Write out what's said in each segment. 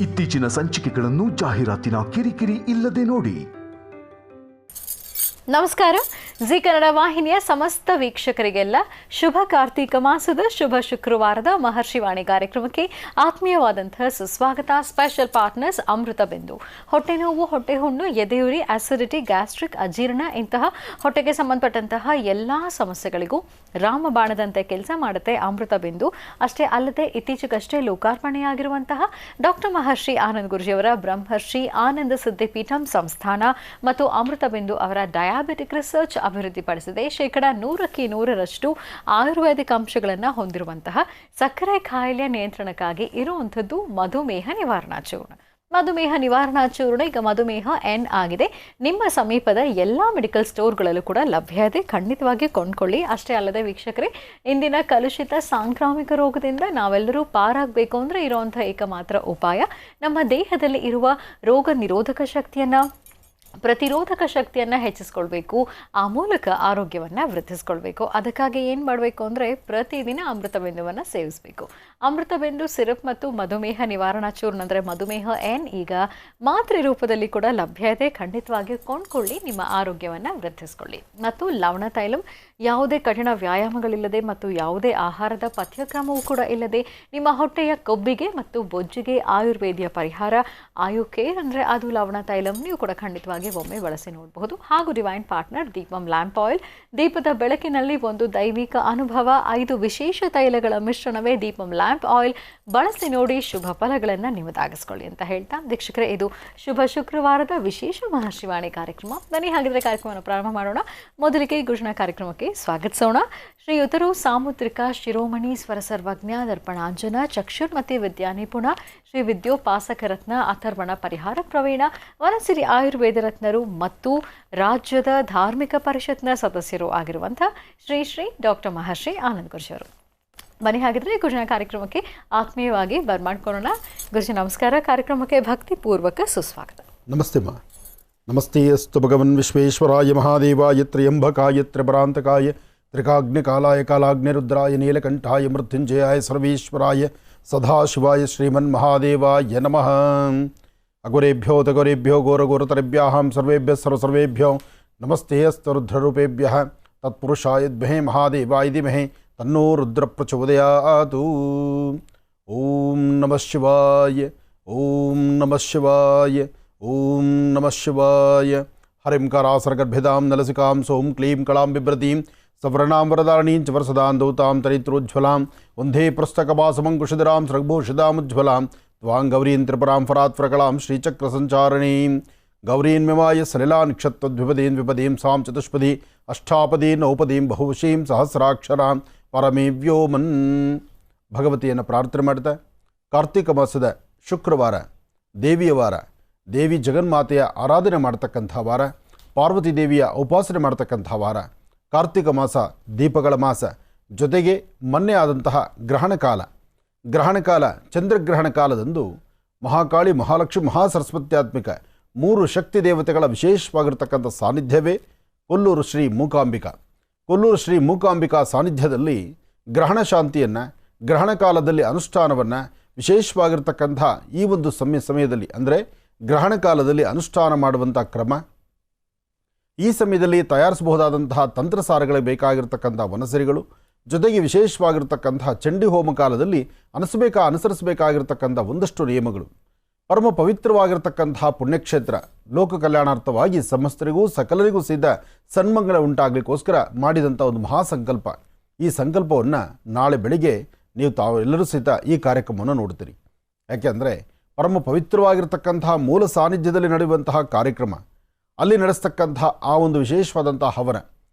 ಇತ್ತೀಚಿನ ಸಂಚಿಕೆಗಳನ್ನು ಜಾಹೀರಾತಿನ ಕಿರಿಕಿರಿ ಇಲ್ಲದೆ ನೋಡಿ. ನಮಸ್ಕಾರ. ಜಿ ಕನ್ನಡ ವಾಹಿನಿಯ ಸಮಸ್ತ ವೀಕ್ಷಕರಿಗೆಲ್ಲ ಶುಭ ಕಾರ್ತಿಕ ಮಾಸದ ಶುಭ ಶುಕ್ರವಾರದ ಮಹರ್ಷಿವಾಣಿ ಕಾರ್ಯಕ್ರಮಕ್ಕೆ ಆತ್ಮೀಯವಾದಂತಹ ಸುಸ್ವಾಗತ. ಸ್ಪೆಷಲ್ ಪಾರ್ಟ್ನರ್ಸ್ ಅಮೃತ ಬಿಂದು. ಹೊಟ್ಟೆ ನೋವು, ಹೊಟ್ಟೆ ಹುಣ್ಣು, ಎದೆಯುರಿ, ಅಸಿಡಿಟಿ, ಗ್ಯಾಸ್ಟ್ರಿಕ್, ಅಜೀರ್ಣ ಇಂತಹ ಹೊಟ್ಟೆಗೆ ಸಂಬಂಧಪಟ್ಟಂತಹ ಎಲ್ಲ ಸಮಸ್ಯೆಗಳಿಗೂ ರಾಮಬಾಣದಂತೆ ಕೆಲಸ ಮಾಡುತ್ತೆ ಅಮೃತ ಬಿಂದು. ಅಷ್ಟೇ ಅಲ್ಲದೆ ಇತ್ತೀಚೆಗಷ್ಟೇ ಲೋಕಾರ್ಪಣೆಯಾಗಿರುವಂತಹ ಡಾಕ್ಟರ್ ಮಹರ್ಷಿ ಆನಂದ್ ಗುರೂಜಿಯವರ ಬ್ರಹ್ಮರ್ಷಿ ಆನಂದ ಸಿದ್ಧಿಪೀಠಂ ಸಂಸ್ಥಾನ ಮತ್ತು ಅಮೃತ ಬಿಂದು ಅವರ ಡಯಾಬಿಟಿಕ್ ರಿಸರ್ಚ್ ಅಭಿವೃದ್ಧಿಪಡಿಸಿದೆ. 100% ಆಯುರ್ವೇದಿಕ್ ಅಂಶಗಳನ್ನು ಹೊಂದಿರುವಂತಹ ಸಕ್ಕರೆ ಕಾಯಿಲೆ ನಿಯಂತ್ರಣಕ್ಕಾಗಿ ಇರುವಂಥದ್ದು ಮಧುಮೇಹ ನಿವಾರಣಾ ಚೂರ್ಣ. ಮಧುಮೇಹ ನಿವಾರಣಾ ಚೂರ್ಣ ಈಗ ಮಧುಮೇಹ ಎನ್ ಆಗಿದೆ. ನಿಮ್ಮ ಸಮೀಪದ ಎಲ್ಲ ಮೆಡಿಕಲ್ ಸ್ಟೋರ್ಗಳಲ್ಲೂ ಕೂಡ ಲಭ್ಯ ಇದೆ. ಖಂಡಿತವಾಗಿ ಕೊಂಡ್ಕೊಳ್ಳಿ. ಅಷ್ಟೇ ಅಲ್ಲದೆ ವೀಕ್ಷಕರೇ, ಇಂದಿನ ಕಲುಷಿತ ಸಾಂಕ್ರಾಮಿಕ ರೋಗದಿಂದ ನಾವೆಲ್ಲರೂ ಪಾರಾಗಬೇಕು ಅಂದರೆ ಇರುವಂಥ ಏಕಮಾತ್ರ ಉಪಾಯ ನಮ್ಮ ದೇಹದಲ್ಲಿ ಇರುವ ರೋಗ ನಿರೋಧಕ ಶಕ್ತಿಯನ್ನು, ಪ್ರತಿರೋಧಕ ಶಕ್ತಿಯನ್ನು ಹೆಚ್ಚಿಸ್ಕೊಳ್ಬೇಕು. ಆ ಮೂಲಕ ಆರೋಗ್ಯವನ್ನು ವೃದ್ಧಿಸ್ಕೊಳ್ಬೇಕು. ಅದಕ್ಕಾಗಿ ಏನು ಮಾಡಬೇಕು ಅಂದರೆ ಪ್ರತಿದಿನ ಅಮೃತ ಬಿಂದುವನ್ನು ಸೇವಿಸಬೇಕು. ಅಮೃತ ಬಿಂದು ಸಿರಪ್ ಮತ್ತು ಮಧುಮೇಹ ನಿವಾರಣಾ ಚೂರ್ಣ ಅಂದರೆ ಮಧುಮೇಹ ಎನ್ ಈಗ ಮಾತ್ರೆ ರೂಪದಲ್ಲಿ ಕೂಡ ಲಭ್ಯ ಇದೆ. ಖಂಡಿತವಾಗಿ ಕೊಂಡ್ಕೊಳ್ಳಿ, ನಿಮ್ಮ ಆರೋಗ್ಯವನ್ನು ವೃದ್ಧಿಸ್ಕೊಳ್ಳಿ. ಮತ್ತು ಲವಣ ತೈಲಂ ಯಾವುದೇ ಕಠಿಣ ವ್ಯಾಯಾಮಗಳಿಲ್ಲದೆ ಮತ್ತು ಯಾವುದೇ ಆಹಾರದ ಪಥ್ಯಕ್ರಮವೂ ಕೂಡ ಇಲ್ಲದೆ ನಿಮ್ಮ ಹೊಟ್ಟೆಯ ಕೊಬ್ಬಿಗೆ ಮತ್ತು ಬೊಜ್ಜಿಗೆ ಆಯುರ್ವೇದಿಯ ಪರಿಹಾರ ಆಯು ಕೇರ್ ಅಂದರೆ ಅದು ಲವಣ ತೈಲಂ. ನೀವು ಕೂಡ ಖಂಡಿತವಾಗಿ ಒಮ್ಮೆ ಬಳಸಿ ನೋಡಬಹುದು. ಹಾಗೂ divine partner Deepam lamp oil. ದೀಪದ ಬೆಳಕಿನಲ್ಲಿ ಒಂದು ದೈವಿಕ ಅನುಭವ. 5 ವಿಶೇಷ ತೈಲಗಳ ಮಿಶ್ರಣವೇ ದೀಪಂ ಲ್ಯಾಂಪ್ ಆಯಿಲ್. ಬಳಸಿ ನೋಡಿ, ಶುಭ ಫಲಗಳನ್ನು ನಿಮ್ಮದಾಗಿಸ್ಕೊಳ್ಳಿ ಅಂತ ಹೇಳ್ತಾ ವೀಕ್ಷಕರೇ, ಇದು ಶುಭ ಶುಕ್ರವಾರದ ವಿಶೇಷ ಮಹರ್ಷಿವಾಣಿ ಕಾರ್ಯಕ್ರಮ. ಬನ್ನಿ ಹಾಗಿದ್ರೆ ಕಾರ್ಯಕ್ರಮವನ್ನು ಪ್ರಾರಂಭ ಮಾಡೋಣ. ಮೊದಲಿಗೆ ಗುರುಜಿನ ಕಾರ್ಯಕ್ರಮಕ್ಕೆ ಸ್ವಾಗತಿಸೋಣ. ಶ್ರೀಯುತರು ಸಾಮುದ್ರಿಕ ಶಿರೋಮಣಿ ಸ್ವರ ಸರ್ವಜ್ಞ ದರ್ಪಣಾಂಜನ ಚಕ್ಷುರ್ಮತಿ ವಿದ್ಯಾ ನಿಪುಣ ಶ್ರೀ ವಿದ್ಯೋಪಾಸಕ ರತ್ನ ಅಥರ್ವಣ ಪರಿಹಾರ ಪ್ರವೀಣ ವನಸಿರಿ ಆಯುರ್ವೇದ ರತ್ನರು ಮತ್ತು ರಾಜ್ಯದ ಧಾರ್ಮಿಕ ಪರಿಷತ್ನ ಸದಸ್ಯರು ಆಗಿರುವಂಥ ಶ್ರೀ ಶ್ರೀ ಡಾಕ್ಟರ್ ಮಹರ್ಷಿ ಆನಂದ್ ಗುರೂಜಿಯವರು. ಬನ್ನಿ ಹಾಗಿದ್ರೆ ಗುರುಜಿನ ಕಾರ್ಯಕ್ರಮಕ್ಕೆ ಆತ್ಮೀಯವಾಗಿ ಬರ್ಮಾಡ್ಕೊಳ್ಳೋಣ. ಗುರುಜಿ ನಮಸ್ಕಾರ. ಕಾರ್ಯಕ್ರಮಕ್ಕೆ ಭಕ್ತಿಪೂರ್ವಕ ಸುಸ್ವಾಗತ. ನಮಸ್ತೆ ಮಾ. ನಮಸ್ತೆ ಅಸ್ತು ಭಗವನ್ ವಿಶ್ವೇಶ್ವರಾಯ ಮಹಾದೇವಾಯ ತ್ರ್ಯಂಬಕಾಯ ತ್ರಿಪರಾಂತಕಾಯ ತ್ರಿಕಾಗ್ನಿಕಾಲಾಯ ಕಾಲಾಗ್ನಿರುದ್ರಾಯ ನೀಲಕಂಠಾಯ ಮೃತ್ಯುಂಜಯಾಯ ಸರ್ವೇಶ್ವರಾಯ ಸದಾಶಿವಾಯ ಶ್ರೀಮನ್ ಮಹಾದೇವಾಯ ನಮಃ. ಅಗುರೇಭ್ಯೋ ತಗುರೇಭ್ಯೋ ಘೋರಘೋರತರೇಭ್ಯಾಂ ಸರ್ವೇಭ್ಯಃ ಸರ್ವಸರ್ವೇಭ್ಯೋ ನಮಸ್ತೆ ಅಸ್ತು ರುದ್ರರೂಪೇಭ್ಯಃ ತತ್ಪುರುಷಾಯ ದ್ಮಹೇ ಮಹಾದೇವಾಯ ಧೀಮಹಿ ತನ್ನೋ ರುದ್ರ ಪ್ರಚೋದಯಾತ್. ಓಂ ನಮಃ ಶಿವಾಯ, ಓಂ ನಮಃ ಶಿವಾಯ, ಓಂ ನಮಃ ಶಿವಾಯ. ಹರಿಂ ಕರಾಸರಗರ್ಭಿದಾಂ ನಲಸಿಕಾಂ ಸೋಂ ಕ್ಲೀಂ ಕಳಾಂ ಬಿಭ್ರತೀಂ ಸವರ್ಣಾಂ ವರದಾರಣೀಂ ಚ ವರಸದಾಂ ದೌತಾಂ ತರಿತ್ರೋಜ್ವಲಾಂ ವಂದೇ ಪುಸ್ತಕಪಾಸಮಂಕುಶಿಧರಾಂ ಸೃಗ್ಭೂಷಿಧಾಮುಜ್ವಲಾಂ ತ್ವಾಂ ಗೌರೀಂ ತ್ರಿಪುರಾಂ ಫರಾತ್ಫ್ರಕಳಾಂ ಶ್ರೀಚಕ್ರ ಸಂಚಾರಣೀಂ ಗೌರೀನ್ ಮಿಮಾಯ ಸಲಿಲಾನ್ ಕ್ಷತ್ವದ್ವಿಪದೀನ್ ವಿಪದೀಂ ಸಾಂ ಚತುಷ್ಪದಿ ಅಷ್ಟಾಪದೀನ್ ನೌಪದೀಂ ಬಹುಶೀಂ ಸಹಸ್ರಾಕ್ಷರಾಂ ಪರಮೇವ್ಯೋಮನ್. ಭಗವತಿಯನ್ನು ಪ್ರಾರ್ಥನೆ ಮಾಡ್ತಾ, ಕಾರ್ತಿಕ ಮಾಸದ ಶುಕ್ರವಾರ, ದೇವಿಯ ವಾರ, ದೇವಿ ಜಗನ್ಮಾತೆಯ ಆರಾಧನೆ ಮಾಡ್ತಕ್ಕಂಥ ವಾರ, ಪಾರ್ವತಿ ದೇವಿಯ ಉಪಾಸನೆ ಮಾಡ್ತಕ್ಕಂಥ ವಾರ, ಕಾರ್ತಿಕ ಮಾಸ ದೀಪಗಳ ಮಾಸ, ಜೊತೆಗೆ ಮೊನ್ನೆ ಆದಂತಹ ಗ್ರಹಣ ಕಾಲ ಚಂದ್ರಗ್ರಹಣ ಕಾಲದಂದು ಮಹಾಕಾಳಿ, ಮಹಾಲಕ್ಷ್ಮಿ, ಮಹಾಸರಸ್ವತ್ಯಾತ್ಮಿಕ 3 ಶಕ್ತಿ ದೇವತೆಗಳ ವಿಶೇಷವಾಗಿರ್ತಕ್ಕಂಥ ಸಾನ್ನಿಧ್ಯವೇ ಕೊಲ್ಲೂರು ಶ್ರೀ ಮೂಕಾಂಬಿಕಾ. ಕೊಲ್ಲೂರು ಶ್ರೀ ಮೂಕಾಂಬಿಕಾ ಸಾನ್ನಿಧ್ಯದಲ್ಲಿ ಗ್ರಹಣ ಶಾಂತಿಯನ್ನು, ಗ್ರಹಣ ಕಾಲದಲ್ಲಿ ಅನುಷ್ಠಾನವನ್ನು ವಿಶೇಷವಾಗಿರ್ತಕ್ಕಂಥ ಈ ಒಂದು ಸಮಯದಲ್ಲಿ ಅಂದರೆ ಗ್ರಹಣ ಕಾಲದಲ್ಲಿ ಅನುಷ್ಠಾನ ಮಾಡುವಂಥ ಕ್ರಮ, ಈ ಸಮಯದಲ್ಲಿ ತಯಾರಿಸಬಹುದಾದಂತಹ ತಂತ್ರಸಾರಗಳಿಗೆ ಬೇಕಾಗಿರ್ತಕ್ಕಂಥ ವನಸರಿಗಳು, ಜೊತೆಗೆ ವಿಶೇಷವಾಗಿರ್ತಕ್ಕಂತಹ ಚಂಡಿ ಹೋಮ ಕಾಲದಲ್ಲಿ ಅನುಸರಿಸಬೇಕಾಗಿರ್ತಕ್ಕಂಥ ಒಂದಷ್ಟು ನಿಯಮಗಳು, ಪರಮ ಪವಿತ್ರವಾಗಿರ್ತಕ್ಕಂತಹ ಪುಣ್ಯಕ್ಷೇತ್ರ, ಲೋಕ ಕಲ್ಯಾಣಾರ್ಥವಾಗಿ ಸಮಸ್ತರಿಗೂ ಸಕಲರಿಗೂ ಸಿದ್ಧ ಸನ್ಮಂಗಳ ಉಂಟಾಗಲಿಕ್ಕೋಸ್ಕರ ಮಾಡಿದಂಥ ಒಂದು ಮಹಾಸಂಕಲ್ಪ. ಈ ಸಂಕಲ್ಪವನ್ನು ನಾಳೆ ಬೆಳಿಗ್ಗೆ ನೀವು ಎಲ್ಲರೂ ಸಹಿತ ಈ ಕಾರ್ಯಕ್ರಮವನ್ನು ನೋಡ್ತೀರಿ. ಯಾಕೆಂದರೆ ಪರಮ ಪವಿತ್ರವಾಗಿರ್ತಕ್ಕಂತಹ ಮೂಲ ಸಾನ್ನಿಧ್ಯದಲ್ಲಿ ನಡೆಯುವಂತಹ ಕಾರ್ಯಕ್ರಮ, ಅಲ್ಲಿ ನಡೆಸ್ತಕ್ಕಂತಹ ಆ ಒಂದು ವಿಶೇಷವಾದಂತಹ ಹವನ,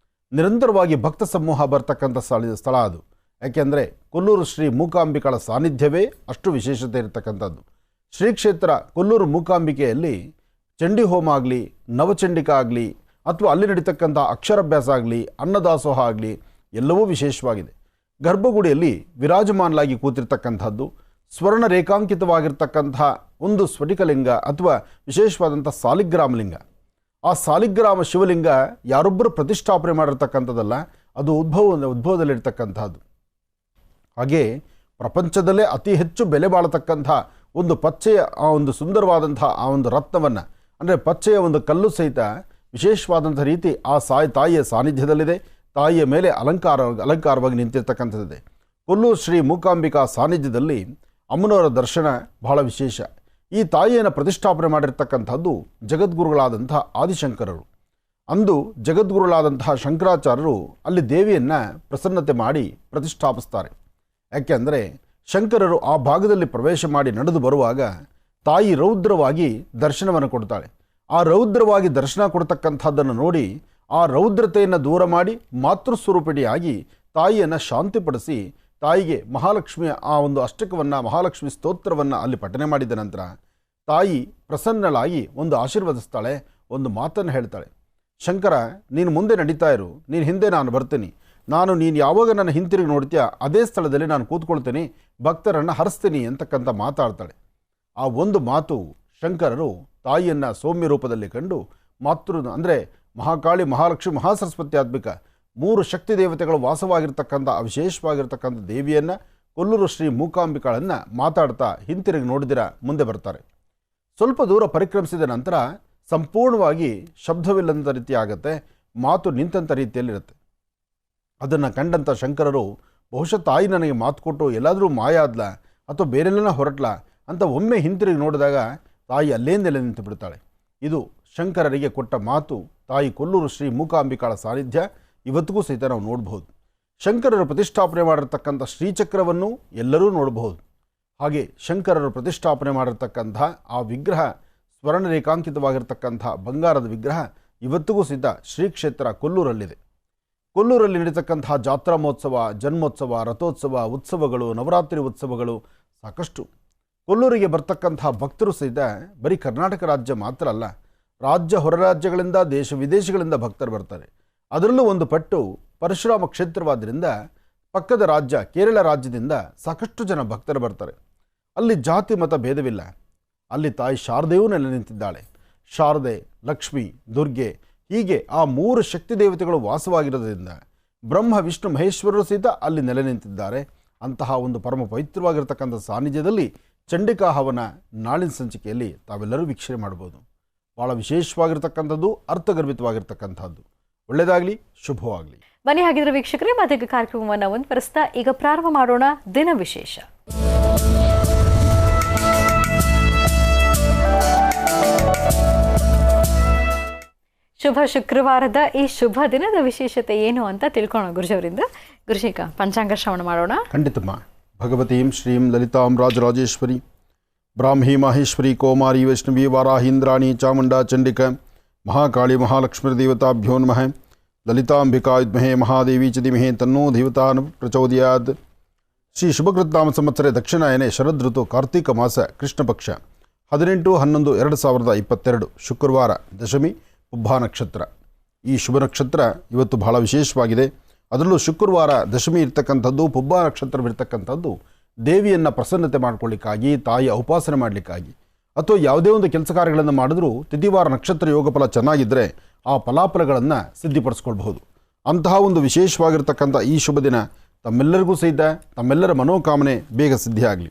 ನಿರಂತರವಾಗಿ ಭಕ್ತ ಸಮೂಹ ಬರ್ತಕ್ಕಂಥ ಸ್ಥಳ ಅದು. ಯಾಕೆಂದರೆ ಕೊಲ್ಲೂರು ಶ್ರೀ ಮೂಕಾಂಬಿಕಾಳ ಸಾನ್ನಿಧ್ಯವೇ ಅಷ್ಟು ವಿಶೇಷತೆ ಇರತಕ್ಕಂಥದ್ದು. ಶ್ರೀ ಕ್ಷೇತ್ರ ಕೊಲ್ಲೂರು ಮೂಕಾಂಬಿಕೆಯಲ್ಲಿ ಚಂಡಿ ಹೋಮ ಆಗಲಿ, ನವಚಂಡಿಕ ಆಗಲಿ, ಅಥವಾ ಅಲ್ಲಿ ನಡೀತಕ್ಕಂಥ ಅಕ್ಷರಾಭ್ಯಾಸ ಆಗಲಿ, ಅನ್ನದಾಸೋಹ ಆಗಲಿ ಎಲ್ಲವೂ ವಿಶೇಷವಾಗಿದೆ. ಗರ್ಭಗುಡಿಯಲ್ಲಿ ವಿರಾಜಮಾನಲಾಗಿ ಕೂತಿರ್ತಕ್ಕಂಥದ್ದು ಸ್ವರ್ಣ ರೇಖಾಂಕಿತವಾಗಿರ್ತಕ್ಕಂಥ ಒಂದು ಸ್ಫಟಿಕಲಿಂಗ ಅಥವಾ ವಿಶೇಷವಾದಂಥ ಸಾಲಿಗ್ರಾಮಲಿಂಗ. ಆ ಸಾಲಿಗ್ರಾಮ ಶಿವಲಿಂಗ ಯಾರೊಬ್ಬರು ಪ್ರತಿಷ್ಠಾಪನೆ ಮಾಡಿರ್ತಕ್ಕಂಥದ್ದಲ್ಲ, ಅದು ಉದ್ಭವದಲ್ಲಿರ್ತಕ್ಕಂಥದ್ದು. ಹಾಗೆ ಪ್ರಪಂಚದಲ್ಲೇ ಅತಿ ಹೆಚ್ಚು ಬೆಲೆ ಬಾಳತಕ್ಕಂಥ ಒಂದು ಪಚ್ಚೆಯ ಆ ಒಂದು ಸುಂದರವಾದಂಥ ಆ ಒಂದು ರತ್ನವನ್ನು, ಅಂದರೆ ಪಚ್ಚೆಯ ಒಂದು ಕಲ್ಲು ಸಹಿತ ವಿಶೇಷವಾದಂಥ ರೀತಿ ಆ ತಾಯಿಯ ಸಾನ್ನಿಧ್ಯದಲ್ಲಿದೆ. ತಾಯಿಯ ಮೇಲೆ ಅಲಂಕಾರವಾಗಿ ನಿಂತಿರ್ತಕ್ಕಂಥದ್ದಿದೆ. ಕೊಲ್ಲೂರು ಶ್ರೀ ಮೂಕಾಂಬಿಕಾ ಸಾನ್ನಿಧ್ಯದಲ್ಲಿ ಅಮ್ಮನವರ ದರ್ಶನ ಬಹಳ ವಿಶೇಷ. ಈ ತಾಯಿಯನ್ನು ಪ್ರತಿಷ್ಠಾಪನೆ ಮಾಡಿರ್ತಕ್ಕಂಥದ್ದು ಜಗದ್ಗುರುಗಳಾದಂಥ ಆದಿಶಂಕರರು. ಅಂದು ಜಗದ್ಗುರುಗಳಾದಂತಹ ಶಂಕರಾಚಾರ್ಯರು ಅಲ್ಲಿ ದೇವಿಯನ್ನು ಪ್ರಸನ್ನತೆ ಮಾಡಿ ಪ್ರತಿಷ್ಠಾಪಿಸ್ತಾರೆ. ಯಾಕೆಂದರೆ ಶಂಕರರು ಆ ಭಾಗದಲ್ಲಿ ಪ್ರವೇಶ ಮಾಡಿ ನಡೆದು ಬರುವಾಗ ತಾಯಿ ರೌದ್ರವಾಗಿ ದರ್ಶನವನ್ನು ಕೊಡ್ತಾಳೆ. ಆ ರೌದ್ರವಾಗಿ ದರ್ಶನ ಕೊಡ್ತಕ್ಕಂಥದ್ದನ್ನು ನೋಡಿ ಆ ರೌದ್ರತೆಯನ್ನು ದೂರ ಮಾಡಿ ಮಾತೃಸ್ವರೂಪಿಣಿಯಾಗಿ ತಾಯಿಯನ್ನು ಶಾಂತಿಪಡಿಸಿ ತಾಯಿಗೆ ಮಹಾಲಕ್ಷ್ಮಿಯ ಆ ಒಂದು ಅಷ್ಟಕವನ್ನು, ಮಹಾಲಕ್ಷ್ಮಿ ಸ್ತೋತ್ರವನ್ನು ಅಲ್ಲಿ ಪಠನೆ ಮಾಡಿದ ನಂತರ ತಾಯಿ ಪ್ರಸನ್ನಳಾಗಿ ಒಂದು ಆಶೀರ್ವದಿಸ್ತಾಳೆ, ಒಂದು ಮಾತನ್ನು ಹೇಳ್ತಾಳೆ. ಶಂಕರ, ನೀನು ಮುಂದೆ ನಡೀತಾ ಇರು, ನೀನು ಹಿಂದೆ ನಾನು ಬರ್ತೀನಿ. ನೀನು ಯಾವಾಗ ನನ್ನ ಹಿಂತಿರುಗಿ ನೋಡ್ತೀಯ ಅದೇ ಸ್ಥಳದಲ್ಲಿ ನಾನು ಕೂತ್ಕೊಳ್ತೀನಿ, ಭಕ್ತರನ್ನು ಹರಿಸ್ತೀನಿ ಅಂತಕ್ಕಂಥ ಮಾತಾಡ್ತಾಳೆ. ಆ ಒಂದು ಮಾತು ಶಂಕರರು ತಾಯಿಯನ್ನು ಸೌಮ್ಯ ರೂಪದಲ್ಲಿ ಕಂಡು ಅಂದರೆ ಮಹಾಕಾಳಿ, ಮಹಾಲಕ್ಷ್ಮಿ, ಮಹಾಸರಸ್ವತ್ಯಾತ್ಮಿಕ 3 ಶಕ್ತಿ ದೇವತೆಗಳು ವಾಸವಾಗಿರ್ತಕ್ಕಂಥ ವಿಶೇಷವಾಗಿರ್ತಕ್ಕಂಥ ದೇವಿಯನ್ನು, ಕೊಲ್ಲೂರು ಶ್ರೀ ಮೂಕಾಂಬಿಕಾಳನ್ನು ಮಾತಾಡ್ತಾ ಹಿಂತಿರುಗಿ ನೋಡಿದಿರ ಮುಂದೆ ಬರ್ತಾರೆ. ಸ್ವಲ್ಪ ದೂರ ಪರಿಕ್ರಮಿಸಿದ ನಂತರ ಸಂಪೂರ್ಣವಾಗಿ ಶಬ್ದವಿಲ್ಲಂಥ ರೀತಿ ಆಗುತ್ತೆ, ಮಾತು ನಿಂತಂಥ ರೀತಿಯಲ್ಲಿರುತ್ತೆ. ಅದನ್ನು ಕಂಡಂಥ ಶಂಕರರು ಬಹುಶಃ ತಾಯಿ ನನಗೆ ಮಾತು ಕೊಟ್ಟು ಎಲ್ಲಾದರೂ ಮಾಯ ಆದ್ಲ ಅಥವಾ ಬೇರೆಲ್ಲ ಹೊರಟ್ಲ ಅಂತ ಒಮ್ಮೆ ಹಿಂತಿರುಗಿ ನೋಡಿದಾಗ ತಾಯಿ ಅಲ್ಲೇ ನೆಲೆ ನಿಂತು ಬಿಡ್ತಾಳೆ. ಇದು ಶಂಕರರಿಗೆ ಕೊಟ್ಟ ಮಾತು. ತಾಯಿ ಕೊಲ್ಲೂರು ಶ್ರೀ ಮೂಕಾಂಬಿಕಾಳ ಸಾನ್ನಿಧ್ಯ ಇವತ್ತಿಗೂ ಸಹಿತ ನಾವು ನೋಡಬಹುದು. ಶಂಕರರು ಪ್ರತಿಷ್ಠಾಪನೆ ಮಾಡಿರ್ತಕ್ಕಂಥ ಶ್ರೀಚಕ್ರವನ್ನು ಎಲ್ಲರೂ ನೋಡಬಹುದು. ಹಾಗೆ ಶಂಕರರು ಪ್ರತಿಷ್ಠಾಪನೆ ಮಾಡಿರ್ತಕ್ಕಂಥ ಆ ವಿಗ್ರಹ, ಸ್ವರ್ಣ ರೇಖಾಂಕಿತವಾಗಿರ್ತಕ್ಕಂಥ ಬಂಗಾರದ ವಿಗ್ರಹ ಇವತ್ತಿಗೂ ಸಹಿತ ಶ್ರೀ ಕ್ಷೇತ್ರ ಕೊಲ್ಲೂರಲ್ಲಿದೆ. ಕೊಲ್ಲೂರಲ್ಲಿ ನಡೀತಕ್ಕಂತಹ ಜಾತ್ರಾ ಮಹೋತ್ಸವ, ಜನ್ಮೋತ್ಸವ, ರಥೋತ್ಸವ, ಉತ್ಸವಗಳು, ನವರಾತ್ರಿ ಉತ್ಸವಗಳು ಸಾಕಷ್ಟು. ಕೊಲ್ಲೂರಿಗೆ ಬರ್ತಕ್ಕಂತಹ ಭಕ್ತರು ಸಹಿತ ಬರೀ ಕರ್ನಾಟಕ ರಾಜ್ಯ ಮಾತ್ರ ಅಲ್ಲ, ರಾಜ್ಯ ಹೊರ ರಾಜ್ಯಗಳಿಂದ, ದೇಶ ವಿದೇಶಗಳಿಂದ ಭಕ್ತರು ಬರ್ತಾರೆ. ಅದರಲ್ಲೂ ಒಂದು ಪಟ್ಟು ಪರಶುರಾಮ ಕ್ಷೇತ್ರವಾದ್ದರಿಂದ ಪಕ್ಕದ ರಾಜ್ಯ ಕೇರಳ ರಾಜ್ಯದಿಂದ ಸಾಕಷ್ಟು ಜನ ಭಕ್ತರು ಬರ್ತಾರೆ. ಅಲ್ಲಿ ಜಾತಿ ಮತ ಭೇದವಿಲ್ಲ. ಅಲ್ಲಿ ತಾಯಿ ಶಾರದೆಯೂ ನೆಲೆ ನಿಂತಿದ್ದಾಳೆ. ಶಾರದೆ, ಲಕ್ಷ್ಮಿ, ದುರ್ಗೆ ಹೀಗೆ ಆ 3 ಶಕ್ತಿ ದೇವತೆಗಳು ವಾಸವಾಗಿರೋದ್ರಿಂದ ಬ್ರಹ್ಮ, ವಿಷ್ಣು, ಮಹೇಶ್ವರರು ಸಹಿತ ಅಲ್ಲಿ ನೆಲೆ ನಿಂತಿದ್ದಾರೆ. ಅಂತಹ ಒಂದು ಪರಮ ಪವಿತ್ರವಾಗಿರ್ತಕ್ಕಂಥ ಸಾನ್ನಿಧ್ಯದಲ್ಲಿ ಚಂಡಿಕಾ ಹವನ ನಾಳಿನ ಸಂಚಿಕೆಯಲ್ಲಿ ತಾವೆಲ್ಲರೂ ವೀಕ್ಷಣೆ ಮಾಡ್ಬೋದು. ಭಾಳ ವಿಶೇಷವಾಗಿರ್ತಕ್ಕಂಥದ್ದು, ಅರ್ಥಗರ್ಭಿತವಾಗಿರ್ತಕ್ಕಂಥದ್ದು. ಒಳ್ಳೆಯದಾಗಲಿ, ಶುಭವಾಗಲಿ. ಬನ್ನಿ ಹಾಗಿದ್ರೆ ವೀಕ್ಷಕರೇ, ಮತ್ತೆ ಕಾರ್ಯಕ್ರಮವನ್ನು ಮುಂದುವರಿಸ್ತಾ ಈಗ ಪ್ರಾರಂಭ ಮಾಡೋಣ ದಿನ ವಿಶೇಷ. ಶುಭ ಶುಕ್ರವಾರದ ಈ ಶುಭ ದಿನದ ವಿಶೇಷತೆ ಏನು ಅಂತ ತಿಳ್ಕೊಳ್ಳೋಣ ಗುರುಜವರಿಂದ. ಗುರುಶೇಖ, ಪಂಚಾಂಗ ಶ್ರವಣ ಮಾಡೋಣ. ಖಂಡಿತಮ್ಮ. ಭಗವತೀಂ ಶ್ರೀಂ ಲಲಿತಾಂ ರಾಜರಾಜೇಶ್ವರಿ ಬ್ರಾಹ್ಮೀ ಮಾಹೇಶ್ವರಿ ಕೌಮಾರಿ ವೈಷ್ಣವಿ ವಾರಾಹೀಂದ್ರಾಣಿ ಚಾಮುಂಡಾ ಚಂಡಿಕ ಮಹಾಕಾಳಿ ಮಹಾಲಕ್ಷ್ಮೀ ದೇವತಾಭ್ಯೋ ನಮಃ. ಲಲಿತಾಂಬಿಕಾ ವಿದ್ಮಹೇ ಮಹಾದೇವಿ ಚ ಧೀಮಹಿ ತನ್ನೋ ದೇವತಾನ್ ಪ್ರಚೋದಯಾತ್. ಶ್ರೀ ಶುಭಕೃತ್ನಾಮ ಸಂವತ್ಸರೆ ದಕ್ಷಿಣಾಯನೆ ಶರದ್ ಋತು ಕಾರ್ತೀಕ ಮಾಸ ಕೃಷ್ಣ ಪಕ್ಷ 18-11-2022 ಶುಕ್ರವಾರ, ದಶಮಿ, ಪುಬ್ಬಾ ನಕ್ಷತ್ರ. ಈ ಶುಭ ನಕ್ಷತ್ರ ಇವತ್ತು ಬಹಳ ವಿಶೇಷವಾಗಿದೆ. ಅದರಲ್ಲೂ ಶುಕ್ರವಾರ ದಶಮಿ ಇರ್ತಕ್ಕಂಥದ್ದು, ಪುಬ್ಬಾ ನಕ್ಷತ್ರವಿರ್ತಕ್ಕಂಥದ್ದು ದೇವಿಯನ್ನು ಪ್ರಸನ್ನತೆ ಮಾಡ್ಕೊಳ್ಳಿಕ್ಕಾಗಿ, ತಾಯಿಯ ಉಪಾಸನೆ ಮಾಡಲಿಕ್ಕಾಗಿ, ಅಥವಾ ಯಾವುದೇ ಒಂದು ಕೆಲಸ ಕಾರ್ಯಗಳನ್ನು ಮಾಡಿದ್ರೂ ತಿಥಿವಾರ ನಕ್ಷತ್ರ ಯೋಗ ಫಲ ಚೆನ್ನಾಗಿದ್ದರೆ ಆ ಫಲಾಫಲಗಳನ್ನು ಸಿದ್ಧಿಪಡಿಸ್ಕೊಳ್ಬಹುದು. ಅಂತಹ ಒಂದು ವಿಶೇಷವಾಗಿರ್ತಕ್ಕಂಥ ಈ ಶುಭ ದಿನ ತಮ್ಮೆಲ್ಲರಿಗೂ ಸಹಿತ ತಮ್ಮೆಲ್ಲರ ಮನೋಕಾಮನೆ ಬೇಗ ಸಿದ್ಧಿಯಾಗಲಿ.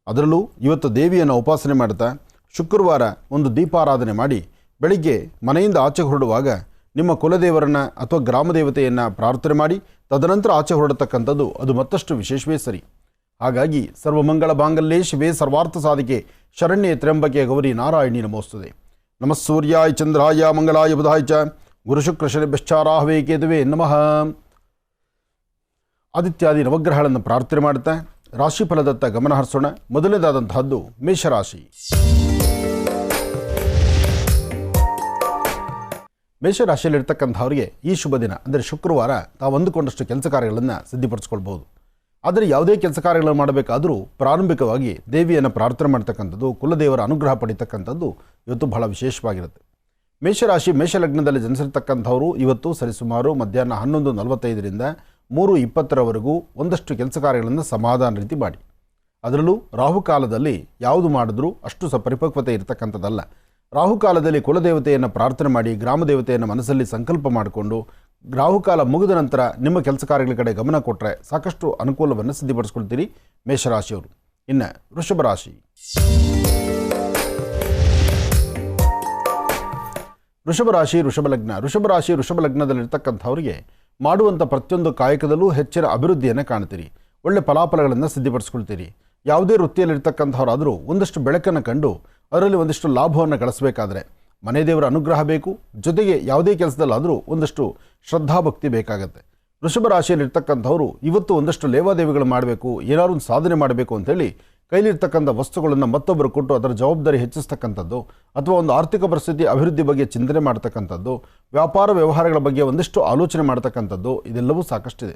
ಅದರಲ್ಲೂ ಇವತ್ತು ದೇವಿಯನ್ನು ಉಪಾಸನೆ ಮಾಡ್ತಾ ಶುಕ್ರವಾರ ಒಂದು ದೀಪಾರಾಧನೆ ಮಾಡಿ ಬೆಳಿಗ್ಗೆ ಮನೆಯಿಂದ ಆಚೆ ಹೊರಡುವಾಗ ನಿಮ್ಮ ಕುಲದೇವರನ್ನು ಅಥವಾ ಗ್ರಾಮದೇವತೆಯನ್ನು ಪ್ರಾರ್ಥನೆ ಮಾಡಿ ತದನಂತರ ಆಚೆ ಹೊರಡತಕ್ಕಂಥದ್ದು ಅದು ಮತ್ತಷ್ಟು ವಿಶೇಷವೇ ಸರಿ. ಹಾಗಾಗಿ ಸರ್ವಮಂಗಳ ಮಾಂಗಲ್ಯೇ ಶಿವೆ ಸರ್ವಾರ್ಥ ಸಾಧಿಕೆ ಶರಣ್ಯೆ ತ್ರ್ಯಂಬಕೆ ಗೌರಿ ನಾರಾಯಣಿ ನಮೋಸ್ತುತೆ. ನಮಃ ಸೂರ್ಯಾಯ ಚಂದ್ರಾಯ ಮಂಗಳಾಯ ಬುಧಾಯ ಚ ಗುರುಶುಕ್ರ ಶನಿಭ್ಯಶ್ಚಾರಾಹವೇ ಕೇತುವೆ ನಮಃ. ಆದಿತ್ಯಾದಿ ನವಗ್ರಹಗಳನ್ನು ಪ್ರಾರ್ಥನೆ ಮಾಡುತ್ತಾ ರಾಶಿಫಲದತ್ತ ಗಮನ ಹರಿಸೋಣ. ಮೊದಲನೇದಾದಂತಹದ್ದು ಮೇಷರಾಶಿ. ಮೇಷರಾಶಿಯಲ್ಲಿರ್ತಕ್ಕಂಥವ್ರಿಗೆ ಈ ಶುಭ ದಿನ ಅಂದರೆ ಶುಕ್ರವಾರ ತಾವು ಅಂದುಕೊಂಡಷ್ಟು ಕೆಲಸ ಕಾರ್ಯಗಳನ್ನು ಸಿದ್ಧಿಪಡಿಸ್ಕೊಳ್ಬೋದು. ಆದರೆ ಯಾವುದೇ ಕೆಲಸ ಕಾರ್ಯಗಳನ್ನು ಮಾಡಬೇಕಾದರೂ ಪ್ರಾರಂಭಿಕವಾಗಿ ದೇವಿಯನ್ನು ಪ್ರಾರ್ಥನೆ ಮಾಡ್ತಕ್ಕಂಥದ್ದು, ಕುಲದೇವರ ಅನುಗ್ರಹ ಪಡಿತಕ್ಕಂಥದ್ದು ಇವತ್ತು ಬಹಳ ವಿಶೇಷವಾಗಿರುತ್ತೆ. ಮೇಷರಾಶಿ ಮೇಷಲಗ್ನದಲ್ಲಿ ಜನಿಸಿರ್ತಕ್ಕಂಥವರು ಇವತ್ತು ಸರಿಸುಮಾರು ಮಧ್ಯಾಹ್ನ 11:45ರಿಂದ 3:20ರವರೆಗೂ ಒಂದಷ್ಟು ಕೆಲಸ ಕಾರ್ಯಗಳನ್ನು ಸಮಾಧಾನ ರೀತಿ ಮಾಡಿ. ಅದರಲ್ಲೂ ರಾಹುಕಾಲದಲ್ಲಿ ಯಾವುದು ಮಾಡಿದ್ರೂ ಅಷ್ಟು ಪರಿಪಕ್ವತೆ ಇರತಕ್ಕಂಥದ್ದಲ್ಲ. ರಾಹುಕಾಲದಲ್ಲಿ ಕುಲದೇವತೆಯನ್ನು ಪ್ರಾರ್ಥನೆ ಮಾಡಿ ಗ್ರಾಮದೇವತೆಯನ್ನು ಮನಸ್ಸಲ್ಲಿ ಸಂಕಲ್ಪ ಮಾಡಿಕೊಂಡು ರಾಹುಕಾಲ ಮುಗಿದ ನಂತರ ನಿಮ್ಮ ಕೆಲಸ ಕಾರ್ಯಗಳ ಕಡೆ ಗಮನ ಕೊಟ್ಟರೆ ಸಾಕಷ್ಟು ಅನುಕೂಲವನ್ನು ಸಿದ್ಧಿಪಡಿಸ್ಕೊಳ್ತೀರಿ ಮೇಷರಾಶಿಯವರು. ಇನ್ನು ವೃಷಭ ರಾಶಿ. ವೃಷಭ ರಾಶಿ ವೃಷಭ ಲಗ್ನ. ವೃಷಭ ರಾಶಿ ವೃಷಭ ಲಗ್ನದಲ್ಲಿರ್ತಕ್ಕಂಥವರಿಗೆ ಮಾಡುವಂಥ ಪ್ರತಿಯೊಂದು ಕಾಯಕದಲ್ಲೂ ಹೆಚ್ಚಿನ ಅಭಿವೃದ್ಧಿಯನ್ನು ಕಾಣ್ತೀರಿ. ಒಳ್ಳೆ ಫಲಾಫಲಗಳನ್ನು ಸಿದ್ಧಪಡಿಸ್ಕೊಳ್ತೀರಿ. ಯಾವುದೇ ವೃತ್ತಿಯಲ್ಲಿರ್ತಕ್ಕಂಥವರಾದರೂ ಒಂದಷ್ಟು ಬೆಳಕನ್ನು ಕಂಡು ಅದರಲ್ಲಿ ಒಂದಿಷ್ಟು ಲಾಭವನ್ನು ಗಳಿಸಬೇಕಾದ್ರೆ ಮನೆ ದೇವರ ಅನುಗ್ರಹ ಬೇಕು. ಜೊತೆಗೆ ಯಾವುದೇ ಕೆಲಸದಲ್ಲಾದರೂ ಒಂದಷ್ಟು ಶ್ರದ್ಧಾಭಕ್ತಿ ಬೇಕಾಗತ್ತೆ. ವೃಷಭ ರಾಶಿಯಲ್ಲಿರ್ತಕ್ಕಂಥವರು ಇವತ್ತು ಒಂದಷ್ಟು ಲೇವಾದೇವಿಗಳು ಮಾಡಬೇಕು, ಏನಾದರೂ ಒಂದು ಸಾಧನೆ ಮಾಡಬೇಕು ಅಂತೇಳಿ ಕೈಲಿರ್ತಕ್ಕಂಥ ವಸ್ತುಗಳನ್ನು ಮತ್ತೊಬ್ಬರು ಕೊಟ್ಟು ಅದರ ಜವಾಬ್ದಾರಿ ಹೆಚ್ಚಿಸ್ತಕ್ಕಂಥದ್ದು, ಅಥವಾ ಒಂದು ಆರ್ಥಿಕ ಪರಿಸ್ಥಿತಿ ಅಭಿವೃದ್ಧಿ ಬಗ್ಗೆ ಚಿಂತನೆ ಮಾಡ್ತಕ್ಕಂಥದ್ದು, ವ್ಯಾಪಾರ ವ್ಯವಹಾರಗಳ ಬಗ್ಗೆ ಒಂದಿಷ್ಟು ಆಲೋಚನೆ ಮಾಡ್ತಕ್ಕಂಥದ್ದು, ಇದೆಲ್ಲವೂ ಸಾಕಷ್ಟಿದೆ.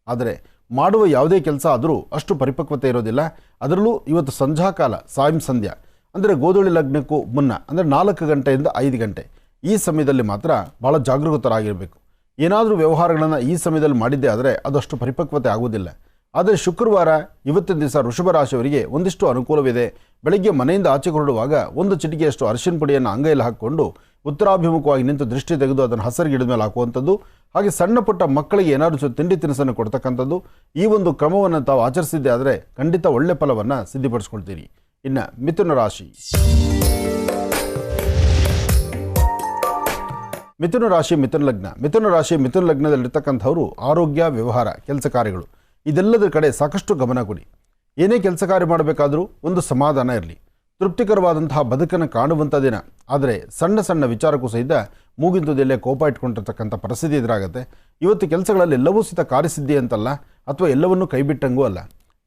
ಆದರೆ ಮಾಡುವ ಯಾವುದೇ ಕೆಲಸ ಆದರೂ ಅಷ್ಟು ಪರಿಪಕ್ವತೆ ಇರೋದಿಲ್ಲ. ಅದರಲ್ಲೂ ಇವತ್ತು ಸಂಧ್ಯಾಕಾಲ, ಸಾಯಂ ಸಂಧ್ಯಾ ಅಂದರೆ ಗೋಧೂಳಿ ಲಗ್ನಕ್ಕೂ ಮುನ್ನ ಅಂದರೆ 4 ಗಂಟೆಯಿಂದ 5 ಗಂಟೆ ಈ ಸಮಯದಲ್ಲಿ ಮಾತ್ರ ಭಾಳ ಜಾಗರೂಕರಾಗಿರಬೇಕು. ಏನಾದರೂ ವ್ಯವಹಾರಗಳನ್ನು ಈ ಸಮಯದಲ್ಲಿ ಮಾಡಿದ್ದೇ ಆದರೆ ಅದಷ್ಟು ಪರಿಪಕ್ವತೆ ಆಗುವುದಿಲ್ಲ. ಆದರೆ ಶುಕ್ರವಾರ ಇವತ್ತಿನ ದಿವಸ ವೃಷಭ ರಾಶಿಯವರಿಗೆ ಒಂದಿಷ್ಟು ಅನುಕೂಲವಿದೆ. ಬೆಳಗ್ಗೆ ಮನೆಯಿಂದ ಆಚೆ ಹೊರಡುವಾಗ ಒಂದು ಚಿಟಿಕೆಯಷ್ಟು ಅರಿಶಿನ ಪುಡಿಯನ್ನು ಅಂಗೈಯಲ್ಲಿ ಹಾಕಿಕೊಂಡು ಉತ್ತರಾಭಿಮುಖವಾಗಿ ನಿಂತು ದೃಷ್ಟಿ ತೆಗೆದು ಅದನ್ನು ಹಸರು ಗಿಡದ ಮೇಲೆ ಹಾಕುವಂಥದ್ದು, ಹಾಗೆ ಸಣ್ಣ ಪುಟ್ಟ ಮಕ್ಕಳಿಗೆ ಏನಾದರೂ ತಿಂಡಿ ತಿನಿಸನ್ನು ಕೊಡ್ತಕ್ಕಂಥದ್ದು, ಈ ಒಂದು ಕ್ರಮವನ್ನು ತಾವು ಆಚರಿಸಿದ್ದೇ ಆದರೆ ಖಂಡಿತ ಒಳ್ಳೆ ಫಲವನ್ನು ಸಿದ್ಧಪಡಿಸ್ಕೊಳ್ತೀರಿ. ಇನ್ನು ಮಿಥುನ ರಾಶಿ. ಮಿಥುನ ರಾಶಿ ಮಿಥುನ ಲಗ್ನ. ಮಿಥುನ ರಾಶಿ ಮಿಥುನ ಲಗ್ನದಲ್ಲಿರ್ತಕ್ಕಂಥವರು ಆರೋಗ್ಯ, ವ್ಯವಹಾರ, ಕೆಲಸ ಕಾರ್ಯಗಳು ಇದೆಲ್ಲದರ ಕಡೆ ಸಾಕಷ್ಟು ಗಮನ ಕೊಡಿ. ಏನೇ ಕೆಲಸ ಕಾರ್ಯ ಮಾಡಬೇಕಾದರೂ ಒಂದು ಸಮಾಧಾನ ಇರಲಿ. ತೃಪ್ತಿಕರವಾದಂತಹ ಬದುಕನ್ನು ಕಾಣುವಂಥ ದಿನ. ಆದರೆ ಸಣ್ಣ ಸಣ್ಣ ವಿಚಾರಕ್ಕೂ ಸಹಿತ ಮೂಗಿಂತದಲ್ಲೇ ಕೋಪ ಇಟ್ಕೊಂಡಿರ್ತಕ್ಕಂಥ ಪರಿಸ್ಥಿತಿ ಎದುರಾಗುತ್ತೆ. ಇವತ್ತು ಕೆಲಸಗಳಲ್ಲಿ ಎಲ್ಲವೂ ಸಹಿತ ಕಾರ್ಯಸಿದ್ಧಿ ಅಂತಲ್ಲ, ಅಥವಾ ಎಲ್ಲವನ್ನೂ ಕೈಬಿಟ್ಟಂಗೂ ಅಲ್ಲ.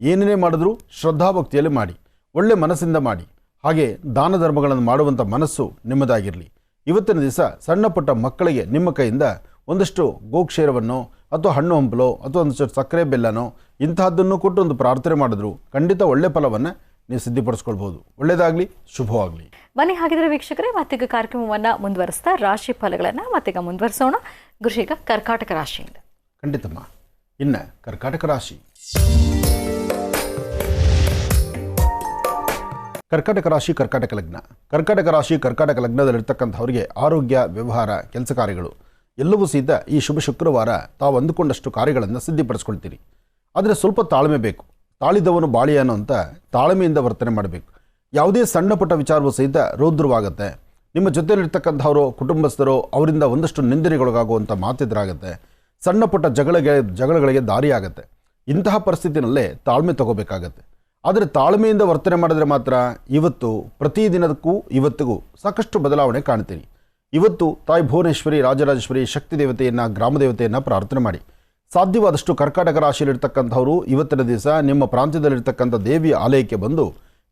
ಏನೇನೇ ಮಾಡಿದ್ರೂ ಶ್ರದ್ಧಾಭಕ್ತಿಯಲ್ಲಿ ಮಾಡಿ, ಒಳ್ಳೆ ಮನಸ್ಸಿಂದ ಮಾಡಿ. ಹಾಗೆ ದಾನ ಧರ್ಮಗಳನ್ನು ಮಾಡುವಂಥ ಮನಸ್ಸು ನಿಮ್ಮದಾಗಿರಲಿ. ಇವತ್ತಿನ ದಿವಸ ಸಣ್ಣ ಪುಟ್ಟ ಮಕ್ಕಳಿಗೆ ನಿಮ್ಮ ಕೈಯಿಂದ ಒಂದಷ್ಟು ಗೋಕ್ಷೀರವನ್ನು ಅಥವಾ ಹಣ್ಣು ಹಂಪಲೋ ಅಥವಾ ಒಂದಷ್ಟು ಸಕ್ಕರೆ ಬೆಲ್ಲನೋ ಇಂತಹದ್ದನ್ನು ಕೊಟ್ಟು ಒಂದು ಪ್ರಾರ್ಥನೆ ಮಾಡಿದ್ರು ಖಂಡಿತ ಒಳ್ಳೆ ಫಲವನ್ನು ನೀವು ಸಿದ್ಧಪಡಿಸ್ಕೊಳ್ಬೋದು. ಒಳ್ಳೆಯದಾಗಲಿ, ಶುಭವಾಗಲಿ. ಬನ್ನಿ ಹಾಗಿದ್ರೆ ವೀಕ್ಷಕರೇ, ಮತ್ತೀಗ ಕಾರ್ಯಕ್ರಮವನ್ನು ಮುಂದುವರಿಸ್ತಾ ರಾಶಿ ಫಲಗಳನ್ನು ಮತ್ತೀಗ ಮುಂದುವರಿಸೋಣ. ಗುರುಶೀಗ ಕರ್ಕಾಟಕ ರಾಶಿಯಿಂದ. ಖಂಡಿತಮ್ಮ. ಇನ್ನು ಕರ್ಕಾಟಕ ರಾಶಿ. ಕರ್ಕಾಟಕ ರಾಶಿ ಕರ್ಕಾಟಕ ಲಗ್ನ. ಕರ್ಕಾಟಕ ರಾಶಿ ಕರ್ಕಾಟಕ ಲಗ್ನದಲ್ಲಿರ್ತಕ್ಕಂಥವರಿಗೆ ಆರೋಗ್ಯ, ವ್ಯವಹಾರ, ಕೆಲಸ ಕಾರ್ಯಗಳು ಎಲ್ಲವೂ ಸಹಿತ ಈ ಶುಭ ಶುಕ್ರವಾರ ತಾವು ಅಂದುಕೊಂಡಷ್ಟು ಕಾರ್ಯಗಳನ್ನು ಸಿದ್ಧಪಡಿಸ್ಕೊಳ್ತೀರಿ. ಆದರೆ ಸ್ವಲ್ಪ ತಾಳ್ಮೆ ಬೇಕು. ತಾಳಿದವನು ಬಾಳಿಯಾನು ಅಂತ ತಾಳ್ಮೆಯಿಂದ ವರ್ತನೆ ಮಾಡಬೇಕು. ಯಾವುದೇ ಸಣ್ಣ ಪುಟ್ಟ ವಿಚಾರವೂ ಸಹಿತ ರೌದ್ರವಾಗುತ್ತೆ. ನಿಮ್ಮ ಜೊತೆಯಲ್ಲಿರ್ತಕ್ಕಂಥವರು, ಕುಟುಂಬಸ್ಥರು ಅವರಿಂದ ಒಂದಷ್ಟು ನಿಂದನೆಗೊಳಗಾಗುವಂಥ ಮಾತೆದುರಾಗುತ್ತೆ. ಸಣ್ಣ ಪುಟ್ಟ ಜಗಳಗಳಿಗೆ ದಾರಿಯಾಗುತ್ತೆ. ಇಂತಹ ಪರಿಸ್ಥಿತಿನಲ್ಲೇ ತಾಳ್ಮೆ ತಗೋಬೇಕಾಗತ್ತೆ. ಆದರೆ ತಾಳ್ಮೆಯಿಂದ ವರ್ತನೆ ಮಾಡಿದ್ರೆ ಮಾತ್ರ ಇವತ್ತು ಪ್ರತಿದಿನಕ್ಕೂ ಇವತ್ತಿಗೂ ಸಾಕಷ್ಟು ಬದಲಾವಣೆ ಕಾಣ್ತೀರಿ. ಇವತ್ತು ತಾಯಿ ಭುವನೇಶ್ವರಿ, ರಾಜರಾಜೇಶ್ವರಿ, ಶಕ್ತಿ ದೇವತೆಯನ್ನು, ಗ್ರಾಮ ದೇವತೆಯನ್ನು ಪ್ರಾರ್ಥನೆ ಮಾಡಿ. ಸಾಧ್ಯವಾದಷ್ಟು ಕರ್ಕಾಟಕ ರಾಶಿಯಲ್ಲಿರ್ತಕ್ಕಂಥವರು ಇವತ್ತಿನ ದಿವಸ ನಿಮ್ಮ ಪ್ರಾಂತ್ಯದಲ್ಲಿರ್ತಕ್ಕಂಥ ದೇವಿಯ ಆಲಯಕ್ಕೆ ಬಂದು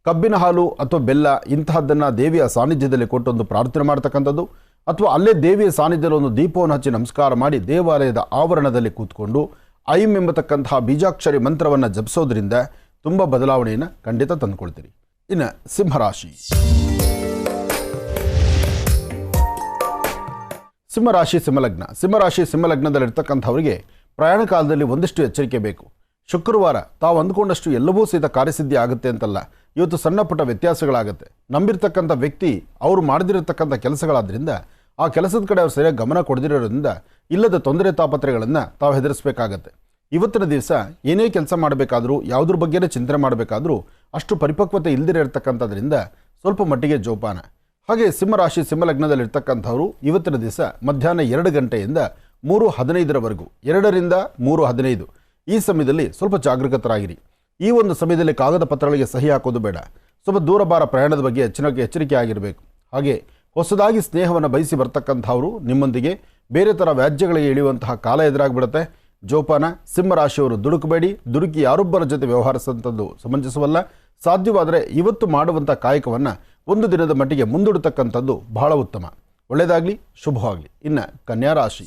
ಕಬ್ಬಿನ ಹಾಲು ಅಥವಾ ಬೆಲ್ಲ ಇಂತಹದ್ದನ್ನು ದೇವಿಯ ಸಾನ್ನಿಧ್ಯದಲ್ಲಿ ಕೊಟ್ಟು ಒಂದು ಪ್ರಾರ್ಥನೆ ಮಾಡ್ತಕ್ಕಂಥದ್ದು, ಅಥವಾ ಅಲ್ಲೇ ದೇವಿಯ ಸಾನ್ನಿಧ್ಯದಲ್ಲಿ ಒಂದು ದೀಪವನ್ನು ಹಚ್ಚಿ ನಮಸ್ಕಾರ ಮಾಡಿ ದೇವಾಲಯದ ಆವರಣದಲ್ಲಿ ಕೂತ್ಕೊಂಡು ಐಂ ಎಂಬತಕ್ಕಂತಹ ಬೀಜಾಕ್ಷರಿ ಮಂತ್ರವನ್ನು ಜಪಿಸೋದ್ರಿಂದ ತುಂಬ ಬದಲಾವಣೆಯನ್ನು ಖಂಡಿತ ತಂದುಕೊಳ್ತೀರಿ. ಇನ್ನು ಸಿಂಹರಾಶಿ. ಸಿಂಹರಾಶಿ ಸಿಂಹಲಗ್ನ. ಸಿಂಹರಾಶಿ ಸಿಂಹಲಗ್ನದಲ್ಲಿರ್ತಕ್ಕಂಥವರಿಗೆ ಪ್ರಯಾಣ ಕಾಲದಲ್ಲಿ ಒಂದಿಷ್ಟು ಎಚ್ಚರಿಕೆ ಬೇಕು. ಶುಕ್ರವಾರ ತಾವು ಅಂದ್ಕೊಂಡಷ್ಟು ಎಲ್ಲವೂ ಸಹಿತ ಕಾರ್ಯಸಿದ್ಧಿ ಆಗುತ್ತೆ ಅಂತಲ್ಲ, ಇವತ್ತು ಸಣ್ಣ ಪುಟ್ಟ ವ್ಯತ್ಯಾಸಗಳಾಗುತ್ತೆ. ನಂಬಿರ್ತಕ್ಕಂಥ ವ್ಯಕ್ತಿ ಅವರು ಮಾಡದಿರತಕ್ಕಂಥ ಕೆಲಸಗಳಾದ್ರಿಂದ ಆ ಕೆಲಸದ ಕಡೆ ಅವ್ರು ಸರಿಯಾಗಿ ಗಮನ ಕೊಡದಿರೋದ್ರಿಂದ ಇಲ್ಲದ ತೊಂದರೆ ತಾಪತ್ರೆಗಳನ್ನು ತಾವು ಹೆದರಿಸಬೇಕಾಗತ್ತೆ. ಇವತ್ತಿನ ದಿವಸ ಏನೇ ಕೆಲಸ ಮಾಡಬೇಕಾದ್ರೂ, ಯಾವುದ್ರ ಬಗ್ಗೆನೇ ಚಿಂತನೆ ಮಾಡಬೇಕಾದ್ರೂ ಅಷ್ಟು ಪರಿಪಕ್ವತೆ ಇಲ್ಲದಿರೋ ಇರ್ತಕ್ಕಂಥದ್ರಿಂದ ಸ್ವಲ್ಪ ಮಟ್ಟಿಗೆ ಜೋಪಾನ. ಹಾಗೆ ಸಿಂಹರಾಶಿ ಸಿಂಹಲಗ್ನದಲ್ಲಿರ್ತಕ್ಕಂಥವರು ಇವತ್ತಿನ ದಿವಸ ಮಧ್ಯಾಹ್ನ 2 ಗಂಟೆಯಿಂದ 3:15 2 ರಿಂದ 3:15 ಈ ಸಮಯದಲ್ಲಿ ಸ್ವಲ್ಪ ಜಾಗರೂಕತರಾಗಿರಿ. ಈ ಒಂದು ಸಮಯದಲ್ಲಿ ಕಾಗದ ಪತ್ರಗಳಿಗೆ ಸಹಿ ಹಾಕೋದು ಬೇಡ. ಸ್ವಲ್ಪ ದೂರಭಾರ ಪ್ರಯಾಣದ ಬಗ್ಗೆ ಎಚ್ಚರಿಕೆ ಆಗಿರಬೇಕು. ಹಾಗೆ ಹೊಸದಾಗಿ ಸ್ನೇಹವನ್ನು ಬಯಸಿ ಬರ್ತಕ್ಕಂಥವರು ನಿಮ್ಮೊಂದಿಗೆ ಬೇರೆ ಥರ ವ್ಯಾಜ್ಯಗಳಿಗೆ ಇಳಿಯುವಂತಹ ಕಾಲ ಎದುರಾಗ್ಬಿಡುತ್ತೆ. ಜೋಪಾನ. ಸಿಂಹರಾಶಿಯವರು ದುಡುಕಬೇಡಿ. ದುಡುಕಿ ಯಾರೊಬ್ಬರ ಜೊತೆ ವ್ಯವಹರಿಸುವಂಥದ್ದು ಸಮಂಜಸವಲ್ಲ. ಸಾಧ್ಯವಾದರೆ ಇವತ್ತು ಮಾಡುವಂಥ ಕಾಯಕವನ್ನು ಒಂದು ದಿನದ ಮಟ್ಟಿಗೆ ಮುಂದೂಡತಕ್ಕಂಥದ್ದು ಬಹಳ ಉತ್ತಮ. ಒಳ್ಳೆಯದಾಗಲಿ, ಶುಭವಾಗಲಿ. ಇನ್ನು ಕನ್ಯಾ ರಾಶಿ.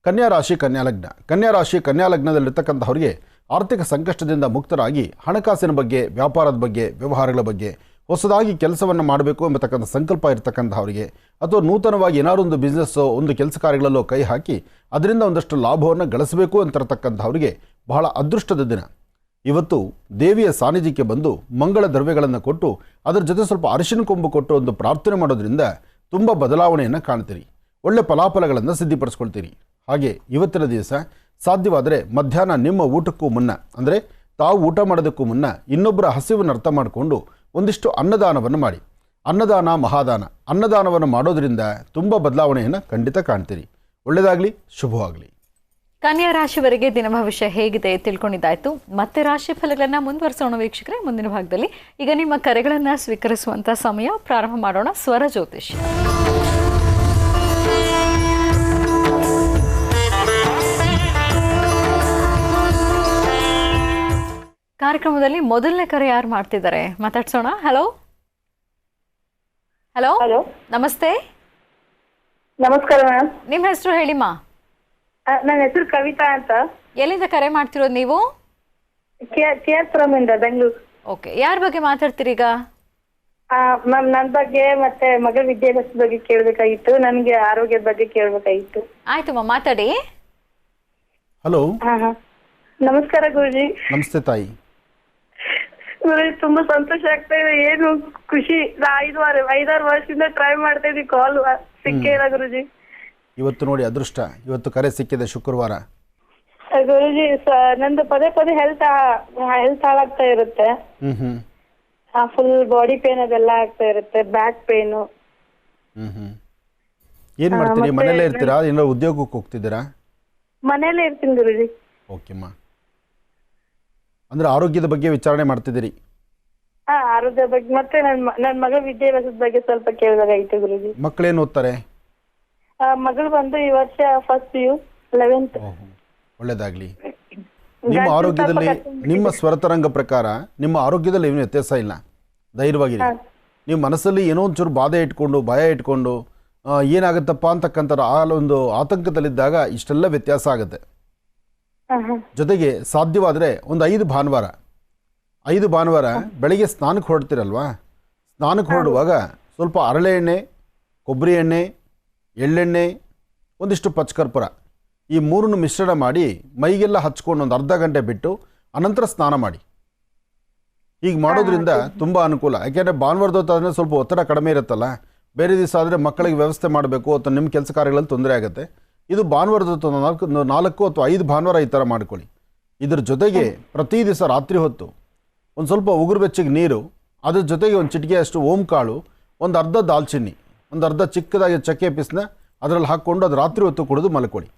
ಕನ್ಯಾ ರಾಶಿ ಕನ್ಯಾ ಲಗ್ನ. ಕನ್ಯಾ ರಾಶಿ ಕನ್ಯಾ ಲಗ್ನದಲ್ಲಿರ್ತಕ್ಕಂಥವರಿಗೆ ಆರ್ಥಿಕ ಸಂಕಷ್ಟದಿಂದ ಮುಕ್ತರಾಗಿ ಹಣಕಾಸಿನ ಬಗ್ಗೆ, ವ್ಯಾಪಾರದ ಬಗ್ಗೆ, ವ್ಯವಹಾರಗಳ ಬಗ್ಗೆ ಹೊಸದಾಗಿ ಕೆಲಸವನ್ನು ಮಾಡಬೇಕು ಎಂಬತಕ್ಕಂಥ ಸಂಕಲ್ಪ ಇರತಕ್ಕಂಥವರಿಗೆ, ಅಥವಾ ನೂತನವಾಗಿ ಏನಾದ್ರು ಒಂದು ಬಿಸ್ನೆಸ್ಸೋ ಒಂದು ಕೆಲಸ ಕಾರ್ಯಗಳಲ್ಲೋ ಕೈ ಹಾಕಿ ಅದರಿಂದ ಒಂದಷ್ಟು ಲಾಭವನ್ನು ಗಳಿಸಬೇಕು ಅಂತಿರತಕ್ಕಂಥವರಿಗೆ ಬಹಳ ಅದೃಷ್ಟದ ದಿನ. ಇವತ್ತು ದೇವಿಯ ಸಾನ್ನಿಧ್ಯಕ್ಕೆ ಬಂದು ಮಂಗಳ ದ್ರವ್ಯಗಳನ್ನು ಕೊಟ್ಟು ಅದರ ಜೊತೆ ಸ್ವಲ್ಪ ಅರಿಶಿನ ಕೊಂಬು ಕೊಟ್ಟು ಒಂದು ಪ್ರಾರ್ಥನೆ ಮಾಡೋದ್ರಿಂದ ತುಂಬ ಬದಲಾವಣೆಯನ್ನು ಕಾಣ್ತೀರಿ. ಒಳ್ಳೆ ಫಲಾಫಲಗಳನ್ನು ಸಿದ್ಧಪಡಿಸ್ಕೊಳ್ತೀರಿ. ಹಾಗೆ ಇವತ್ತಿನ ದಿವಸ ಸಾಧ್ಯವಾದರೆ ಮಧ್ಯಾಹ್ನ ನಿಮ್ಮ ಊಟಕ್ಕೂ ಮುನ್ನ ಅಂದರೆ ತಾವು ಊಟ ಮಾಡೋದಕ್ಕೂ ಮುನ್ನ ಇನ್ನೊಬ್ಬರ ಹಸಿವನ್ನು ಅರ್ಥ ಮಾಡಿಕೊಂಡು ಒಂದಿಷ್ಟು ಅನ್ನದಾನವನ್ನು ಮಾಡಿ. ಅನ್ನದಾನ ಮಹಾದಾನ. ಅನ್ನದಾನವನ್ನು ಮಾಡೋದ್ರಿಂದ ತುಂಬ ಬದಲಾವಣೆಯನ್ನು ಖಂಡಿತ ಕಾಣ್ತೀರಿ. ಒಳ್ಳೆಯದಾಗಲಿ, ಶುಭವಾಗಲಿ. ಕನ್ಯಾ ರಾಶಿವರೆಗೆ ದಿನ ಭವಿಷ್ಯ ಹೇಗಿದೆ ತಿಳ್ಕೊಂಡಿದ್ದಾಯ್ತು. ಮತ್ತೆ ರಾಶಿ ಫಲಗಳನ್ನು ಮುಂದುವರಿಸೋಣ ವೀಕ್ಷಕರೇ. ಮುಂದಿನ ಭಾಗದಲ್ಲಿ ಈಗ ನಿಮ್ಮ ಕರೆಗಳನ್ನು ಸ್ವೀಕರಿಸುವಂಥ ಸಮಯ. ಪ್ರಾರಂಭ ಮಾಡೋಣ ಸ್ವರ ಜ್ಯೋತಿಷ್ಯ. ಕಾರ್ಯಕ್ರಮದಲ್ಲಿ ಮೊದಲನೇ ಕರೆ ಯಾರು ಮಾಡ್ತಿದ್ದಾರೆ ಮಾತಾಡ್ಸೋಣ. ಹಲೋ ಹಲೋ ಹಲೋ, ನಮಸ್ತೆ. ನಮಸ್ಕಾರ ಮೇಡಮ್. ನಿಮ್ಮ ಹೆಸರು ಹೇಳಿಮ್ಮ. ನನ್ನ ಹೆಸರು ಕವಿತಾ ಅಂತ. ಎಲ್ಲಿಂದ ಕರೆ ಮಾಡ್ತಿರೋದು ನೀವು? KR ಇಂದ ಬೆಂಗಳೂರು. ಓಕೆ, ಯಾರ ಬಗ್ಗೆ ಮಾತಾಡ್ತೀರಿ ಈಗ? ಮ್ಯಾಮ್, ನನ್ನ ಬಗ್ಗೆ ಮತ್ತೆ ಮಗಳ ವಿದ್ಯಾಭ್ಯಾಸದ ಬಗ್ಗೆ ಕೇಳಬೇಕಾಗಿತ್ತು. ನನಗೆ ಆರೋಗ್ಯದ ಬಗ್ಗೆ ಕೇಳಬೇಕಾಗಿತ್ತು. ಆಯ್ತಮ್ಮ, ಮಾತಾಡಿ. ಹಲೋ. ಹಾ, ನಮಸ್ಕಾರ ಗುರುಜಿ. ನಮಸ್ತೆ ತಾಯಿ. ಗುರುಜಿ, ತುಂಬಾ ಸಂತೋಷ ಆಗ್ತಾ ಇದೆ. ಏನು ಖುಷಿ. 5-6 ವರ್ಷದಿಂದ ಟ್ರೈ ಮಾಡ್ತಾ ಇದ್ದೀವಿ, ಕಾಲ್ ಸಿಕ್ಕೇ ಇಲ್ಲ ಗುರುಜಿ. ಇವತ್ತು ನೋಡಿ ಅದೃಷ್ಟ, ಇವತ್ತು ಕರೆ ಸಿಕ್ಕಿದೆ ಶುಕ್ರವಾರ. ಗುರುಜಿ, ನಂದು ಪದೇ ಪದೇ ಹೆಲ್ತ್ ಹಾಳಾಗ್ತಾ ಇರುತ್ತೆ. ಫುಲ್ ಬಾಡಿ ಪೇನ್ ಅದೆಲ್ಲ ಆಗ್ತಾ ಇರುತ್ತೆ, ಬ್ಯಾಕ್ ಪೇನು. ಏನು ಮಾಡ್ತೀರಿ? ಮನೇಲೇ ಇರ್ತೀರಾ? ಏನಾದ್ರು ಉದ್ಯೋಗಕ್ಕೆ ಹೋಗ್ತಿದ್ದೀರಾ? ಮನೇಲೇ ಇರ್ತೀನಿ ಗುರುಜಿ. ಓಕೆಮ್ಮ. ಅಂದ್ರೆ ಆರೋಗ್ಯದ ಬಗ್ಗೆ ವಿಚಾರಣೆ ಮಾಡ್ತಿದ್ದೀರಿ? ಆರೋಗ್ಯ ಬಗ್ಗೆ ಮತ್ತೆ ನನ್ನ ಮಗಳ ವಿದ್ಯಾಭ್ಯಾಸದ ಬಗ್ಗೆ ಸ್ವಲ್ಪ ಕೇಳಬೇಕಾಗಿತ್ತು ಗುರುಜಿ. ಮಕ್ಕಳೇನು ಓದ್ತಾರೆ? ಮಗಳು ಬಂದು ಈ ವರ್ಷ ಫಸ್ಟ್ PU 11th. ಒಳ್ಳೇದಾಗ್ಲಿ. ನಿಮ್ಮ ಆರೋಗ್ಯದಲ್ಲಿ, ನಿಮ್ಮ ಸ್ವರತರಂಗ ಪ್ರಕಾರ ನಿಮ್ಮ ಆರೋಗ್ಯದಲ್ಲಿ ಏನು ವ್ಯತ್ಯಾಸ ಇಲ್ಲ. ಧೈರ್ಯವಾಗಿರಿ. ನೀವು ಮನಸ್ಸಲ್ಲಿ ಏನೋ ಒಂಚೂರು ಬಾಧೆ ಇಟ್ಕೊಂಡು, ಭಯ ಇಟ್ಕೊಂಡು ಏನಾಗುತ್ತಪ್ಪ ಅಂತಕ್ಕಂಥ ಒಂದು ಆತಂಕದಲ್ಲಿದ್ದಾಗ ಇಷ್ಟೆಲ್ಲ ವ್ಯತ್ಯಾಸ ಆಗುತ್ತೆ. ಜೊತೆಗೆ ಸಾಧ್ಯವಾದರೆ ಒಂದು 5 ಭಾನುವಾರ ಬೆಳಗ್ಗೆ ಸ್ನಾನಕ್ಕೆ ಹೊರಡ್ತೀರಲ್ವಾ, ಸ್ನಾನಕ್ಕೆ ಹೊರಡುವಾಗ ಸ್ವಲ್ಪ ಹರಳೆ ಎಣ್ಣೆ, ಕೊಬ್ಬರಿ ಎಣ್ಣೆ, ಎಳ್ಳೆಣ್ಣೆ, ಒಂದಿಷ್ಟು ಪಚ್ಚಕರ್ಪೂರ, ಈ 3 ಮಿಶ್ರಣ ಮಾಡಿ ಮೈಗೆಲ್ಲ ಹಚ್ಕೊಂಡು ಒಂದು ಅರ್ಧ ಗಂಟೆ ಬಿಟ್ಟು ಅನಂತರ ಸ್ನಾನ ಮಾಡಿ. ಹೀಗೆ ಮಾಡೋದ್ರಿಂದ ತುಂಬ ಅನುಕೂಲ. ಯಾಕೆಂದರೆ ಭಾನುವಾರದ ಹೊತ್ತಾದರೆ ಸ್ವಲ್ಪ ಒತ್ತಡ ಕಡಿಮೆ ಇರುತ್ತಲ್ಲ. ಬೇರೆ ದಿವಸ ಆದರೆ ಮಕ್ಕಳಿಗೆ ವ್ಯವಸ್ಥೆ ಮಾಡಬೇಕು ಅಥವಾ ನಿಮ್ಮ ಕೆಲಸ ಕಾರ್ಯಗಳಲ್ಲಿ ತೊಂದರೆ ಆಗುತ್ತೆ. ಇದು ಭಾನುವಾರದ ಹೊತ್ತು 4 ಅಥವಾ 5 ಭಾನುವಾರ ಈ ಥರ ಮಾಡ್ಕೊಳ್ಳಿ. ಇದ್ರ ಜೊತೆಗೆ ಪ್ರತಿ ದಿವಸ ರಾತ್ರಿ ಹೊತ್ತು ಒಂದು ಸ್ವಲ್ಪ ಉಗುರು ಬೆಚ್ಚಗೆ ನೀರು, ಅದ್ರ ಜೊತೆಗೆ ಒಂದು ಚಿಟಿಕೆಯಷ್ಟು ಓಂ ಕಾಳು, ಒಂದು ಅರ್ಧ ದಾಲ್ಚಿನ್ನಿ, ಒಂದು ಅರ್ಧ ಚಿಕ್ಕದಾಗಿ ಚಕ್ಕೆ ಪೀಸ್ನ ಅದರಲ್ಲಿ ಹಾಕ್ಕೊಂಡು ಅದು ರಾತ್ರಿ ಹೊತ್ತು ಕುಡಿದು ಮಲ್ಕೊಳ್ಳಿ.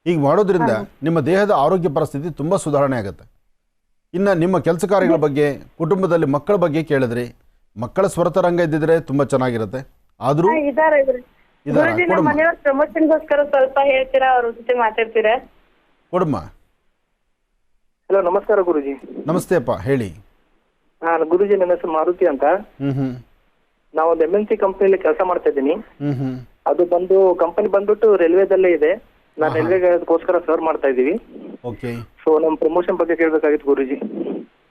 ಹೀಗೆ ಮಾಡೋದ್ರಿಂದ ನಿಮ್ಮ ದೇಹದ ಆರೋಗ್ಯ ಪರಿಸ್ಥಿತಿ ತುಂಬ ಸುಧಾರಣೆ ಆಗುತ್ತೆ. ಇನ್ನು ನಿಮ್ಮ ಕೆಲಸ ಕಾರ್ಯಗಳ ಬಗ್ಗೆ, ಕುಟುಂಬದಲ್ಲಿ ಮಕ್ಕಳ ಬಗ್ಗೆ ಕೇಳಿದ್ರಿ. ಮಕ್ಕಳ ಸ್ವರತರಂಗ ಇದ್ದಿದ್ರೆ ತುಂಬ ಚೆನ್ನಾಗಿರುತ್ತೆ. ಆದರೂ ಪ್ರಮೋಷನ್ಗೋಸ್ಕರ ಸ್ವಲ್ಪ ಹೇಳ್ತೀರಾ, ಅವ್ರ ಜೊತೆ ಮಾತಾಡ್ತೀರಾ? ಕೊಡಮ್ಮ. ಹಲೋ, ನಮಸ್ಕಾರ ಗುರುಜಿ. ನಮಸ್ತೆ ಅಪ್ಪ, ಹೇಳಿ. ಗುರುಜಿ, ನನ್ನ ಹೆಸರು ಮಾರುತಿ ಅಂತ. ನಾವೊಂದು MNC ಕಂಪನಿಯಲ್ಲಿ ಕೆಲಸ ಮಾಡ್ತಾ ಇದ್ದೀನಿ. ಅದು ಕಂಪನಿ ಬಂದ್ಬಿಟ್ಟು ರೈಲ್ವೆದಲ್ಲೇ ಇದೆ. ನಾನು ರೈಲ್ವೆಗೋಸ್ಕರ ಸರ್ವ್ ಮಾಡ್ತಾ ಇದ್ದೀವಿ. ಓಕೆ. ಸೊ ನಮ್ಮ ಪ್ರಮೋಷನ್ ಬಗ್ಗೆ ಕೇಳಬೇಕಾಗಿತ್ತು ಗುರುಜಿ.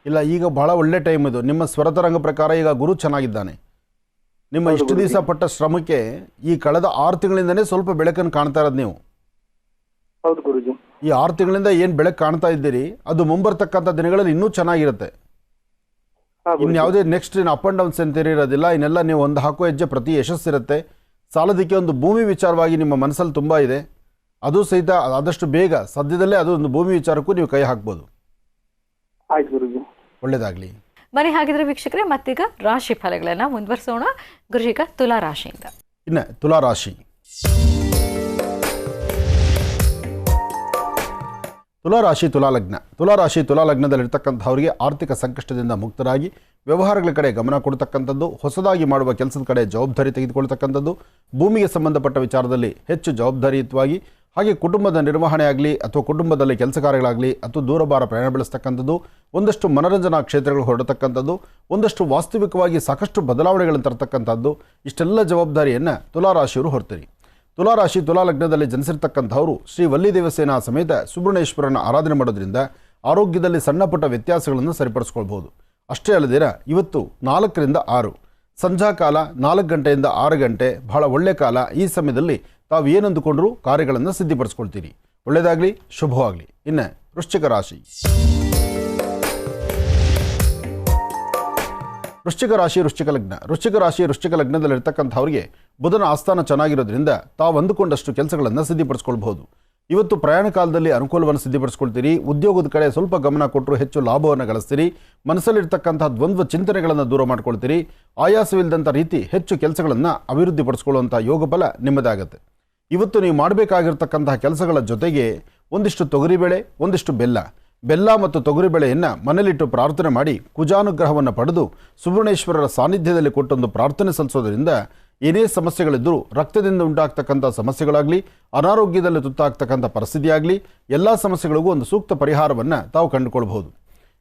ಇಲ್ಲ, ಈಗ ಬಹಳ ಒಳ್ಳೆ ಟೈಮ್ ಇದು. ನಿಮ್ಮ ಸ್ವರತರಂಗ ಪ್ರಕಾರ ಈಗ ಗುರು ಚೆನ್ನಾಗಿದ್ದಾನೆ. ನಿಮ್ಮ ಇಷ್ಟು ದಿವಸ ಪಟ್ಟ ಶ್ರಮಕ್ಕೆ ಈ ಕಳೆದ 6 ತಿಂಗಳಿಂದನೇ ಸ್ವಲ್ಪ ಬೆಳಕನ್ನು ಕಾಣ್ತಾ ಇರೋದು ನೀವು. ಹೌದು ಗುರುಜಿ. ಈ 6 ತಿಂಗಳಿಂದ ಏನು ಬೆಳಕು ಕಾಣ್ತಾ ಇದ್ದೀರಿ ಅದು ಮುಂಬರ್ತಕ್ಕಂಥ ದಿನಗಳಲ್ಲಿ ಇನ್ನೂ ಚೆನ್ನಾಗಿರುತ್ತೆ. ಇನ್ಯಾವುದೇ ನೆಕ್ಸ್ಟ್ ಅಪ್ ಆ್ಯಂಡ್ ಡೌನ್ಸ್ ಅಂತ ಇರೋದಿಲ್ಲ. ಇನ್ನೆಲ್ಲ ನೀವು ಒಂದು ಹಾಕೋ ಹೆಜ್ಜೆ ಪ್ರತಿ ಯಶಸ್ಸಿರುತ್ತೆ. ಸಾಲದಕ್ಕೆ ಒಂದು ಭೂಮಿ ವಿಚಾರವಾಗಿ ನಿಮ್ಮ ಮನಸ್ಸಲ್ಲಿ ತುಂಬ ಇದೆ. ಅದು ಸಹಿತ ಆದಷ್ಟು ಬೇಗ ಸದ್ಯದಲ್ಲೇ ಅದು ಒಂದು ಭೂಮಿ ವಿಚಾರಕ್ಕೂ ನೀವು ಕೈ ಹಾಕ್ಬೋದು. ಆಯ್ತು ಗುರುಜಿ, ಒಳ್ಳೆಯದಾಗಲಿ. ಬನ್ನಿ ಹಾಗಿದ್ರೆ ವೀಕ್ಷಕರೇ, ಮತ್ತೀಗ ರಾಶಿ ಫಲಗಳನ್ನು ಮುಂದುವರಿಸೋಣ. ಗುರುಜಿಗ ತುಲಾ ರಾಶಿಯಿಂದ. ಇನ್ನು ತುಲಾ ರಾಶಿ. ತುಲಾರಾಶಿ ತುಲಾ ಲಗ್ನದಲ್ಲಿರ್ತಕ್ಕಂಥವರಿಗೆ ಆರ್ಥಿಕ ಸಂಕಷ್ಟದಿಂದ ಮುಕ್ತರಾಗಿ ವ್ಯವಹಾರಗಳ ಕಡೆ ಗಮನ ಕೊಡ್ತಕ್ಕಂಥದ್ದು, ಹೊಸದಾಗಿ ಮಾಡುವ ಕೆಲಸದ ಕಡೆ ಜವಾಬ್ದಾರಿ ತೆಗೆದುಕೊಳ್ತಕ್ಕಂಥದ್ದು, ಭೂಮಿಗೆ ಸಂಬಂಧಪಟ್ಟ ವಿಚಾರದಲ್ಲಿ ಹೆಚ್ಚು ಜವಾಬ್ದಾರಿಯುತವಾಗಿ, ಹಾಗೆ ಕುಟುಂಬದ ನಿರ್ವಹಣೆ ಆಗಲಿ ಅಥವಾ ಕುಟುಂಬದಲ್ಲಿ ಕೆಲಸ ಕಾರ್ಯಗಳಾಗಲಿ ಅಥವಾ ದೂರಭಾರ ಪ್ರಯಾಣ ಬೆಳೆಸ್ತಕ್ಕಂಥದ್ದು, ಒಂದಷ್ಟು ಮನರಂಜನಾ ಕ್ಷೇತ್ರಗಳು ಹೊರಡತಕ್ಕಂಥದ್ದು, ಒಂದಷ್ಟು ವಾಸ್ತವಿಕವಾಗಿ ಸಾಕಷ್ಟು ಬದಲಾವಣೆಗಳನ್ನು ತರತಕ್ಕಂಥದ್ದು, ಇಷ್ಟೆಲ್ಲ ಜವಾಬ್ದಾರಿಯನ್ನು ತುಲಾರಾಶಿಯವರು ಹೊರ್ತೀರಿ. ತುಲಾರಾಶಿ ತುಲಾ ಲಗ್ನದಲ್ಲಿ ಜನಿಸಿರ್ತಕ್ಕಂಥವರು ಶ್ರೀ ವಲ್ಲಿ ದೇವಸೇನಾ ಸಮೇತ ಸುಬ್ರಹ್ಮಣ್ಯೇಶ್ವರನ ಆರಾಧನೆ ಮಾಡೋದ್ರಿಂದ ಆರೋಗ್ಯದಲ್ಲಿ ಸಣ್ಣ ಪುಟ್ಟ ವ್ಯತ್ಯಾಸಗಳನ್ನು ಸರಿಪಡಿಸ್ಕೊಳ್ಬೋದು. ಅಷ್ಟೇ ಅಲ್ಲದಿರ ಇವತ್ತು 4 ರಿಂದ 6 ಸಂಧ್ಯಾ ಕಾಲ 4 ಗಂಟೆಯಿಂದ 6 ಗಂಟೆ ಬಹಳ ಒಳ್ಳೆ ಕಾಲ. ಈ ಸಮಯದಲ್ಲಿ ತಾವು ಏನಂದುಕೊಂಡ್ರೂ ಕಾರ್ಯಗಳನ್ನು ಸಿದ್ಧಿಪಡಿಸ್ಕೊಳ್ತೀರಿ. ಒಳ್ಳೆಯದಾಗಲಿ, ಶುಭವಾಗಲಿ. ಇನ್ನು ವೃಶ್ಚಿಕ ರಾಶಿ. ವೃಶ್ಚಿಕ ಲಗ್ನದಲ್ಲಿರ್ತಕ್ಕಂಥವ್ರಿಗೆ ಬುಧನ ಆಸ್ಥಾನ ಚೆನ್ನಾಗಿರೋದ್ರಿಂದ ತಾವು ಅಂದುಕೊಂಡಷ್ಟು ಕೆಲಸಗಳನ್ನು ಸಿದ್ಧಿಪಡಿಸ್ಕೊಳ್ಬಹುದು. ಇವತ್ತು ಪ್ರಯಾಣ ಕಾಲದಲ್ಲಿ ಅನುಕೂಲವನ್ನು ಸಿದ್ಧಪಡಿಸ್ಕೊಳ್ತೀರಿ. ಉದ್ಯೋಗದ ಕಡೆ ಸ್ವಲ್ಪ ಗಮನ ಕೊಟ್ಟರು ಹೆಚ್ಚು ಲಾಭವನ್ನು ಗಳಿಸ್ತೀರಿ. ಮನಸ್ಸಲ್ಲಿರ್ತಕ್ಕಂತಹ ದ್ವಂದ್ವ ಚಿಂತನೆಗಳನ್ನು ದೂರ ಮಾಡ್ಕೊಳ್ತೀರಿ. ಆಯಾಸವಿಲ್ಲದಂಥ ರೀತಿ ಹೆಚ್ಚು ಕೆಲಸಗಳನ್ನು ಅಭಿವೃದ್ಧಿಪಡಿಸ್ಕೊಳ್ಳುವಂಥ ಯೋಗ ಬಲ ನಿಮ್ಮದಾಗುತ್ತೆ. ಇವತ್ತು ನೀವು ಮಾಡಬೇಕಾಗಿರ್ತಕ್ಕಂತಹ ಕೆಲಸಗಳ ಜೊತೆಗೆ ಒಂದಿಷ್ಟು ತೊಗರಿಬೇಳೆ, ಒಂದಿಷ್ಟು ಬೆಲ್ಲ ಮತ್ತು ತೊಗರಿಬೇಳೆಯನ್ನು ಮನೆಯಲ್ಲಿಟ್ಟು ಪ್ರಾರ್ಥನೆ ಮಾಡಿ ಕುಜಾನುಗ್ರಹವನ್ನು ಪಡೆದು ಸುಬ್ರಹ್ಮಣ್ಯೇಶ್ವರರ ಸಾನ್ನಿಧ್ಯದಲ್ಲಿ ಕೊಟ್ಟೊಂದು ಪ್ರಾರ್ಥನೆ ಸಲ್ಲಿಸೋದ್ರಿಂದ ಏನೇ ಸಮಸ್ಯೆಗಳಿದ್ದರೂ, ರಕ್ತದಿಂದ ಉಂಟಾಗ್ತಕ್ಕಂಥ ಸಮಸ್ಯೆಗಳಾಗಲಿ, ಅನಾರೋಗ್ಯದಲ್ಲಿ ತುತ್ತಾಗ್ತಕ್ಕಂಥ ಪರಿಸ್ಥಿತಿ ಆಗಲಿ, ಎಲ್ಲ ಸಮಸ್ಯೆಗಳಿಗೂ ಒಂದು ಸೂಕ್ತ ಪರಿಹಾರವನ್ನು ತಾವು ಕಂಡುಕೊಳ್ಬಹುದು.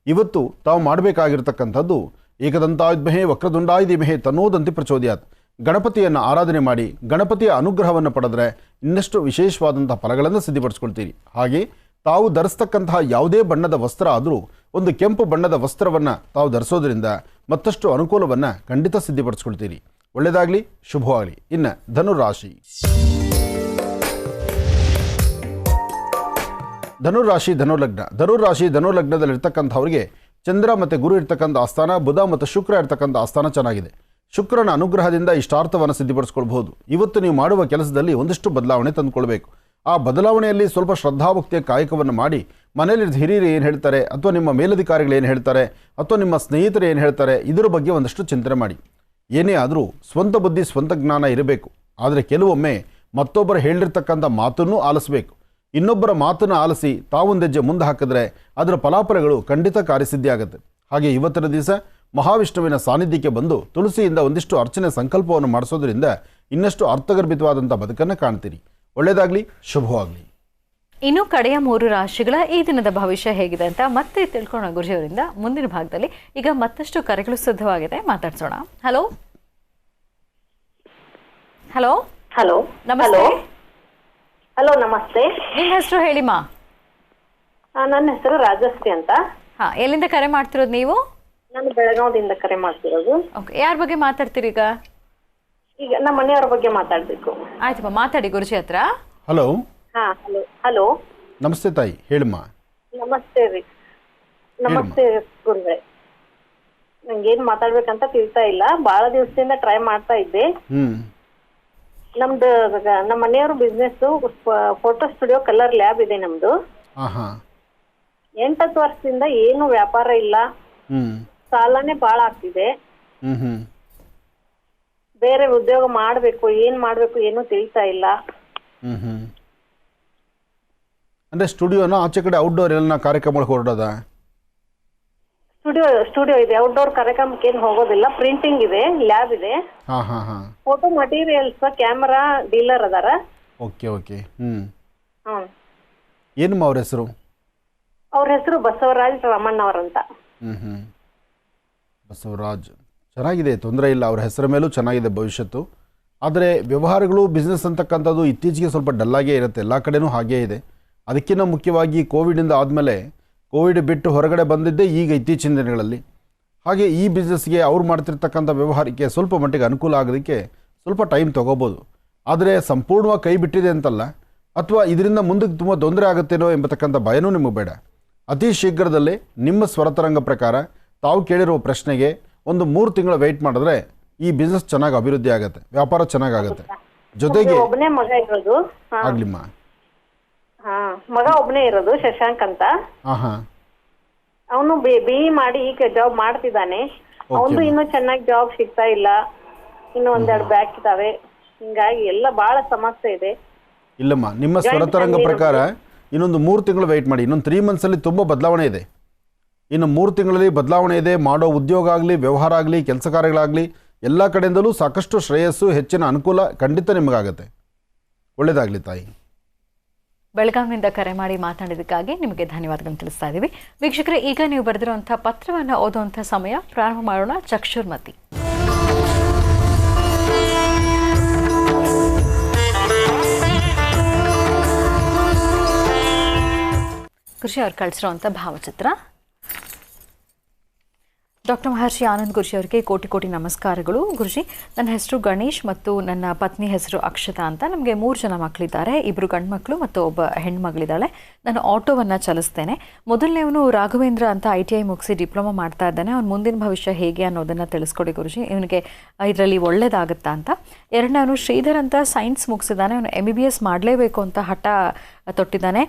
ಇವತ್ತು ತಾವು ಮಾಡಬೇಕಾಗಿರ್ತಕ್ಕಂಥದ್ದು ಏಕದಂತಾಯುಧ್ಮಹೇ ವಕ್ರದುಂಡಾಯ ಧೀಮಹಿ ತನ್ನೋದಂತಿ ಪ್ರಚೋದಯಾತ್. ಗಣಪತಿಯನ್ನು ಆರಾಧನೆ ಮಾಡಿ ಗಣಪತಿಯ ಅನುಗ್ರಹವನ್ನು ಪಡೆದರೆ ಇನ್ನಷ್ಟು ವಿಶೇಷವಾದಂಥ ಫಲಗಳನ್ನು ಸಿದ್ಧಪಡಿಸ್ಕೊಳ್ತೀರಿ. ಹಾಗೆ ತಾವು ಧರಿಸ್ತಕ್ಕಂತಹ ಯಾವುದೇ ಬಣ್ಣದ ವಸ್ತ್ರ ಆದರೂ ಒಂದು ಕೆಂಪು ಬಣ್ಣದ ವಸ್ತ್ರವನ್ನು ತಾವು ಧರಿಸೋದ್ರಿಂದ ಮತ್ತಷ್ಟು ಅನುಕೂಲವನ್ನು ಖಂಡಿತ ಸಿದ್ಧಪಡಿಸ್ಕೊಳ್ತೀರಿ. ಒಳ್ಳೆಯದಾಗಲಿ, ಶುಭವಾಗಲಿ. ಇನ್ನು ಧನುರಾಶಿ. ಧನುಲಗ್ನದಲ್ಲಿರ್ತಕ್ಕಂಥವ್ರಿಗೆ ಚಂದ್ರ ಮತ್ತು ಗುರು ಇರ್ತಕ್ಕಂಥ ಆಸ್ಥಾನ, ಬುಧ ಮತ್ತು ಶುಕ್ರ ಇರ್ತಕ್ಕಂಥ ಆಸ್ಥಾನ ಚೆನ್ನಾಗಿದೆ. ಶುಕ್ರನ ಅನುಗ್ರಹದಿಂದ ಇಷ್ಟಾರ್ಥವನ್ನು ಸಿದ್ಧಪಡಿಸ್ಕೊಳ್ಬಹುದು. ಇವತ್ತು ನೀವು ಮಾಡುವ ಕೆಲಸದಲ್ಲಿ ಒಂದಿಷ್ಟು ಬದಲಾವಣೆ ತಂದುಕೊಳ್ಬೇಕು. ಆ ಬದಲಾವಣೆಯಲ್ಲಿ ಸ್ವಲ್ಪ ಶ್ರದ್ಧಾಭಕ್ತಿಯ ಕಾಯಕವನ್ನು ಮಾಡಿ ಮನೆಯಲ್ಲಿ ಹಿರಿಯರು ಏನು ಹೇಳ್ತಾರೆ, ಅಥವಾ ನಿಮ್ಮ ಮೇಲಧಿಕಾರಿಗಳು ಏನು ಹೇಳ್ತಾರೆ, ಅಥವಾ ನಿಮ್ಮ ಸ್ನೇಹಿತರು ಏನು ಹೇಳ್ತಾರೆ, ಇದರ ಬಗ್ಗೆ ಒಂದಷ್ಟು ಚಿಂತನೆ ಮಾಡಿ. ಏನೇ ಆದರೂ ಸ್ವಂತ ಬುದ್ಧಿ ಸ್ವಂತ ಜ್ಞಾನ ಇರಬೇಕು. ಆದರೆ ಕೆಲವೊಮ್ಮೆ ಮತ್ತೊಬ್ಬರು ಹೇಳಿರ್ತಕ್ಕಂಥ ಮಾತನ್ನು ಆಲಿಸಬೇಕು. ಇನ್ನೊಬ್ಬರ ಮಾತನ್ನು ಆಲಿಸಿ ತಾವೊಂದು ಹೆಜ್ಜೆ ಮುಂದೆ ಹಾಕಿದ್ರೆ ಅದರ ಫಲಾಫಲಗಳು ಖಂಡಿತ ಕಾರ್ಯಸಿದ್ಧಿ ಆಗುತ್ತೆ. ಹಾಗೆ ಇವತ್ತಿನ ದಿವಸ ಮಹಾವಿಷ್ಣುವಿನ ಸಾನ್ನಿಧ್ಯಕ್ಕೆ ಬಂದು ತುಳಸಿಯಿಂದ ಒಂದಿಷ್ಟು ಅರ್ಚನೆ ಸಂಕಲ್ಪವನ್ನು ಮಾಡಿಸೋದ್ರಿಂದ ಇನ್ನಷ್ಟು ಅರ್ಥಗರ್ಭಿತವಾದಂಥ ಬದುಕನ್ನು ಕಾಣ್ತೀರಿ. ಒಳ್ಳೆಯದಾಗಲಿ, ಶುಭವಾಗಲಿ. ಇನ್ನು ಕಡೆಯ 3 ರಾಶಿಗಳ ಈ ದಿನದ ಭವಿಷ್ಯ ಹೇಗಿದೆ ಅಂತ ಮತ್ತೆ ತಿಳ್ಕೊಳ್ಳೋಣ ಗುರುಜಿಯವರಿಂದ ಮುಂದಿನ ಭಾಗದಲ್ಲಿ. ಈಗ ಮತ್ತಷ್ಟು ಕರೆಗಳು ಸಿದ್ಧವಾಗಿದೆ, ಮಾತಾಡ್ಸೋಣ. ಹಲೋ ಹಲೋ ಹಲೋ ನಮಸ್ತೆ. ಹಲೋ ನಮಸ್ತೆ. ನಿಮ್ಮ ಹೆಸರು ಹೇಳಿಮ್ಮ? ನನ್ನ ಹೆಸರು ರಾಜಶ್ರೀ ಅಂತ. ಹಾ, ಎಲ್ಲಿಂದ ಕರೆ ಮಾಡ್ತಿರೋದು ನೀವು? ನಾನು ಬೆಳಗಾವದಿಂದ ಕರೆ ಮಾಡ್ತಿರೋದು. ಓಕೆ, ಯಾರ ಬಗ್ಗೆ ಮಾತಾಡ್ತೀರಿ ಈಗ? ಈಗ ನಮ್ಮ ಮನೆಯವರ ಬಗ್ಗೆ ಮಾತಾಡ್ಬೇಕು. ಆಯ್ತಮ್ಮ, ಮಾತಾಡಿ ಗುರುಜಿ ಹತ್ರ. ಹಲೋ. ಹಲೋ ನಮಸ್ತೆ ತಾಯಿ, ಹೇಳಿಮ್ಮ. ನಮಸ್ತೆ ರೀ. ನಮಸ್ತೆ ಗುರುಗಳೇ. ನಂಗೇನ್ ಮಾತಾಡ್ಬೇಕಂತ ತಿಳಿತಾ ಇಲ್ಲ. ಬಹಳ ದಿವಸದಿಂದ ಟ್ರೈ ಮಾಡ್ತಾ ಇದ್ದೆ. ನಮ್ದು ನಮ್ಮ ಮನೆಯವ್ರ business photo studio colour lab ಇದೆ ನಮ್ದು. 8 ವರ್ಷದಿಂದ ಏನು ವ್ಯಾಪಾರ ಇಲ್ಲ, ಸಾಲನೇ ಬಾಳ ಆಗ್ತಿದೆ. ಬೇರೆ ಉದ್ಯೋಗ ಮಾಡ್ಬೇಕು, ಏನ್ ಮಾಡ್ಬೇಕು ಏನು ತಿಳಿತಾ ಇಲ್ಲ. ಅಂದ್ರೆ ಸ್ಟುಡಿಯೋನ ಆಚೆ ಕಡೆ ಔಟ್ಡೋರ್ ಎಲ್ಲ ಕಾರ್ಯಕ್ರಮಗಳಿಗೆ ಹೊರಡೋದ? ಸ್ಟುಡಿಯೋ ಇದೆ, ಔಟ್ಡೋರ್ ಕಾರ್ಯಕ್ರಮಕ್ಕೆ ಏನು ಹೋಗೋದಿಲ್ಲ. ಪ್ರಿಂಟಿಂಗ್ ಇದೆ, ಲ್ಯಾಬ್ ಇದೆ, ಫೋಟೋ ಮಟೀರಿಯಲ್ಸ್, ಕ್ಯಾಮರಾ ಡೀಲರ್ ಅದಾರ. ಓಕೆ. ಏನಮ್ಮ ಅವ್ರ ಹೆಸರು? ಅವ್ರ ಹೆಸರು ಬಸವರಾಜ್ ರಮಣ್ಣವ್ರಂತ. ಬಸವರಾಜ್, ಚೆನ್ನಾಗಿದೆ, ತೊಂದರೆ ಇಲ್ಲ. ಅವ್ರ ಹೆಸರ ಮೇಲೂ ಚೆನ್ನಾಗಿದೆ ಭವಿಷ್ಯತ್ತು. ಆದರೆ ವ್ಯವಹಾರಗಳು, ಬಿಸ್ನೆಸ್ ಅಂತಕ್ಕಂಥದ್ದು ಇತ್ತೀಚೆಗೆ ಸ್ವಲ್ಪ ಡಲ್ಲಾಗೇ ಇರುತ್ತೆ, ಎಲ್ಲ ಕಡೆನೂ ಹಾಗೇ ಇದೆ. ಅದಕ್ಕಿಂತ ಮುಖ್ಯವಾಗಿ ಕೋವಿಡಿಂದ ಆದಮೇಲೆ, ಕೋವಿಡ್ ಬಿಟ್ಟು ಹೊರಗಡೆ ಬಂದಿದ್ದೇ ಈಗ ಇತ್ತೀಚಿನ ದಿನಗಳಲ್ಲಿ. ಹಾಗೆ ಈ ಬಿಸ್ನೆಸ್ಗೆ ಅವ್ರು ಮಾಡ್ತಿರ್ತಕ್ಕಂಥ ವ್ಯವಹಾರಕ್ಕೆ ಸ್ವಲ್ಪ ಮಟ್ಟಿಗೆ ಅನುಕೂಲ ಆಗೋದಕ್ಕೆ ಸ್ವಲ್ಪ ಟೈಮ್ ತೊಗೋಬೋದು. ಆದರೆ ಸಂಪೂರ್ಣವಾಗಿ ಕೈ ಬಿಟ್ಟಿದೆ ಅಂತಲ್ಲ, ಅಥವಾ ಇದರಿಂದ ಮುಂದಕ್ಕೆ ತುಂಬ ತೊಂದರೆ ಆಗುತ್ತೇನೋ ಎಂಬತಕ್ಕಂಥ ಭಯನೂ ನಿಮಗೆ ಬೇಡ. ಅತಿ ಶೀಘ್ರದಲ್ಲೇ ನಿಮ್ಮ ಸ್ವರತರಂಗ ಪ್ರಕಾರ ತಾವು ಕೇಳಿರುವ ಪ್ರಶ್ನೆಗೆ ಒಂದು 3 ತಿಂಗಳು ವೆಯ್ಟ್ ಮಾಡಿದ್ರೆ ಈ ಬಿಸ್ನೆಸ್ ಚೆನ್ನಾಗಿ ಅಭಿವೃದ್ಧಿ ಆಗುತ್ತೆ, ವ್ಯಾಪಾರ ಚೆನ್ನಾಗಾಗುತ್ತೆ. ಜೊತೆಗೆ ಒಬ್ಬನೇ ಮಗ ಇರೋದು. ಆಗ್ಲಿಮ್ಮ. ಮಗ ಒಬ್ಬನೇ ಇರೋದು, ಶಶಾಂಕ್ ಅಂತ. ಅವನು BE ಮಾಡಿ ಈಗ ಜಾಬ್ ಮಾಡ್ತಿದ್ದಾನೆ. ಅವನು ಇನ್ನೂ ಚೆನ್ನಾಗಿ ಜಾಬ್ ಸಿಗ್ತಾ ಇಲ್ಲ, ಇನ್ನು ಒಂದೆರಡು ಬ್ಯಾಕ್ ಇದಾವೆ. ಹಿಂಗಾಗಿ ಎಲ್ಲ ಬಹಳ ಸಮಸ್ಯೆ ಇದೆ. ಇಲ್ಲಮ್ಮ, ನಿಮ್ಮ ಸ್ವರತರಂಗ ಪ್ರಕಾರ ಇನ್ನೊಂದು 3 ತಿಂಗಳು ವೆಯ್ಟ್ ಮಾಡಿ. ಇನ್ನೊಂದು 3 ಮಂತ್ಸಲ್ಲಿ ತುಂಬ ಬದಲಾವಣೆ ಇದೆ. ಇನ್ನು 3 ತಿಂಗಳಲ್ಲಿ ಬದಲಾವಣೆ ಇದೆ. ಮಾಡೋ ಉದ್ಯೋಗ ಆಗಲಿ, ವ್ಯವಹಾರ ಆಗಲಿ, ಕೆಲಸ ಕಾರ್ಯಗಳಾಗಲಿ, ಎಲ್ಲ ಕಡೆಯಿಂದಲೂ ಸಾಕಷ್ಟು ಶ್ರೇಯಸ್ಸು, ಹೆಚ್ಚಿನ ಅನುಕೂಲ ಖಂಡಿತ ನಿಮಗಾಗತ್ತೆ. ಒಳ್ಳೆಯದಾಗಲಿ ತಾಯಿ. ಬೆಳಗಾವಿನಿಂದ ಕರೆ ಮಾಡಿ ಮಾತನಾಡಿದ್ದಕ್ಕಾಗಿ ನಿಮಗೆ ಧನ್ಯವಾದಗಳನ್ನು ತಿಳಿಸ್ತಾ ಇದ್ದೀವಿ. ವೀಕ್ಷಕರೇ, ಈಗ ನೀವು ಬರೆದಿರುವಂಥ ಪತ್ರವನ್ನು ಓದುವಂಥ ಸಮಯ. ಪ್ರಾರಂಭ ಮಾಡೋಣ. ಚಕ್ಷುರ್ಮತಿ. ಕೃಷಿ ಅವ್ರು ಕಳಿಸಿರುವಂಥ ಭಾವಚಿತ್ರ. ಡಾಕ್ಟರ್ ಮಹರ್ಷಿ ಆನಂದ್ ಗುರುಜಿ ಅವರಿಗೆ ಕೋಟಿ ಕೋಟಿ ನಮಸ್ಕಾರಗಳು. ಗುರುಜಿ, ನನ್ನ ಹೆಸರು ಗಣೇಶ್ ಮತ್ತು ನನ್ನ ಪತ್ನಿ ಹೆಸರು ಅಕ್ಷತಾ ಅಂತ. ನಮಗೆ 3 ಜನ ಮಕ್ಕಳಿದ್ದಾರೆ, 2 ಗಂಡು ಮಕ್ಕಳು ಮತ್ತು ಒಬ್ಬ ಹೆಣ್ಮಗಳಿದ್ದಾಳೆ. ನಾನು ಆಟೋವನ್ನು ಚಲಿಸ್ತೇನೆ. ಮೊದಲನೇವನು ರಾಘವೇಂದ್ರ ಅಂತ ITI ಮುಗಿಸಿ ಡಿಪ್ಲೊಮಾ ಮಾಡ್ತಾ ಇದ್ದಾನೆ. ಅವ್ನು ಮುಂದಿನ ಭವಿಷ್ಯ ಹೇಗೆ ಅನ್ನೋದನ್ನು ತಿಳಿಸ್ಕೊಡಿ ಗುರುಜಿ, ಇವನಿಗೆ ಇದರಲ್ಲಿ ಒಳ್ಳೇದಾಗುತ್ತಾ ಅಂತ. ಎರಡನೇವನು ಶ್ರೀಧರ್ ಅಂತ ಸೈನ್ಸ್ ಮುಗಿಸಿದ್ದಾನೆ. ಅವನು MBBS ಮಾಡಲೇಬೇಕು ಅಂತ ಹಠ ತೊಟ್ಟಿದ್ದಾನೆ.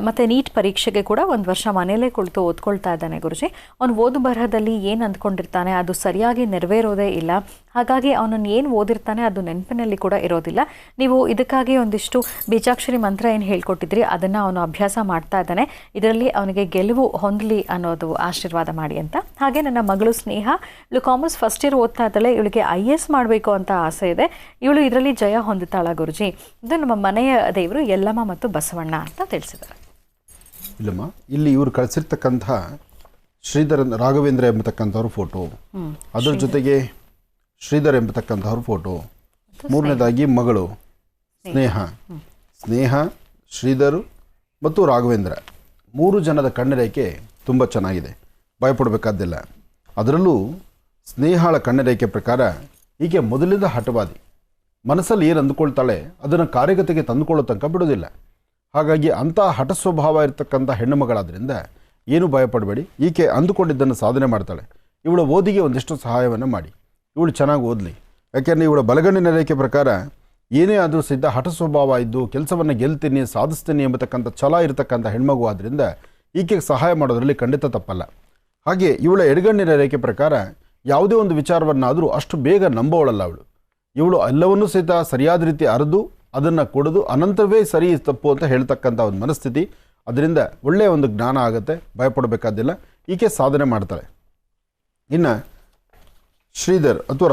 ಮತ್ತು ನೀಟ್ ಪರೀಕ್ಷೆಗೆ ಕೂಡ 1 ವರ್ಷ ಮನೆಯಲ್ಲೇ ಕುಳಿತು ಓದ್ಕೊಳ್ತಾ ಇದ್ದಾನೆ ಗುರುಜಿ. ಅವನು ಓದು ಬರಹದಲ್ಲಿ ಏನು ಅಂದ್ಕೊಂಡಿರ್ತಾನೆ ಅದು ಸರಿಯಾಗಿ ನೆರವೇರೋದೇ ಇಲ್ಲ. ಹಾಗಾಗಿ ಅವನನ್ನು ಏನು ಓದಿರ್ತಾನೆ ಅದು ನೆನಪಿನಲ್ಲಿ ಕೂಡ ಇರೋದಿಲ್ಲ. ನೀವು ಇದಕ್ಕಾಗಿ ಒಂದಿಷ್ಟು ಬೀಜಾಕ್ಷರಿ ಮಂತ್ರ ಏನು ಹೇಳ್ಕೊಟ್ಟಿದ್ರಿ ಅದನ್ನು ಅವನು ಅಭ್ಯಾಸ ಮಾಡ್ತಾ ಇದ್ದಾನೆ. ಇದರಲ್ಲಿ ಅವನಿಗೆ ಗೆಲುವು ಹೊಂದಲಿ ಅನ್ನೋದು ಆಶೀರ್ವಾದ ಮಾಡಿ ಅಂತ. ಹಾಗೆ ನನ್ನ ಮಗಳು ಸ್ನೇಹ, ಇವಳು ಕಾಮರ್ಸ್ ಫಸ್ಟ್ ಇಯರ್ ಓದ್ತಾ ಇದ್ದಾಳೆ. ಇವಳಿಗೆ IAS ಮಾಡಬೇಕು ಅಂತ ಆಸೆ ಇದೆ. ಇವಳು ಇದರಲ್ಲಿ ಜಯ ಹೊಂದುತ್ತಾಳ ಗುರುಜಿ. ಇದು ನಮ್ಮ ಮನೆಯ ದೇವರು ಯಲ್ಲಮ್ಮ ಮತ್ತು ಬಸವಣ್ಣ ಅಂತ ತಿಳಿಸಿದ್ದಾರೆ. ಇಲ್ಲಮ್ಮ, ಇಲ್ಲಿ ಇವರು ಕಳಿಸಿರ್ತಕ್ಕಂಥ ಶ್ರೀಧರ್ ರಾಘವೇಂದ್ರ ಎಂಬತಕ್ಕಂಥವ್ರ ಫೋಟೋ, ಅದರ ಜೊತೆಗೆ ಶ್ರೀಧರ್ ಎಂಬತಕ್ಕಂಥವ್ರ ಫೋಟೋ, ಮೂರನೇದಾಗಿ ಮಗಳು ಸ್ನೇಹ, ಶ್ರೀಧರ್ ಮತ್ತು ರಾಘವೇಂದ್ರ 3 ಜನದ ಕಣ್ಣರೇಖೆ ತುಂಬ ಚೆನ್ನಾಗಿದೆ, ಭಯಪಡಬೇಕಾದ್ದಿಲ್ಲ. ಅದರಲ್ಲೂ ಸ್ನೇಹಳ ಕಣ್ಣರೇಖೆ ಪ್ರಕಾರ ಹೀಗೆ ಮೊದಲಿಂದ ಹಠವಾದಿ, ಮನಸ್ಸಲ್ಲಿ ಏನು ಅಂದುಕೊಳ್ತಾಳೆ ಅದನ್ನು ಕಾರ್ಯಗತಿಗೆ ತಂದುಕೊಳ್ಳೋ ತನಕ ಬಿಡೋದಿಲ್ಲ. ಹಾಗಾಗಿ ಅಂಥ ಹಠ ಸ್ವಭಾವ ಇರತಕ್ಕಂಥ ಹೆಣ್ಣು ಮಗಳಾದ್ರಿಂದ ಏನು ಭಯಪಡಬೇಡಿ. ಈಕೆ ಅಂದುಕೊಂಡಿದ್ದನ್ನು ಸಾಧನೆ ಮಾಡ್ತಾಳೆ. ಇವಳ ಓದಿಗೆ ಒಂದಿಷ್ಟು ಸಹಾಯವನ್ನು ಮಾಡಿ, ಇವಳು ಚೆನ್ನಾಗಿ ಓದಲಿ. ಯಾಕೆಂದರೆ ಇವಳ ಬಲಗಣ್ಣಿನ ರೇಖೆ ಪ್ರಕಾರ ಏನೇ ಆದರೂ ಸಿದ್ಧ ಹಠ ಸ್ವಭಾವ ಇದ್ದು ಕೆಲಸವನ್ನು ಗೆಲ್ತೀನಿ ಸಾಧಿಸ್ತೀನಿ ಎಂಬತಕ್ಕಂಥ ಛಲ ಇರತಕ್ಕಂಥ ಹೆಣ್ಮಗು ಆದ್ದರಿಂದ ಈಕೆಗೆ ಸಹಾಯ ಮಾಡೋದರಲ್ಲಿ ಖಂಡಿತ ತಪ್ಪಲ್ಲ. ಹಾಗೆ ಇವಳ ಎಡಗಣ್ಣಿನ ರೇಖೆ ಪ್ರಕಾರ ಯಾವುದೇ ಒಂದು ವಿಚಾರವನ್ನಾದರೂ ಅಷ್ಟು ಬೇಗ ನಂಬೋಳಲ್ಲ ಇವಳು ಎಲ್ಲವನ್ನೂ ಸಹಿತ ಸರಿಯಾದ ರೀತಿ ಅರಿದು ಅದನ್ನು ಕೊಡೋದು ಅನಂತರವೇ ಸರಿ ತಪ್ಪು ಅಂತ ಹೇಳ್ತಕ್ಕಂಥ ಒಂದು ಮನಸ್ಥಿತಿ. ಅದರಿಂದ ಒಳ್ಳೆಯ ಒಂದು ಜ್ಞಾನ ಆಗುತ್ತೆ, ಭಯಪಡಬೇಕಾದಿಲ್ಲ. ಈಕೆ ಸಾಧನೆ ಮಾಡ್ತಾಳೆ. ಇನ್ನು ಶ್ರೀಧರ್ ಅಥವಾ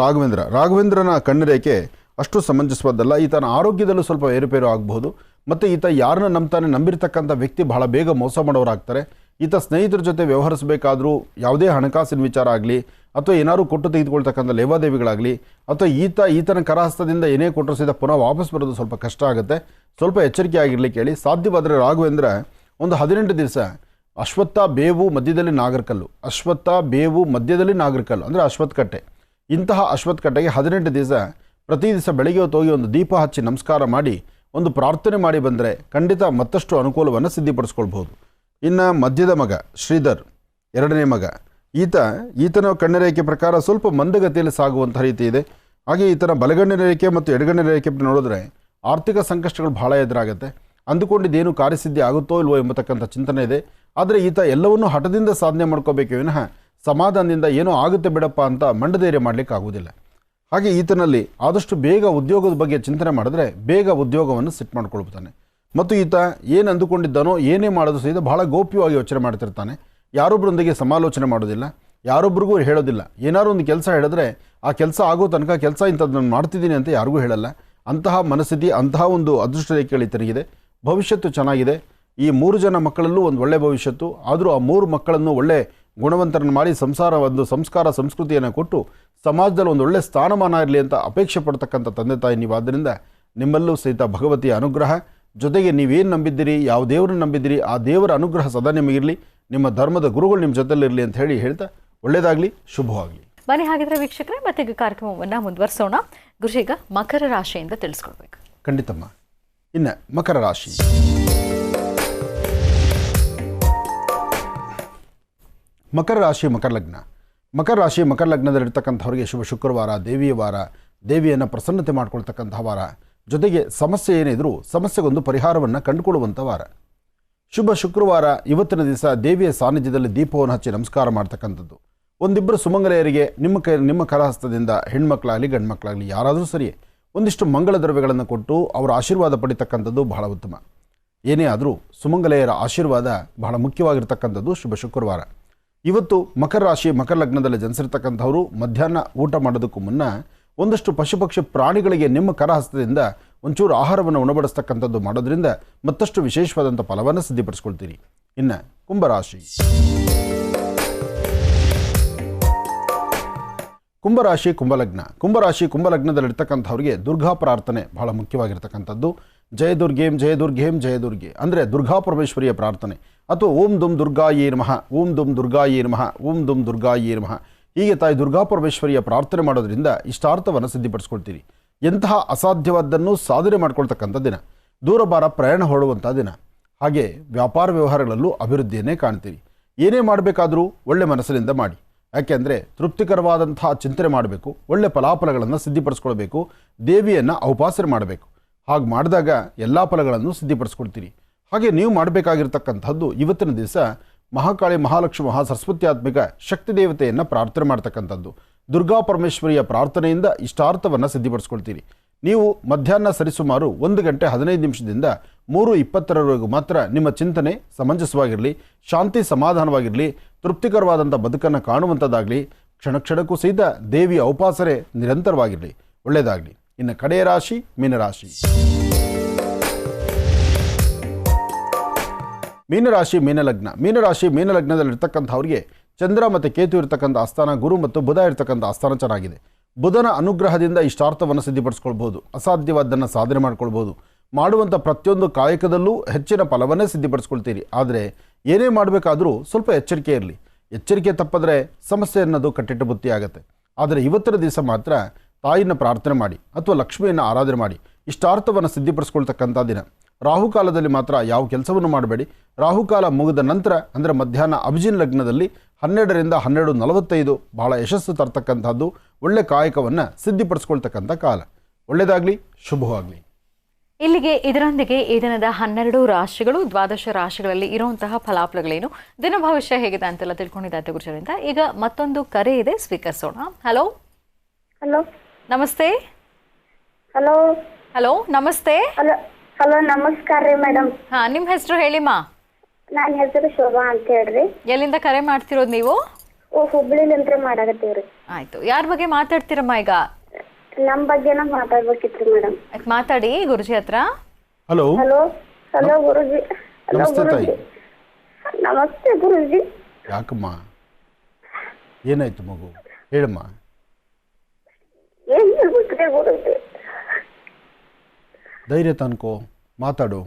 ರಾಘವೇಂದ್ರನ ಕಣ್ಣರೇಖೆ ಅಷ್ಟು ಸಮಂಜಸವಾದಲ್ಲ. ಈತನ ಆರೋಗ್ಯದಲ್ಲೂ ಸ್ವಲ್ಪ ಏರುಪೇರು ಆಗಬಹುದು. ಮತ್ತು ಈತ ಯಾರನ್ನ ನಂಬಿರ್ತಕ್ಕಂಥ ವ್ಯಕ್ತಿ ಬಹಳ ಬೇಗ ಮೋಸ ಮಾಡೋರಾಗ್ತಾರೆ. ಈತ ಸ್ನೇಹಿತರ ಜೊತೆ ವ್ಯವಹರಿಸಬೇಕಾದ್ರೂ ಯಾವುದೇ ಹಣಕಾಸಿನ ವಿಚಾರ ಆಗಲಿ ಅಥವಾ ಏನಾದರೂ ಕೊಟ್ಟು ತೆಗೆದುಕೊಳ್ತಕ್ಕಂಥ ಲೇವಾದೇವಿಗಳಾಗಲಿ ಅಥವಾ ಈತನ ಕರಹಸ್ತದಿಂದ ಏನೇ ಕೊಟ್ಟರು ಸಹಿತ ಪುನಃ ವಾಪಸ್ ಬರೋದು ಸ್ವಲ್ಪ ಕಷ್ಟ ಆಗುತ್ತೆ. ಸ್ವಲ್ಪ ಎಚ್ಚರಿಕೆ ಆಗಿರಲಿಕ್ಕೆ ಹೇಳಿ. ಸಾಧ್ಯವಾದರೆ ರಾಘವೇಂದ್ರ ಒಂದು 18 ದಿವಸ ಅಶ್ವತ್ಥ ಬೇವು ಮಧ್ಯದಲ್ಲಿ ನಾಗರಕಲ್ಲು, ಅಂದರೆ ಅಶ್ವತ್ಥಕಟ್ಟೆ, ಇಂತಹ ಅಶ್ವತ್ಥಕಟ್ಟೆಗೆ 18 ದಿವಸ ಪ್ರತಿ ದಿವಸ ಬೆಳಗ್ಗೆ ಹೊತ್ತು ಹೋಗಿ ಒಂದು ದೀಪ ಹಚ್ಚಿ ನಮಸ್ಕಾರ ಮಾಡಿ ಒಂದು ಪ್ರಾರ್ಥನೆ ಮಾಡಿ ಬಂದರೆ ಖಂಡಿತ ಮತ್ತಷ್ಟು ಅನುಕೂಲವನ್ನು ಸಿದ್ಧಿಪಡಿಸ್ಕೊಳ್ಬೋದು. ಇನ್ನು ಮಧ್ಯದ ಮಗ ಶ್ರೀಧರ್, 2ನೇ ಮಗ, ಈತನ ಕಣ್ಣರೇಖೆ ಪ್ರಕಾರ ಸ್ವಲ್ಪ ಮಂದಗತಿಯಲ್ಲಿ ಸಾಗುವಂಥ ರೀತಿ ಇದೆ. ಹಾಗೆ ಈತನ ಬಲಗಣ್ಣಿನ ರೇಖೆ ಮತ್ತು ಎಡಗಣ್ಣಿನ ರೇಖೆ ನೋಡಿದ್ರೆ ಆರ್ಥಿಕ ಸಂಕಷ್ಟಗಳು ಬಹಳ ಎದುರಾಗುತ್ತೆ. ಅಂದುಕೊಂಡಿದ್ದೇನು ಕಾರ್ಯಸಿದ್ಧಿ ಆಗುತ್ತೋ ಇಲ್ವೋ ಎಂಬತಕ್ಕಂಥ ಚಿಂತನೆ ಇದೆ. ಆದರೆ ಈತ ಎಲ್ಲವನ್ನೂ ಹಠದಿಂದ ಸಾಧನೆ ಮಾಡ್ಕೋಬೇಕು ವಿನಃ ಸಮಾಧಾನದಿಂದ ಏನೋ ಆಗುತ್ತೆ ಬಿಡಪ್ಪ ಅಂತ ಮಂಡಧೈರ್ಯ ಮಾಡಲಿಕ್ಕೆ ಆಗುವುದಿಲ್ಲ. ಹಾಗೆ ಈತನಲ್ಲಿ ಆದಷ್ಟು ಬೇಗ ಉದ್ಯೋಗದ ಬಗ್ಗೆ ಚಿಂತನೆ ಮಾಡಿದ್ರೆ ಬೇಗ ಉದ್ಯೋಗವನ್ನು ಸೆಟ್ ಮಾಡ್ಕೊಳ್ತಾನೆ. ಮತ್ತು ಈತ ಏನು ಅಂದುಕೊಂಡಿದ್ದಾನೋ ಏನೇ ಮಾಡೋದು ಸಹಿತ ಬಹಳ ಗೌಪ್ಯವಾಗಿ ಯೋಚನೆ ಮಾಡ್ತಿರ್ತಾನೆ. ಯಾರೊಬ್ಬರೊಂದಿಗೆ ಸಮಾಲೋಚನೆ ಮಾಡೋದಿಲ್ಲ, ಯಾರೊಬ್ಬರಿಗೂ ಹೇಳೋದಿಲ್ಲ. ಏನಾದ್ರು ಒಂದು ಕೆಲಸ ಹೇಳಿದ್ರೆ ಆ ಕೆಲಸ ಆಗೋ ತನಕ ಕೆಲಸ ಇಂಥದ್ದು ನಾನು ಮಾಡ್ತಿದ್ದೀನಿ ಅಂತ ಯಾರಿಗೂ ಹೇಳಲ್ಲ. ಅಂತಹ ಮನಸ್ಥಿತಿ, ಅಂತಹ ಒಂದು ಅದೃಷ್ಟ ರೇಖೆಗಳು ಈತನಿಗಿದೆ. ಭವಿಷ್ಯತ್ತು ಚೆನ್ನಾಗಿದೆ. ಈ 3 ಜನ ಮಕ್ಕಳಲ್ಲೂ ಒಂದು ಒಳ್ಳೆಯ ಭವಿಷ್ಯತ್ತು. ಆದರೂ ಆ 3 ಮಕ್ಕಳನ್ನು ಒಳ್ಳೆ ಗುಣವಂತರನ್ನು ಮಾಡಿ ಸಂಸ್ಕಾರ ಸಂಸ್ಕೃತಿಯನ್ನು ಕೊಟ್ಟು ಸಮಾಜದಲ್ಲಿ ಒಂದು ಒಳ್ಳೆಯ ಸ್ಥಾನಮಾನ ಇರಲಿ ಅಂತ ಅಪೇಕ್ಷೆ ಪಡ್ತಕ್ಕಂಥ ತಂದೆ ತಾಯಿ ನೀವು. ಆದ್ದರಿಂದ ನಿಮ್ಮಲ್ಲೂ ಸಹಿತ ಭಗವತಿಯ ಅನುಗ್ರಹ, ಜೊತೆಗೆ ನೀವೇನು ನಂಬಿದ್ದೀರಿ, ಯಾವ ದೇವರನ್ನು ನಂಬಿದ್ದೀರಿ, ಆ ದೇವರ ಅನುಗ್ರಹ ಸದಾ ನಿಮಗಿರಲಿ, ನಿಮ್ಮ ಧರ್ಮದ ಗುರುಗಳು ನಿಮ್ಮ ಜೊತೆಲಿರಲಿ ಅಂತ ಹೇಳ್ತಾ ಒಳ್ಳೆಯದಾಗಲಿ, ಶುಭವಾಗಲಿ. ಬನ್ನಿ ಹಾಗಿದ್ರೆ ವೀಕ್ಷಕರೇ, ಮತ್ತೆ ಈಗ ಕಾರ್ಯಕ್ರಮವನ್ನು ಮುಂದುವರಿಸೋಣ. ಗುರುಜಿ, ಈಗ ಮಕರ ರಾಶಿಯಿಂದ ತಿಳಿಸ್ಕೊಡ್ಬೇಕು. ಖಂಡಿತಮ್ಮ. ಇನ್ನು ಮಕರ ರಾಶಿ, ಮಕರ ರಾಶಿ ಮಕರ ಲಗ್ನದಲ್ಲಿರ್ತಕ್ಕಂಥವ್ರಿಗೆ ಶುಭ ಶುಕ್ರವಾರ, ದೇವಿಯ ವಾರ, ದೇವಿಯನ್ನು ಪ್ರಸನ್ನತೆ ಮಾಡ್ಕೊಳ್ತಕ್ಕಂಥ ವಾರ. ಜೊತೆಗೆ ಸಮಸ್ಯೆ ಏನಿದ್ರು ಸಮಸ್ಯೆಗೊಂದು ಪರಿಹಾರವನ್ನು ಕಂಡುಕೊಳ್ಳುವಂಥ ವಾರ. ಶುಭ ಶುಕ್ರವಾರ ಇವತ್ತಿನ ದಿವಸ ದೇವಿಯ ಸಾನ್ನಿಧ್ಯದಲ್ಲಿ ದೀಪವನ್ನು ಹಚ್ಚಿ ನಮಸ್ಕಾರ ಮಾಡ್ತಕ್ಕಂಥದ್ದು. ಒಂದಿಬ್ಬರು ಸುಮಂಗಲೆಯರಿಗೆ ನಿಮ್ಮ ಕರಹಸ್ತದಿಂದ ಹೆಣ್ಮಕ್ಳಾಗಲಿ ಗಂಡು ಮಕ್ಕಳಾಗಲಿ ಯಾರಾದರೂ ಸರಿಯೇ ಒಂದಿಷ್ಟು ಮಂಗಳ ದ್ರವ್ಯಗಳನ್ನು ಕೊಟ್ಟು ಅವರ ಆಶೀರ್ವಾದ ಪಡಿತಕ್ಕಂಥದ್ದು ಬಹಳ ಉತ್ತಮ. ಏನೇ ಆದರೂ ಸುಮಂಗಲೆಯರ ಆಶೀರ್ವಾದ ಬಹಳ ಮುಖ್ಯವಾಗಿರ್ತಕ್ಕಂಥದ್ದು ಶುಭ ಶುಕ್ರವಾರ. ಇವತ್ತು ಮಕರ ರಾಶಿ ಮಕರ ಲಗ್ನದಲ್ಲಿ ಜನಿಸಿರ್ತಕ್ಕಂಥವರು ಮಧ್ಯಾಹ್ನ ಊಟ ಮಾಡೋದಕ್ಕೂ ಮುನ್ನ ಒಂದಷ್ಟು ಪಶುಪಕ್ಷಿ ಪ್ರಾಣಿಗಳಿಗೆ ನಿಮ್ಮ ಕರಹಸ್ತದಿಂದ ಒಂಚೂರು ಆಹಾರವನ್ನು ಉಣಬಡಿಸ್ತಕ್ಕಂಥದ್ದು ಮಾಡೋದ್ರಿಂದ ಮತ್ತಷ್ಟು ವಿಶೇಷವಾದಂಥ ಫಲವನ್ನು ಸಿದ್ಧಿಪಡಿಸ್ಕೊಳ್ತೀರಿ. ಇನ್ನು ಕುಂಭರಾಶಿ, ಕುಂಭಲಗ್ನದಲ್ಲಿರ್ತಕ್ಕಂಥವ್ರಿಗೆ ದುರ್ಗಾ ಪ್ರಾರ್ಥನೆ ಬಹಳ ಮುಖ್ಯವಾಗಿರ್ತಕ್ಕಂಥದ್ದು. ಜಯದುರ್ಗೇಂ ಜಯದುರ್ಗೇಂ ಜಯದುರ್ಗೆ ಅಂದರೆ ದುರ್ಗಾ ಪರಮೇಶ್ವರಿಯ ಪ್ರಾರ್ಥನೆ, ಅಥವಾ ಓಂ ದುಂ ದುರ್ಗಾಯೇ ನಮಃ, ಓಂ ದುಂ ದುರ್ಗಾಯೇ ನಮಃ, ಓಂ ದುಂ ದುರ್ಗಾಯೇ ನಮಃ. ಹೀಗೆ ತಾಯಿ ದುರ್ಗಾ ಪರಮೇಶ್ವರಿಯ ಪ್ರಾರ್ಥನೆ ಮಾಡೋದ್ರಿಂದ ಇಷ್ಟಾರ್ಥವನ್ನು ಸಿದ್ಧಿಪಡಿಸ್ಕೊಳ್ತೀರಿ. ಎಂತಹ ಅಸಾಧ್ಯವಾದ್ದನ್ನು ಸಾಧನೆ ಮಾಡ್ಕೊಳ್ತಕ್ಕಂಥ ದಿನ, ದೂರಭಾರ ಪ್ರಯಾಣ ಹೊರಡುವಂಥ ದಿನ. ಹಾಗೆ ವ್ಯಾಪಾರ ವ್ಯವಹಾರಗಳಲ್ಲೂ ಅಭಿವೃದ್ಧಿಯನ್ನೇ ಕಾಣ್ತೀರಿ. ಏನೇ ಮಾಡಬೇಕಾದರೂ ಒಳ್ಳೆ ಮನಸ್ಸಿನಿಂದ ಮಾಡಿ. ಯಾಕೆಂದರೆ ತೃಪ್ತಿಕರವಾದಂಥ ಚಿಂತನೆ ಮಾಡಬೇಕು, ಒಳ್ಳೆ ಫಲಾಫಲಗಳನ್ನು ಸಿದ್ಧಿಪಡಿಸ್ಕೊಳ್ಬೇಕು, ದೇವಿಯನ್ನು ಔಪಾಸನೆ ಮಾಡಬೇಕು. ಹಾಗೆ ಮಾಡಿದಾಗ ಎಲ್ಲ ಫಲಗಳನ್ನು ಸಿದ್ಧಿಪಡಿಸ್ಕೊಳ್ತೀರಿ. ಹಾಗೆ ನೀವು ಮಾಡಬೇಕಾಗಿರ್ತಕ್ಕಂಥದ್ದು ಇವತ್ತಿನ ದಿವಸ ಮಹಾಕಾಳಿ ಮಹಾಲಕ್ಷ್ಮಿ ಮಹಾಸರಸ್ವತ್ಯಾತ್ಮಿಕ ಶಕ್ತಿ ದೇವತೆಯನ್ನು ಪ್ರಾರ್ಥನೆ ಮಾಡ್ತಕ್ಕಂಥದ್ದು. ದುರ್ಗಾ ಪರಮೇಶ್ವರಿಯ ಪ್ರಾರ್ಥನೆಯಿಂದ ಇಷ್ಟಾರ್ಥವನ್ನು ಸಿದ್ಧಿಪಡಿಸ್ಕೊಳ್ತೀರಿ. ನೀವು ಮಧ್ಯಾಹ್ನ ಸರಿಸುಮಾರು 1 ಗಂಟೆ 15 ನಿಮಿಷದಿಂದ 3:20ರವರೆಗೂ ಮಾತ್ರ ನಿಮ್ಮ ಚಿಂತನೆ ಸಮಂಜಸವಾಗಿರಲಿ, ಶಾಂತಿ ಸಮಾಧಾನವಾಗಿರಲಿ, ತೃಪ್ತಿಕರವಾದಂಥ ಬದುಕನ್ನು ಕಾಣುವಂಥದ್ದಾಗಲಿ, ಕ್ಷಣ ಕ್ಷಣಕ್ಕೂ ಸಹಿತ ದೇವಿಯ ಉಪಾಸನೆ ನಿರಂತರವಾಗಿರಲಿ. ಒಳ್ಳೆಯದಾಗಲಿ. ಇನ್ನು ಕಡೆಯ ರಾಶಿ ಮೀನರಾಶಿ. ಮೀನರಾಶಿ ಮೀನಲಗ್ನ. ಮೀನರಾಶಿ ಮೀನಲಗ್ನದಲ್ಲಿರ್ತಕ್ಕಂಥವ್ರಿಗೆ ಚಂದ್ರ ಮತ್ತು ಕೇತು ಇರ್ತಕ್ಕಂಥ ಆಸ್ಥಾನ, ಗುರು ಮತ್ತು ಬುಧ ಇರ್ತಕ್ಕಂಥ ಆಸ್ಥಾನ ಚೆನ್ನಾಗಿದೆ. ಬುಧನ ಅನುಗ್ರಹದಿಂದ ಇಷ್ಟಾರ್ಥವನ್ನು ಸಿದ್ಧಿಪಡಿಸ್ಕೊಳ್ಬೋದು. ಅಸಾಧ್ಯವಾದ್ದನ್ನು ಸಾಧನೆ ಮಾಡ್ಕೊಳ್ಬೋದು. ಮಾಡುವಂಥ ಪ್ರತಿಯೊಂದು ಕಾಯಕದಲ್ಲೂ ಹೆಚ್ಚಿನ ಫಲವನ್ನೇ ಸಿದ್ಧಿಪಡಿಸ್ಕೊಳ್ತೀರಿ. ಆದರೆ ಏನೇ ಮಾಡಬೇಕಾದರೂ ಸ್ವಲ್ಪ ಎಚ್ಚರಿಕೆ ಇರಲಿ. ಎಚ್ಚರಿಕೆ ತಪ್ಪಿದ್ರೆ ಸಮಸ್ಯೆ ಅನ್ನೋದು ಕಟ್ಟಿಟ್ಟು ಬುತ್ತಿ ಆಗುತ್ತೆ. ಆದರೆ ಇವತ್ತಿನ ದಿವಸ ಮಾತ್ರ ತಾಯಿಯನ್ನು ಪ್ರಾರ್ಥನೆ ಮಾಡಿ ಅಥವಾ ಲಕ್ಷ್ಮಿಯನ್ನು ಆರಾಧನೆ ಮಾಡಿ ಇಷ್ಟಾರ್ಥವನ್ನು ಸಿದ್ಧಿಪಡಿಸ್ಕೊಳ್ತಕ್ಕಂಥ ದಿನ. ರಾಹುಕಾಲದಲ್ಲಿ ಮಾತ್ರ ಯಾವ ಕೆಲಸವನ್ನು ಮಾಡಬೇಡಿ. ರಾಹುಕಾಲ ಮುಗಿದ ನಂತರ ಅಂದರೆ ಮಧ್ಯಾಹ್ನ ಅಭಿಜಿನ್ ಲಗ್ನದಲ್ಲಿ 12ರಿಂದ 12:45 ಬಹಳ ಯಶಸ್ಸು ತರ್ತಕ್ಕಂಥದ್ದು, ಒಳ್ಳೆ ಕಾಯಕವನ್ನು ಸಿದ್ಧಿಪಡಿಸ್ಕೊಳ್ತಕ್ಕಂಥ ಕಾಲ. ಒಳ್ಳೆಯದಾಗಲಿ, ಶುಭವಾಗಲಿ. ಇಲ್ಲಿಗೆ ಇದರೊಂದಿಗೆ ಈ ದಿನದ 12 ರಾಶಿಗಳು, ದ್ವಾದಶ ರಾಶಿಗಳಲ್ಲಿ ಇರುವಂತಹ ಫಲಾಫಲಗಳೇನು, ದಿನ ಭವಿಷ್ಯ ಹೇಗಿದೆ ಅಂತೆಲ್ಲ ತಿಳ್ಕೊಂಡಿದ್ದಾಯ್ತು ಗುರುಜರಿಂದ. ಈಗ ಮತ್ತೊಂದು ಕರೆ ಇದೆ, ಸ್ವೀಕರಿಸೋಣ. ಹಲೋ ಹಲೋ ನಮಸ್ತೆ. ಹಲೋ ಹಲೋ ನಮಸ್ತೆ. ಹಲೋ ಹಲೋ ನಮಸ್ಕಾರ ರೀ ಮೇಡಮ್. ಹಾ, ನಿಮ್ಮ ಹೆಸರು ಹೇಳಿಮ್ಮ. ನನ್ನ ಹೆಸರು ಶೋಭಾ ಅಂತ ಹೇಳ್ರಿ. ಎಲ್ಲಿಂದ ಕರೆ ಮಾಡ್ತಿರೋದು ನೀವು? ಹುಬ್ಳಿಲಿಂತ್ರ ಮಾಡಾಕತ್ತೀವ್ರಿ. ಆಯ್ತು. ಯಾರ ಬಗ್ಗೆ ಮಾತಾಡ್ತೀರಮ್ಮ ಈಗ? ನಮ್ಮ ಬಗ್ಗೆನ ಮಾತಾಡ್ಬೇಕಿತ್ರಿ ಮೇಡಮ್. ಮಾತಾಡಿ ಗುರುಜಿ ಹತ್ರ. ಹಲೋ ಹಲೋ ಹಲೋ ಗುರುಜಿ. ಹಲೋ ನಮಸ್ತೆ ಗುರುಜಿ. ತಾಯಿ. ನಮಸ್ತೆ ಗುರುಜಿ. ಯಾಕಮ್ಮ, ಏನಾಯ್ತು ಮಗು? ಹೇಳಮ್ಮ. ಏನ್ ಹೇಳ್ಬೇಕ್ರಿ ಗುರುಜಿ? ಧೈರ್ಯ ತನ್ಕೋ, ಮಾತಾಡು,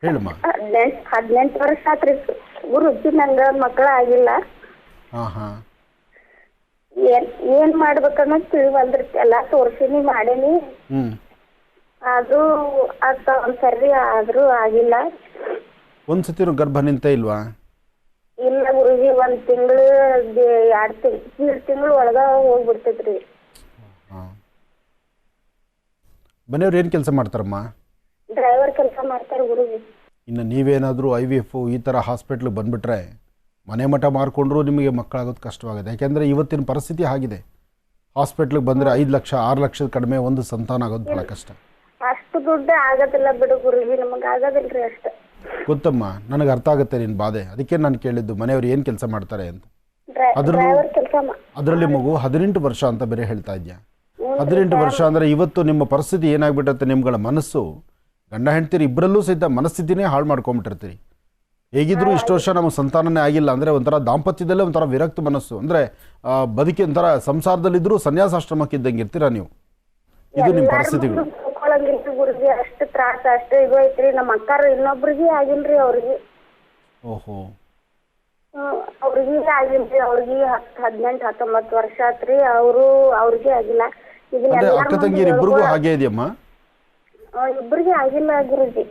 ಹೇಳಮ್ಮ. 18 ವರ್ಷ ಆತ್ರಿ ಗುರುಜಿ, ನಂಗ ಮಕ್ಕಳ ಆಗಿಲ್ಲ. ಹಾಂ ಹಾಂ. ಏನ್ ಮಾಡ್ಬೇಕನ್ನೋದು ತಿಳಿವಲ್ದ್ರಿ. ಎಲ್ಲಾ ತೋರ್ಸಿನಿ ಮಾಡೇನಿ. ಅದು ಒಂದ್ಸರಿ ಆದ್ರೂ ಆಗಿಲ್ಲ. ಒಂದ್ಸತಿನೂ ಗರ್ಭ ನಿಂತ ಇಲ್ವಾ? ಇಲ್ಲ ಗುರುಜಿ, 1 ತಿಂಗಳು 2 ತಿಂಗಳು ಒಳಗ ಹೋಗ್ಬಿಡ್ತೈತ್ರಿ. ಹಾಂ. ಮನೆಯವ್ರು ಏನು ಕೆಲಸ ಮಾಡ್ತಾರಮ್ಮ? ಡ್ರೈವರ್ ಕೆಲಸ ಮಾಡ್ತಾರೆ ಗುರುಜಿ. ಇನ್ನು ನೀವೇನಾದರೂ IVF ಈ ಥರ ಹಾಸ್ಪಿಟ್ಲಿಗೆ ಬಂದುಬಿಟ್ರೆ ಮನೆ ಮಠ ಮಾರ್ಕೊಂಡ್ರೂ ನಿಮಗೆ ಮಕ್ಕಳಾಗೋದು ಕಷ್ಟವಾಗುತ್ತೆ. ಯಾಕೆಂದರೆ ಇವತ್ತಿನ ಪರಿಸ್ಥಿತಿ ಆಗಿದೆ. ಹಾಸ್ಪಿಟ್ಲಿಗೆ ಬಂದರೆ 5 ಲಕ್ಷ 6 ಲಕ್ಷದ ಕಡಿಮೆ ಒಂದು ಸಂತಾನ ಆಗೋದು ಭಾಳ ಕಷ್ಟ. ಅಷ್ಟು ದುಡ್ಡು ಆಗೋದಿಲ್ಲ ಬಿಡು ಗುರುಜಿ, ನಮಗೆ ಆಗೋದಿಲ್ರಿ ಅಷ್ಟ. ಗೊತ್ತಮ್ಮ, ನನಗೆ ಅರ್ಥ ಆಗುತ್ತೆ ನಿನ್ನ ಬಾಧೆ. ಅದಕ್ಕೆ ನಾನು ಕೇಳಿದ್ದು ಮನೆಯವ್ರು ಏನು ಕೆಲಸ ಮಾಡ್ತಾರೆ ಅಂತ. ಡ್ರೈವರ್ ಕೆಲಸ. ಅದರಲ್ಲಿ ಮಗು 18 ವರ್ಷ ಅಂತ ಬೇರೆ ಹೇಳ್ತಾ ಇದೆಯಾ? 18 ವರ್ಷ ಅಂದರೆ ಇವತ್ತು ನಿಮ್ಮ ಪರಿಸ್ಥಿತಿ ಏನಾಗ್ಬಿಟ್ಟತ್ತೆ, ನಿಮ್ಗಳ ಮನಸ್ಸು, ಗಂಡ ಹೆಂಡ್ತೀರಿ ಇಬ್ಬರಲ್ಲೂ ಸಹಿತ ಮನಸ್ಥಿತಿನೇ ಹಾಳು ಮಾಡ್ಕೊಂಬಿಟ್ಟಿರ್ತೀರಿ. ಹೇಗಿದ್ರು ಇಷ್ಟು ವರ್ಷ ನಮಗೆ ಸಂತಾನನೇ ಆಗಿಲ್ಲ ಅಂದರೆ ಒಂಥರ ದಾಂಪತ್ಯದಲ್ಲೇ ಒಂಥರ ವಿರಕ್ತ ಮನಸ್ಸು, ಅಂದರೆ ಬದುಕಿ ಒಂಥರ ಸಂಸಾರದಲ್ಲಿದ್ದರೂ ಸನ್ಯಾಸಾಶ್ರಮಕ್ಕೆ ಇದ್ದಂಗೆ ಇರ್ತೀರಾ ನೀವು. ಇದು ನಿಮ್ಮ ಪರಿಸ್ಥಿತಿಗಳು. ಗುರುಜಿ ಅಷ್ಟು ತ್ರಾಸ, ಅಷ್ಟು ಇದು ಐತ್ರಿ. ನಮ್ಮ ಅಕ್ಕಾರ ಇನ್ನೊಬ್ರಿಗೆ ಆಗಿಲ್ರಿ. ಅವ್ರಿಗೆ ಅವ್ರಿಗೆ ಆಗಿಲ್ರಿ. ಅವ್ರಿಗೆ 18 19 ವರ್ಷ ಆತ್ರಿ. ಅವ್ರಿಗೆ ಆಗಿಲ್ಲ. ಅಕ್ಕ ತಂಗಿಯರು ಇಬ್ಬರಿಗೂ ಹಾಗೆ ಇದೆಯಮ್ಮ? ಇಬ್ಬರಿಗೆ ಆಗಿಲ್ಲ ಗುರುಜಿ.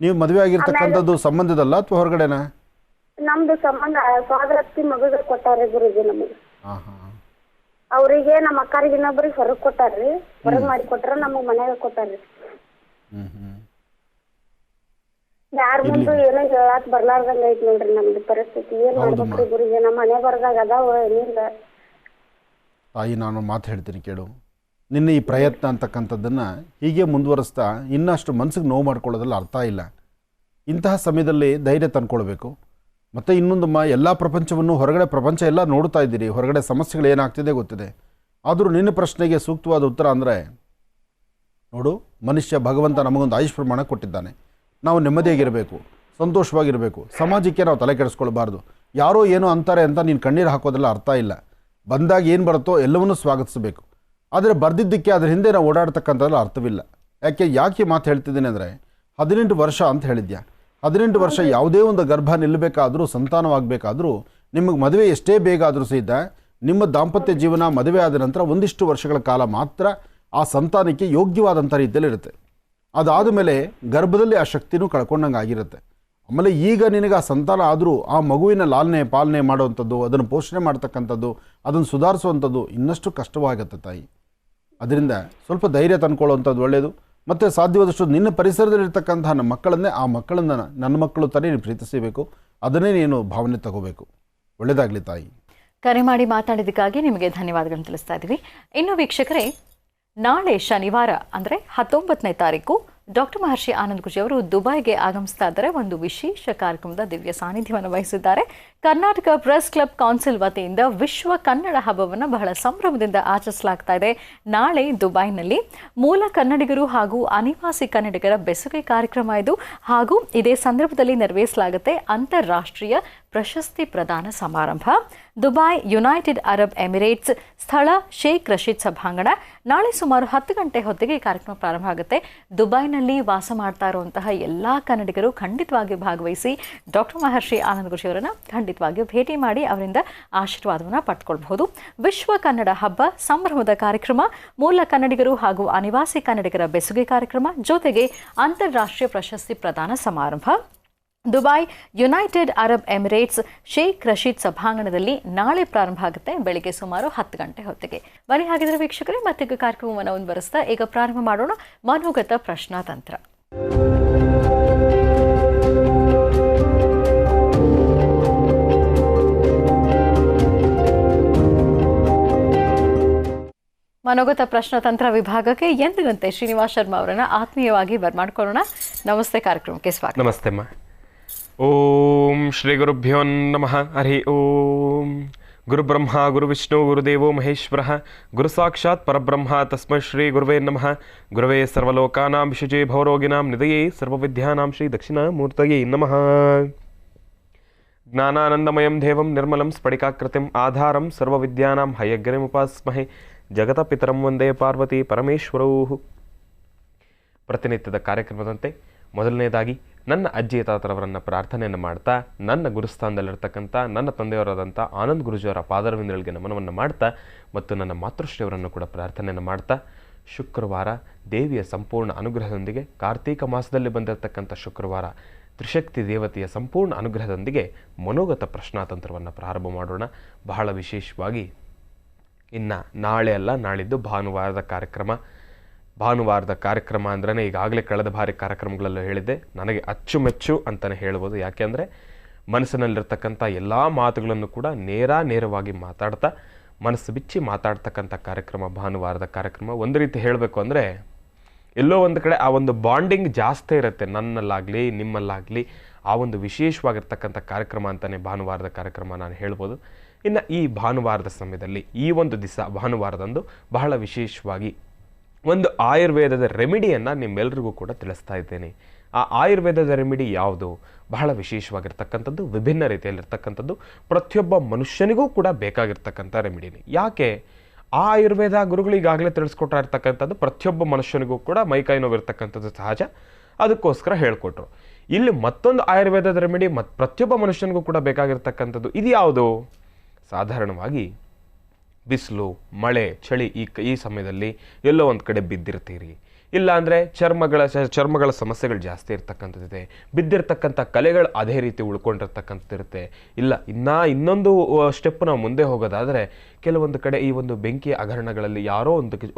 ನೀವು ಮದುವೆ ಆಗಿರ್ತಕ್ಕಂಥದ್ದು ಸಂಬಂಧದಲ್ಲ ಅಥವಾ ಹೊರಗಡೆನಾ? ನಮ್ದು ಸಂಬಂಧ ಸೋದರತ್ತಿ ಮಗಗೆ ಕೊಟ್ಟಾರಿ ಗುರುಜಿ ನಮಗೆ. ಹಾಂ ಹಾಂ. ಅವರಿಗೆ ನಮ್ಮ ಅಕ್ಕರಿಗೆ ಇನ್ನೊಬ್ರಿಗೆ ಹೊರಗೆ ಕೊಟ್ಟಾರ್ರಿ. ಹೊರಗೆ ಮಾಡಿ ಕೊಟ್ಟಾರ, ನಮಗೆ ಮನ್ಯಾಗ ಕೊಟ್ಟಾರ್ರಿ. ಯಾರ ಮುಂದೆ ಏನೋ ಹೇಳಾಕ್ ಬರ್ಲಾರ್ದಂಗ ಐತಿ ನೋಡ್ರಿ ನಮ್ದು ಪರಿಸ್ಥಿತಿ. ಏನ್ ಮಾಡ್ಬೇಕ್ರಿ ಗುರುಜಿ? ನಮ್ಮ ಮನೆ ಬರ್ದಾಗ ಅದಾವ ಏನಿಲ್ಲ. ತಾಯಿ, ನಾನು ಮಾತು ಹೇಳ್ತೀನಿ ಕೇಳು. ನಿನ್ನ ಈ ಪ್ರಯತ್ನ ಅಂತಕ್ಕಂಥದ್ದನ್ನು ಹೀಗೆ ಮುಂದುವರಿಸ್ತಾ ಇನ್ನಷ್ಟು ಮನಸ್ಸಿಗೆ ನೋವು ಮಾಡ್ಕೊಳ್ಳೋದ್ರಲ್ಲಿ ಅರ್ಥ ಇಲ್ಲ. ಇಂತಹ ಸಮಯದಲ್ಲಿ ಧೈರ್ಯ ತಂದ್ಕೊಳ್ಬೇಕು. ಮತ್ತು ಇನ್ನೊಂದಮ್ಮ, ಎಲ್ಲ ಪ್ರಪಂಚವನ್ನು, ಹೊರಗಡೆ ಪ್ರಪಂಚ ಎಲ್ಲ ನೋಡ್ತಾ ಇದ್ದೀರಿ, ಹೊರಗಡೆ ಸಮಸ್ಯೆಗಳು ಏನಾಗ್ತಿದೆ ಗೊತ್ತಿದೆ. ಆದರೂ ನಿನ್ನ ಪ್ರಶ್ನೆಗೆ ಸೂಕ್ತವಾದ ಉತ್ತರ ಅಂದರೆ, ನೋಡು, ಮನುಷ್ಯ ಭಗವಂತ ನಮಗೊಂದು ಆಯುಷ್ ಪ್ರಮಾಣ ಕೊಟ್ಟಿದ್ದಾನೆ. ನಾವು ನೆಮ್ಮದಿಯಾಗಿರಬೇಕು, ಸಂತೋಷವಾಗಿರಬೇಕು. ಸಮಾಜಕ್ಕೆ ನಾವು ತಲೆ ಕೆಡಿಸ್ಕೊಳ್ಬಾರ್ದು. ಯಾರೋ ಏನೋ ಅಂತಾರೆ ಅಂತ ನೀನು ಕಣ್ಣೀರು ಹಾಕೋದ್ರಲ್ಲಿ ಅರ್ಥ ಇಲ್ಲ. ಬಂದಾಗ ಏನು ಬರುತ್ತೋ ಎಲ್ಲವನ್ನೂ ಸ್ವಾಗತಿಸಬೇಕು. ಆದರೆ ಬರ್ದಿದ್ದಕ್ಕೆ ಅದ್ರ ಹಿಂದೆ ನಾವು ಓಡಾಡ್ತಕ್ಕಂಥದ್ರಲ್ಲಿ ಅರ್ಥವಿಲ್ಲ. ಯಾಕೆ ಮಾತು ಹೇಳ್ತಿದ್ದೀನಿ ಅಂದರೆ, 18 ವರ್ಷ ಅಂತ ಹೇಳಿದ್ಯಾ. 18 ವರ್ಷ ಯಾವುದೇ ಒಂದು ಗರ್ಭ ನಿಲ್ಲಬೇಕಾದ್ರೂ, ಸಂತಾನವಾಗಬೇಕಾದ್ರೂ, ನಿಮಗೆ ಮದುವೆ ಎಷ್ಟೇ ಬೇಗ ಆದರೂ ಸಹಿತ ನಿಮ್ಮ ದಾಂಪತ್ಯ ಜೀವನ ಮದುವೆ ಆದ ನಂತರ ಒಂದಿಷ್ಟು ವರ್ಷಗಳ ಕಾಲ ಮಾತ್ರ ಆ ಸಂತಾನಕ್ಕೆ ಯೋಗ್ಯವಾದಂಥ ರೀತಿಯಲ್ಲಿರುತ್ತೆ. ಅದಾದ ಮೇಲೆ ಗರ್ಭದಲ್ಲಿ ಆ ಶಕ್ತಿನೂ ಕಳ್ಕೊಂಡಂಗೆ ಆಗಿರುತ್ತೆ. ಆಮೇಲೆ ಈಗ ನಿನಗೆ ಆ ಸಂತಾನ ಆದರೂ ಆ ಮಗುವಿನ ಲಾಲನೆ ಪಾಲನೆ ಮಾಡುವಂಥದ್ದು, ಅದನ್ನು ಪೋಷಣೆ ಮಾಡ್ತಕ್ಕಂಥದ್ದು, ಅದನ್ನು ಸುಧಾರಿಸುವಂಥದ್ದು ಇನ್ನಷ್ಟು ಕಷ್ಟವಾಗುತ್ತೆ ತಾಯಿ. ಅದರಿಂದ ಸ್ವಲ್ಪ ಧೈರ್ಯ ತಂದ್ಕೊಳ್ಳುವಂಥದ್ದು ಒಳ್ಳೆಯದು. ಮತ್ತು ಸಾಧ್ಯವಾದಷ್ಟು ನಿನ್ನ ಪರಿಸರದಲ್ಲಿರ್ತಕ್ಕಂತಹ ನಮ್ಮ ಮಕ್ಕಳನ್ನೇ ಆ ಮಕ್ಕಳನ್ನು ನನ್ನ ಮಕ್ಕಳು ತಾನೇ ನೀನು ಪ್ರೀತಿಸಬೇಕು, ಅದನ್ನೇ ನೀನು ಭಾವನೆ ತಗೋಬೇಕು. ಒಳ್ಳೆಯದಾಗಲಿ ತಾಯಿ. ಕರೆ ಮಾಡಿ ಮಾತಾಡಿದ್ದಕ್ಕಾಗಿ ನಿಮಗೆ ಧನ್ಯವಾದಗಳನ್ನು ತಿಳಿಸ್ತಾ ಇದ್ದೀವಿ. ಇನ್ನು ವೀಕ್ಷಕರೇ, ನಾಳೆ ಶನಿವಾರ ಅಂದರೆ 19ನೇ ತಾರೀಕು ಡಾಕ್ಟರ್ ಮಹರ್ಷಿ ಆನಂದ್ ಗುರೂಜಿ ಅವರು ದುಬೈಗೆ ಆಗಮಿಸ್ತಾ ಇದ್ದಾರೆ. ಒಂದು ವಿಶೇಷ ಕಾರ್ಯಕ್ರಮದ ದಿವ್ಯ ಸಾನ್ನಿಧ್ಯವನ್ನು ವಹಿಸಿದ್ದಾರೆ. ಕರ್ನಾಟಕ ಪ್ರೆಸ್ ಕ್ಲಬ್ ಕೌನ್ಸಿಲ್ ವತಿಯಿಂದ ವಿಶ್ವ ಕನ್ನಡ ಹಬ್ಬವನ್ನು ಬಹಳ ಸಂಭ್ರಮದಿಂದ ಆಚರಿಸಲಾಗ್ತಾ ಇದೆ. ನಾಳೆ ದುಬೈನಲ್ಲಿ ಮೂಲ ಕನ್ನಡಿಗರು ಹಾಗೂ ಅನಿವಾಸಿ ಕನ್ನಡಿಗರ ಬೆಸುಗೆ ಕಾರ್ಯಕ್ರಮ ಇದು. ಹಾಗೂ ಇದೇ ಸಂದರ್ಭದಲ್ಲಿ ನೆರವೇರಿಸಲಾಗುತ್ತೆ ಅಂತಾರಾಷ್ಟ್ರೀಯ ಪ್ರಶಸ್ತಿ ಪ್ರದಾನ ಸಮಾರಂಭ. ದುಬೈ, ಯುನೈಟೆಡ್ ಅರಬ್ ಎಮಿರೇಟ್ಸ್, ಸ್ಥಳ ಶೇಖ್ ರಶೀದ್ ಸಭಾಂಗಣ. ನಾಳೆ ಸುಮಾರು 10 ಗಂಟೆ ಹೊತ್ತಿಗೆ ಈ ಕಾರ್ಯಕ್ರಮ ಪ್ರಾರಂಭ ಆಗುತ್ತೆ. ದುಬೈನಲ್ಲಿ ವಾಸ ಮಾಡ್ತಾ ಇರುವಂತಹ ಎಲ್ಲ ಕನ್ನಡಿಗರು ಖಂಡಿತವಾಗಿಯೂ ಭಾಗವಹಿಸಿ ಡಾಕ್ಟರ್ ಮಹರ್ಷಿ ಆನಂದ್ ಗುರೂಜಿ ಅವರನ್ನು ಖಂಡಿತವಾಗಿಯೂ ಭೇಟಿ ಮಾಡಿ ಅವರಿಂದ ಆಶೀರ್ವಾದವನ್ನು ಪಡ್ಕೊಳ್ಬಹುದು. ವಿಶ್ವ ಕನ್ನಡ ಹಬ್ಬ ಸಂಭ್ರಮದ ಕಾರ್ಯಕ್ರಮ, ಮೂಲ ಕನ್ನಡಿಗರು ಹಾಗೂ ಅನಿವಾಸಿ ಕನ್ನಡಿಗರ ಬೆಸುಗೆ ಕಾರ್ಯಕ್ರಮ, ಜೊತೆಗೆ ಅಂತಾರಾಷ್ಟ್ರೀಯ ಪ್ರಶಸ್ತಿ ಪ್ರದಾನ ಸಮಾರಂಭ. Dubai, United Arab Emirates, Sheikh Rashid ಸಭಾಂಗಣದಲ್ಲಿ ನಾಳೆ ಪ್ರಾರಂಭ ಆಗುತ್ತೆ ಬೆಳಿಗ್ಗೆ ಸುಮಾರು 10 ಗಂಟೆ ಹೊತ್ತಿಗೆ. ಬನ್ನಿ ಹಾಗಿದ್ರೆ ವೀಕ್ಷಕರೇ, ಮತ್ತೀಗ ಕಾರ್ಯಕ್ರಮವನ್ನು ಮುಂದುವರಿಸ್ತಾ ಈಗ ಪ್ರಾರಂಭ ಮಾಡೋಣ ಮನೋಗತ ಪ್ರಶ್ನಾತಂತ್ರ. ಮನೋಗತ ಪ್ರಶ್ನತಂತ್ರ ವಿಭಾಗಕ್ಕೆ ಎಂದಿನಂತೆ ಶ್ರೀನಿವಾಸ್ ಶರ್ಮಾ ಅವರನ್ನ ಆತ್ಮೀಯವಾಗಿ ಬರ್ಮಾಡ್ಕೊಳ್ಳೋಣ. ನಮಸ್ತೆ, ಕಾರ್ಯಕ್ರಮಕ್ಕೆ ಸ್ವಾಗತ. ನಮಸ್ತೆ ಅಮ್ಮ. ಓಂ ಶ್ರೀ ಗುರುಭ್ಯೋ ನಮಃ. ಹರಿ ಓಂ. ಗುರುಬ್ರಹ್ಮ ಗುರುವಿಷ್ಣು ಗುರುದೇವೋ ಮಹೇಶ್ವರ ಗುರು ಸಾಕ್ಷಾತ್ ಪರಬ್ರಹ್ಮ ತಸ್ಮೈ ಶ್ರೀ ಗುರುವೇ ನಮಃ. ಗುರುವೇ ಸರ್ವಲೋಕಾನಾಂ ವಿಶುಚೇ ಭವರೋಗಿನಾಂ ನಿಧಯೇ ಸರ್ವವಿದ್ಯಾನಾಂ ಶ್ರೀ ದಕ್ಷಿಣಾಮೂರ್ತಯೇ ನಮಃ. ಜ್ಞಾನಾನಂದಮಯಂ ದೇವಂ ನಿರ್ಮಲಂ ಸ್ಫಟಿಕಾಕೃತಿಂ ಆಧಾರಂ ಸರ್ವವಿದ್ಯಾನಾಂ ಹಯಗ್ರಯಮುಪಾಸ್ಮಹೇ. ಜಗತಪಿತರಂ ವಂದೇ ಪಾರ್ವತಿ ಪರಮೇಶ್ವರೌ. ಪ್ರತಿನಿತ್ಯದ ಕಾರ್ಯಕ್ರಮದಂತೆ ಮೊದಲನೇದಾಗಿ ನನ್ನ ಅಜ್ಜಿ ತಾತರವರನ್ನು ಪ್ರಾರ್ಥನೆಯನ್ನು ಮಾಡ್ತಾ, ನನ್ನ ಗುರುಸ್ಥಾನದಲ್ಲಿರ್ತಕ್ಕಂಥ ನನ್ನ ತಂದೆಯವರಾದಂಥ ಆನಂದ್ ಗುರೂಜಿಯವರ ಪಾದರವಿಂದಗಳಿಗೆ ನಮನವನ್ನು ಮಾಡ್ತಾ, ಮತ್ತು ನನ್ನ ಮಾತೃಶ್ರೀಯವರನ್ನು ಕೂಡ ಪ್ರಾರ್ಥನೆಯನ್ನು ಮಾಡ್ತಾ, ಶುಕ್ರವಾರ ದೇವಿಯ ಸಂಪೂರ್ಣ ಅನುಗ್ರಹದೊಂದಿಗೆ, ಕಾರ್ತೀಕ ಮಾಸದಲ್ಲಿ ಬಂದಿರತಕ್ಕಂಥ ಶುಕ್ರವಾರ ತ್ರಿಶಕ್ತಿ ದೇವತೆಯ ಸಂಪೂರ್ಣ ಅನುಗ್ರಹದೊಂದಿಗೆ ಮನೋಗತ ಪ್ರಶ್ನಾತಂತ್ರವನ್ನು ಪ್ರಾರಂಭ ಮಾಡೋಣ. ಬಹಳ ವಿಶೇಷವಾಗಿ ಇನ್ನು ನಾಳೆ ಅಲ್ಲ, ನಾಳಿದ್ದು ಭಾನುವಾರದ ಕಾರ್ಯಕ್ರಮ ಅಂದ್ರೆ ಈಗಾಗಲೇ ಕಳೆದ ಬಾರಿ ಕಾರ್ಯಕ್ರಮಗಳಲ್ಲೂ ಹೇಳಿದ್ದೆ, ನನಗೆ ಅಚ್ಚುಮೆಚ್ಚು ಅಂತಲೇ ಹೇಳ್ಬೋದು. ಯಾಕೆಂದರೆ ಮನಸ್ಸಿನಲ್ಲಿರ್ತಕ್ಕಂಥ ಎಲ್ಲ ಮಾತುಗಳನ್ನು ಕೂಡ ನೇರವಾಗಿ ಮಾತಾಡ್ತಾ, ಮನಸ್ಸು ಬಿಚ್ಚಿ ಮಾತಾಡ್ತಕ್ಕಂಥ ಕಾರ್ಯಕ್ರಮ ಭಾನುವಾರದ ಕಾರ್ಯಕ್ರಮ. ಒಂದು ರೀತಿ ಹೇಳಬೇಕು ಅಂದರೆ ಎಲ್ಲೋ ಒಂದು ಕಡೆ ಆ ಒಂದು ಬಾಂಡಿಂಗ್ ಜಾಸ್ತಿ ಇರುತ್ತೆ, ನನ್ನಲ್ಲಾಗಲಿ ನಿಮ್ಮಲ್ಲಾಗಲಿ. ಆ ಒಂದು ವಿಶೇಷವಾಗಿರ್ತಕ್ಕಂಥ ಕಾರ್ಯಕ್ರಮ ಅಂತಲೇ ಭಾನುವಾರದ ಕಾರ್ಯಕ್ರಮ ನಾನು ಹೇಳ್ಬೋದು. ಇನ್ನು ಈ ಭಾನುವಾರದ ಸಮಯದಲ್ಲಿ, ಈ ಒಂದು ದಿವಸ ಭಾನುವಾರದಂದು ಬಹಳ ವಿಶೇಷವಾಗಿ ಒಂದು ಆಯುರ್ವೇದದ ರೆಮಿಡಿಯನ್ನು ನಿಮ್ಮೆಲ್ಲರಿಗೂ ಕೂಡ ತಿಳಿಸ್ತಾ ಇದ್ದೇನೆ. ಆ ಆಯುರ್ವೇದದ ರೆಮಿಡಿ ಯಾವುದು? ಬಹಳ ವಿಶೇಷವಾಗಿರ್ತಕ್ಕಂಥದ್ದು, ವಿಭಿನ್ನ ರೀತಿಯಲ್ಲಿರ್ತಕ್ಕಂಥದ್ದು, ಪ್ರತಿಯೊಬ್ಬ ಮನುಷ್ಯನಿಗೂ ಕೂಡ ಬೇಕಾಗಿರ್ತಕ್ಕಂಥ ರೆಮಿಡಿನಿ. ಯಾಕೆ? ಆ ಆಯುರ್ವೇದ ಗುರುಗಳು ಈಗಾಗಲೇ ತಿಳಿಸ್ಕೊಟ್ತಾ ಇರ್ತಕ್ಕಂಥದ್ದು ಪ್ರತಿಯೊಬ್ಬ ಮನುಷ್ಯನಿಗೂ ಕೂಡ ಮೈಕೈ ನೋವಿರ್ತಕ್ಕಂಥದ್ದು ಸಹಜ, ಅದಕ್ಕೋಸ್ಕರ ಹೇಳ್ಕೊಟ್ರು. ಇಲ್ಲಿ ಮತ್ತೊಂದು ಆಯುರ್ವೇದದ ರೆಮಿಡಿ ಪ್ರತಿಯೊಬ್ಬ ಮನುಷ್ಯನಿಗೂ ಕೂಡ ಬೇಕಾಗಿರ್ತಕ್ಕಂಥದ್ದು. ಇದು ಯಾವುದು? ಸಾಧಾರಣವಾಗಿ ಬಿಸಿಲು, ಮಳೆ, ಚಳಿ ಈ ಸಮಯದಲ್ಲಿ ಎಲ್ಲೋ ಒಂದು ಕಡೆ ಬಿದ್ದಿರ್ತೀರಿ, ಇಲ್ಲ ಅಂದರೆ ಚರ್ಮಗಳ ಸಮಸ್ಯೆಗಳು ಜಾಸ್ತಿ ಇರ್ತಕ್ಕಂಥದ್ದಿದೆ, ಬಿದ್ದಿರ್ತಕ್ಕಂಥ ಕಲೆಗಳು ಅದೇ ರೀತಿ ಉಳ್ಕೊಂಡಿರ್ತಕ್ಕಂಥದ್ದಿರುತ್ತೆ. ಇಲ್ಲ ಇನ್ನೊಂದು ಸ್ಟೆಪ್ ನಾವು ಮುಂದೆ ಹೋಗೋದಾದರೆ, ಕೆಲವೊಂದು ಕಡೆ ಈ ಒಂದು ಬೆಂಕಿ ಹಗರಣಗಳಲ್ಲಿ ಯಾರೋ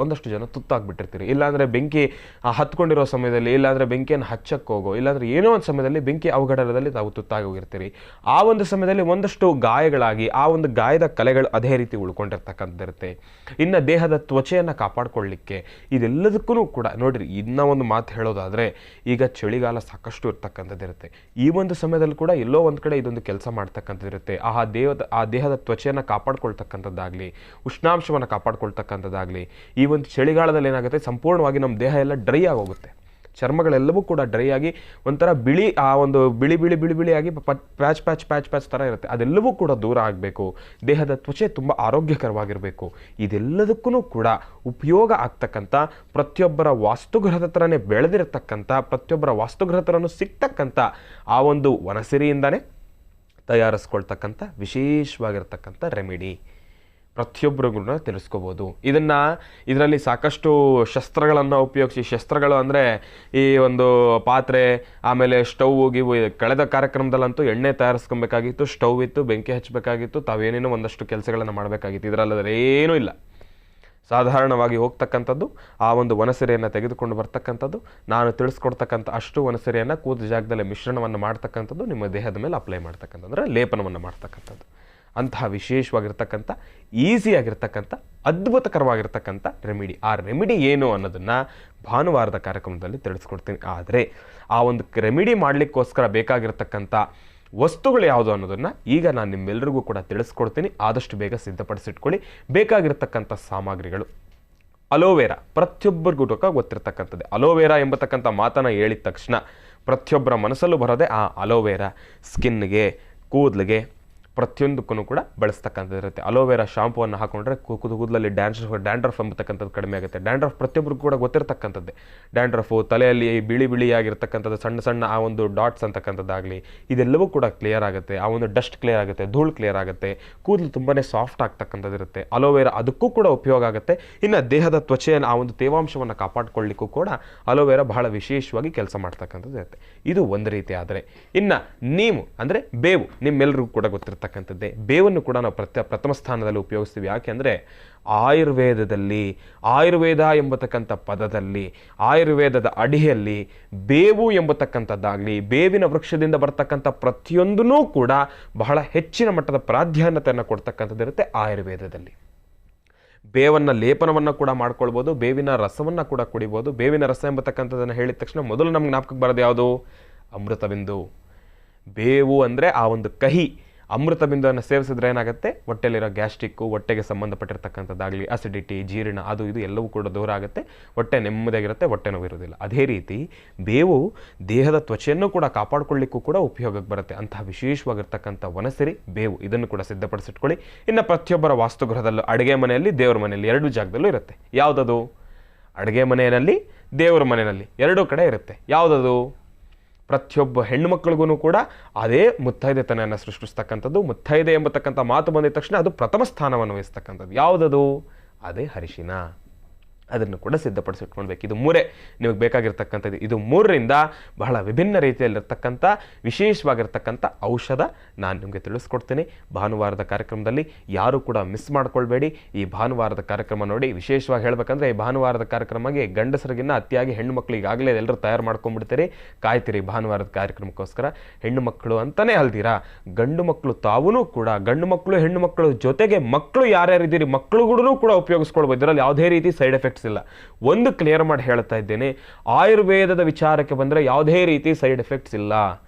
ಒಂದಷ್ಟು ಜನ ತುತ್ತಾಗ್ಬಿಟ್ಟಿರ್ತೀರಿ. ಇಲ್ಲಾಂದರೆ ಬೆಂಕಿ ಹತ್ಕೊಂಡಿರೋ ಸಮಯದಲ್ಲಿ, ಇಲ್ಲಾಂದರೆ ಬೆಂಕಿಯನ್ನು ಹಚ್ಚಕ್ಕೆ ಹೋಗೋ, ಇಲ್ಲಾಂದರೆ ಏನೋ ಒಂದು ಸಮಯದಲ್ಲಿ ಬೆಂಕಿ ಅವಘಡದಲ್ಲಿ ತಾವು ತುತ್ತಾಗಿ ಹೋಗಿರ್ತೀರಿ. ಆ ಒಂದು ಸಮಯದಲ್ಲಿ ಒಂದಷ್ಟು ಗಾಯಗಳಾಗಿ ಆ ಒಂದು ಗಾಯದ ಕಲೆಗಳು ಅದೇ ರೀತಿ ಉಳ್ಕೊಂಡಿರ್ತಕ್ಕಂಥದ್ದಿರುತ್ತೆ. ಇನ್ನು ದೇಹದ ತ್ವಚೆಯನ್ನು ಕಾಪಾಡ್ಕೊಳ್ಳಿಕ್ಕೆ ಇದೆಲ್ಲದಕ್ಕೂ ಕೂಡ ನೋಡ್ರಿ, ಇನ್ನೂ ಒಂದು ಮಾತು ಹೇಳೋದಾದರೆ, ಈಗ ಚಳಿಗಾಲ ಸಾಕಷ್ಟು ಇರ್ತಕ್ಕಂಥದ್ದಿರುತ್ತೆ. ಈ ಒಂದು ಸಮಯದಲ್ಲಿ ಕೂಡ ಎಲ್ಲೋ ಒಂದು ಕಡೆ ಇದೊಂದು ಕೆಲಸ ಮಾಡ್ತಕ್ಕಂಥದ್ದಿರುತ್ತೆ. ಆ ದೇಹದ ತ್ವಚೆಯನ್ನು ಕಾಪಾಡ್ಕೊಳ್ತಕ್ಕಂಥದ್ದಾಗಲಿ, ಉಷ್ಣಾಂಶವನ್ನು ಕಾಪಾಡ್ಕೊಳ್ತಕ್ಕಂಥದ್ದಾಗಲಿ. ಈ ಒಂದು ಚಳಿಗಾಲದಲ್ಲಿ ಏನಾಗುತ್ತೆ, ಸಂಪೂರ್ಣವಾಗಿ ನಮ್ಮ ದೇಹ ಎಲ್ಲ ಡ್ರೈ ಆಗೋಗುತ್ತೆ. ಚರ್ಮಗಳೆಲ್ಲವೂ ಕೂಡ ಡ್ರೈ ಆಗಿ ಒಂಥರ ಬಿಳಿ ಬಿಳಿಯಾಗಿ ಪ್ಯಾಚ್ ಥರ ಇರುತ್ತೆ. ಅದೆಲ್ಲವೂ ಕೂಡ ದೂರ ಆಗಬೇಕು. ದೇಹದ ತ್ವಚೆ ತುಂಬ ಆರೋಗ್ಯಕರವಾಗಿರಬೇಕು. ಇದೆಲ್ಲದಕ್ಕೂ ಕೂಡ ಉಪಯೋಗ ಆಗ್ತಕ್ಕಂಥ, ಪ್ರತಿಯೊಬ್ಬರ ವಾಸ್ತುಗೃಹದ ಥರನೇ ಬೆಳೆದಿರತಕ್ಕಂಥ, ಪ್ರತಿಯೊಬ್ಬರ ವಾಸ್ತುಗೃಹ ಥರನೂ ಸಿಗ್ತಕ್ಕಂಥ ಆ ಒಂದು ವನಸಿರಿಯಿಂದನೇ ತಯಾರಿಸ್ಕೊಳ್ತಕ್ಕಂಥ ವಿಶೇಷವಾಗಿರ್ತಕ್ಕಂಥ ರೆಮಿಡಿ ಪ್ರತಿಯೊಬ್ಬರಿಗೂ ತಿಳಿಸ್ಕೋಬೋದು. ಇದರಲ್ಲಿ ಸಾಕಷ್ಟು ಶಸ್ತ್ರಗಳನ್ನು ಉಪಯೋಗಿಸಿ, ಶಸ್ತ್ರಗಳು ಅಂದರೆ ಈ ಒಂದು ಪಾತ್ರೆ, ಆಮೇಲೆ ಸ್ಟವ್ ಗಿವು. ಕಳೆದ ಕಾರ್ಯಕ್ರಮದಲ್ಲಂತೂ ಎಣ್ಣೆ ತಯಾರಿಸ್ಕೊಬೇಕಾಗಿತ್ತು, ಸ್ಟವ್ ಇತ್ತು, ಬೆಂಕಿ ಹಚ್ಚಬೇಕಾಗಿತ್ತು, ತಾವೇನೇನೋ ಒಂದಷ್ಟು ಕೆಲಸಗಳನ್ನು ಮಾಡಬೇಕಾಗಿತ್ತು. ಇದರಲ್ಲಿ ಏನೂ ಇಲ್ಲ. ಸಾಧಾರಣವಾಗಿ ಹೋಗ್ತಕ್ಕಂಥದ್ದು ಆ ಒಂದು ವನಸೆರೆಯನ್ನು ತೆಗೆದುಕೊಂಡು ಬರ್ತಕ್ಕಂಥದ್ದು, ನಾನು ತಿಳಿಸ್ಕೊಡ್ತಕ್ಕಂಥ ಅಷ್ಟು ವನಸೆರೆಯನ್ನು ಕೂದ ಜಾಗದಲ್ಲಿ ಮಿಶ್ರಣವನ್ನು ಮಾಡ್ತಕ್ಕಂಥದ್ದು, ನಿಮ್ಮ ದೇಹದ ಮೇಲೆ ಅಪ್ಲೈ ಮಾಡ್ತಕ್ಕಂಥದ್ದು, ಅಂದರೆ ಲೇಪನವನ್ನು ಮಾಡ್ತಕ್ಕಂಥದ್ದು. ಅಂತಹ ವಿಶೇಷವಾಗಿರ್ತಕ್ಕಂಥ ಈಸಿಯಾಗಿರ್ತಕ್ಕಂಥ ಅದ್ಭುತಕರವಾಗಿರ್ತಕ್ಕಂಥ ರೆಮಿಡಿ. ಆ ರೆಮಿಡಿ ಏನು ಅನ್ನೋದನ್ನು ಭಾನುವಾರದ ಕಾರ್ಯಕ್ರಮದಲ್ಲಿ ತಿಳಿಸ್ಕೊಡ್ತೀನಿ. ಆದರೆ ಆ ಒಂದು ರೆಮಿಡಿ ಮಾಡಲಿಕ್ಕೋಸ್ಕರ ಬೇಕಾಗಿರ್ತಕ್ಕಂಥ ವಸ್ತುಗಳು ಯಾವುದು ಅನ್ನೋದನ್ನು ಈಗ ನಾನು ನಿಮ್ಮೆಲ್ಲರಿಗೂ ಕೂಡ ತಿಳಿಸ್ಕೊಡ್ತೀನಿ. ಆದಷ್ಟು ಬೇಗ ಸಿದ್ಧಪಡಿಸಿಟ್ಕೊಳ್ಳಿ. ಬೇಕಾಗಿರ್ತಕ್ಕಂಥ ಸಾಮಗ್ರಿಗಳು ಅಲೋವೆರಾ. ಪ್ರತಿಯೊಬ್ಬರಿಗೂ ಗೊತ್ತಿರ್ತಕ್ಕಂಥದ್ದೇ ಅಲೋವೆರಾ ಎಂಬತಕ್ಕಂಥ ಮಾತನ್ನು ಹೇಳಿದ ತಕ್ಷಣ ಪ್ರತಿಯೊಬ್ಬರ ಮನಸ್ಸಲ್ಲೂ ಬರೋದೇ ಆ ಅಲೋವೆರಾ. ಸ್ಕಿನ್ಗೆ, ಕೂದಲಿಗೆ, ಪ್ರತಿಯೊಂದಕ್ಕೂ ಕೂಡ ಬಳಸ್ತಕ್ಕಂಥದ್ದು ಇರುತ್ತೆ. ಅಲೋವೆರಾ ಶಾಂಪುವನ್ನು ಹಾಕೊಂಡ್ರೆ ಕೂದಲಲ್ಲಿ ಡ್ಯಾಂಡ್ರಫ್ ಎಂಬತಕ್ಕಂಥದ್ದು ಕಡಿಮೆ ಆಗುತ್ತೆ. ಡ್ಯಾಂಡ್ರಫ್ ಪ್ರತಿಯೊಬ್ಬರಿಗೂ ಕೂಡ ಗೊತ್ತಿರ್ತಕ್ಕಂಥದ್ದೇ. ಡ್ಯಾಂಡ್ರಫು, ತಲೆಯಲ್ಲಿ ಬಿಳಿಯಾಗಿರ್ತಕ್ಕಂಥದ್ದು ಸಣ್ಣ ಸಣ್ಣ ಆ ಒಂದು ಡಾಟ್ಸ್ ಅಂತಕ್ಕಂಥದ್ದಾಗಲಿ ಇದೆಲ್ಲವೂ ಕೂಡ ಕ್ಲಿಯರ್ ಆಗುತ್ತೆ. ಆ ಒಂದು ಡಸ್ಟ್ ಕ್ಲಿಯರ್ ಆಗುತ್ತೆ, ಧೂಳು ಕ್ಲಿಯರ್ ಆಗುತ್ತೆ, ಕೂದಲು ತುಂಬಾ ಸಾಫ್ಟ್ ಆಗ್ತಕ್ಕಂಥದ್ದು ಇರುತ್ತೆ. ಅಲೋವೆರಾ ಅದಕ್ಕೂ ಕೂಡ ಉಪಯೋಗ ಆಗುತ್ತೆ. ಇನ್ನು ದೇಹದ ತ್ವಚೆಯನ್ನು ಆ ಒಂದು ತೇವಾಂಶವನ್ನು ಕಾಪಾಡಿಕೊಳ್ಳಿಕ್ಕೂ ಕೂಡ ಅಲೋವೆರಾ ಬಹಳ ವಿಶೇಷವಾಗಿ ಕೆಲಸ ಮಾಡ್ತಕ್ಕಂಥದ್ದು ಇರುತ್ತೆ. ಇದು ಒಂದು ರೀತಿ. ಆದರೆ ಇನ್ನು ನೀವು ಅಂದರೆ ಬೇವು, ನಿಮ್ಮೆಲ್ಲರಿಗೂ ಕೂಡ ಗೊತ್ತಿರ್ತಕ್ಕಂಥದ್ದೇ. ಬೇವನ್ನು ಕೂಡ ನಾವು ಪ್ರಥಮ ಸ್ಥಾನದಲ್ಲಿ ಉಪಯೋಗಿಸ್ತೀವಿ. ಯಾಕೆ ಅಂದರೆ ಆಯುರ್ವೇದದಲ್ಲಿ, ಆಯುರ್ವೇದ ಎಂಬತಕ್ಕಂಥ ಪದದಲ್ಲಿ, ಆಯುರ್ವೇದದ ಅಡಿಯಲ್ಲಿ ಬೇವು ಎಂಬತಕ್ಕಂಥದ್ದಾಗಲಿ, ಬೇವಿನ ವೃಕ್ಷದಿಂದ ಬರ್ತಕ್ಕಂಥ ಪ್ರತಿಯೊಂದೂ ಕೂಡ ಬಹಳ ಹೆಚ್ಚಿನ ಮಟ್ಟದ ಪ್ರಾಧಾನ್ಯತೆಯನ್ನು ಕೊಡ್ತಕ್ಕಂಥದ್ದಿರುತ್ತೆ ಆಯುರ್ವೇದದಲ್ಲಿ. ಬೇವನ್ನು ಲೇಪನವನ್ನು ಕೂಡ ಮಾಡ್ಕೊಳ್ಬೋದು, ಬೇವಿನ ರಸವನ್ನು ಕೂಡ ಕುಡಿಬೋದು. ಬೇವಿನ ರಸ ಎಂಬತಕ್ಕಂಥದ್ದನ್ನು ಹೇಳಿದ ತಕ್ಷಣ ಮೊದಲು ನಮ್ಗೆ ಜ್ಞಾಪಕಕ್ಕೆ ಬರೋದು ಯಾವುದು? ಅಮೃತಬಿಂದು. ಬೇವು ಅಂದರೆ ಆ ಒಂದು ಕಹಿ. ಅಮೃತ ಬಿಂದುವನ್ನು ಸೇವಿಸಿದ್ರೆ ಏನಾಗುತ್ತೆ? ಹೊಟ್ಟೆಲಿರೋ ಗ್ಯಾಸ್ಟ್ರಿಕ್ಕು, ಹೊಟ್ಟೆಗೆ ಸಂಬಂಧಪಟ್ಟಿರ್ತಕ್ಕಂಥದ್ದಾಗಲಿ, ಅಸಿಡಿಟಿ, ಜೀರ್ಣ, ಅದು ಇದು ಎಲ್ಲವೂ ಕೂಡ ದೂರ ಆಗುತ್ತೆ. ಹೊಟ್ಟೆ ನೆಮ್ಮದಿಯಾಗಿರುತ್ತೆ, ಹೊಟ್ಟೆ ನೋವು ಇರೋದಿಲ್ಲ. ಅದೇ ರೀತಿ ಬೇವು ದೇಹದ ತ್ವಚೆಯನ್ನು ಕೂಡ ಕಾಪಾಡಿಕೊಳ್ಳಿಕ್ಕೂ ಕೂಡ ಉಪಯೋಗಕ್ಕೆ ಬರುತ್ತೆ. ಅಂತಹ ವಿಶೇಷವಾಗಿರ್ತಕ್ಕಂಥ ವನಸಿರಿ ಬೇವು. ಇದನ್ನು ಕೂಡ ಸಿದ್ಧಪಡಿಸಿಟ್ಕೊಳ್ಳಿ. ಇನ್ನು ಪ್ರತಿಯೊಬ್ಬರ ವಾಸ್ತುಗೃಹದಲ್ಲೂ, ಅಡುಗೆ ಮನೆಯಲ್ಲಿ, ದೇವರ ಮನೆಯಲ್ಲಿ, ಎರಡೂ ಜಾಗದಲ್ಲೂ ಇರುತ್ತೆ. ಯಾವುದದು? ಅಡುಗೆ ಮನೆಯಲ್ಲಿ, ದೇವರ ಮನೆಯಲ್ಲಿ ಎರಡೂ ಕಡೆ ಇರುತ್ತೆ. ಯಾವುದದು? ಪ್ರತಿಯೊಬ್ಬ ಹೆಣ್ಣು ಮಕ್ಕಳಿಗೂ ಕೂಡ ಅದೇ ಮುತ್ತೈದೆತನೆಯನ್ನು ಸೃಷ್ಟಿಸ್ತಕ್ಕಂಥದ್ದು. ಮುತ್ತೈದೆ ಎಂಬತಕ್ಕಂಥ ಮಾತು ಬಂದಿದ ತಕ್ಷಣ ಅದು ಪ್ರಥಮ ಸ್ಥಾನವನ್ನು ವಹಿಸ್ತಕ್ಕಂಥದ್ದು. ಯಾವುದದು? ಅದೇ ಅರಿಶಿನ. ಅದನ್ನು ಕೂಡ ಸಿದ್ಧಪಡಿಸಿಟ್ಕೊಳ್ಬೇಕು. ಇದು ಮೂರೇ ನಿಮಗೆ ಬೇಕಾಗಿರ್ತಕ್ಕಂಥದ್ದು. ಇದು ಮೂರರಿಂದ ಬಹಳ ವಿಭಿನ್ನ ರೀತಿಯಲ್ಲಿರ್ತಕ್ಕಂಥ ವಿಶೇಷವಾಗಿರ್ತಕ್ಕಂಥ ಔಷಧ ನಾನು ನಿಮಗೆ ತಿಳಿಸ್ಕೊಡ್ತೀನಿ ಭಾನುವಾರದ ಕಾರ್ಯಕ್ರಮದಲ್ಲಿ. ಯಾರೂ ಕೂಡ ಮಿಸ್ ಮಾಡ್ಕೊಳ್ಬೇಡಿ. ಈ ಭಾನುವಾರದ ಕಾರ್ಯಕ್ರಮ ನೋಡಿ. ವಿಶೇಷವಾಗಿ ಹೇಳಬೇಕಂದ್ರೆ ಈ ಭಾನುವಾರದ ಕಾರ್ಯಕ್ರಮಕ್ಕೆ ಗಂಡಸರಿಗಿನ್ನ ಅತಿಯಾಗಿ ಹೆಣ್ಣು ಮಕ್ಕಳು ಈಗಾಗಲೇ ಎಲ್ಲರೂ ತಯಾರು ಮಾಡ್ಕೊಂಡ್ಬಿಡ್ತೀರಿ. ಕಾಯ್ತೀರಿ ಭಾನುವಾರದ ಕಾರ್ಯಕ್ರಮಕ್ಕೋಸ್ಕರ. ಹೆಣ್ಣು ಮಕ್ಕಳು ಅಂತಲೇ ಅಲ್ದಿರಾ, ಗಂಡು ಮಕ್ಕಳು ತಾವೂ ಕೂಡ, ಗಂಡು ಮಕ್ಕಳು ಹೆಣ್ಣು ಮಕ್ಕಳು ಜೊತೆಗೆ ಮಕ್ಕಳು ಯಾರ್ಯಾರಿದ್ದೀರಿ ಮಕ್ಕಳುಗಳೂ ಕೂಡ ಉಪಯೋಗಿಸ್ಕೊಳ್ಬೋದು. ಇದರಲ್ಲಿ ಯಾವುದೇ ರೀತಿ ಸೈಡ್ ಎಫೆಕ್ಟ್ಸ್ ಇಲ್ಲ. ಒಂದು ಕ್ಲಿಯರ್ ಮಾಡಿ ಹೇಳ್ತಾ ಇದ್ದೇನೆ, ಆಯುರ್ವೇದದ ವಿಚಾರಕ್ಕೆ ಬಂದರೆ ಯಾವುದೇ ರೀತಿ ಸೈಡ್ ಎಫೆಕ್ಟ್ಸ್ ಇಲ್ಲ.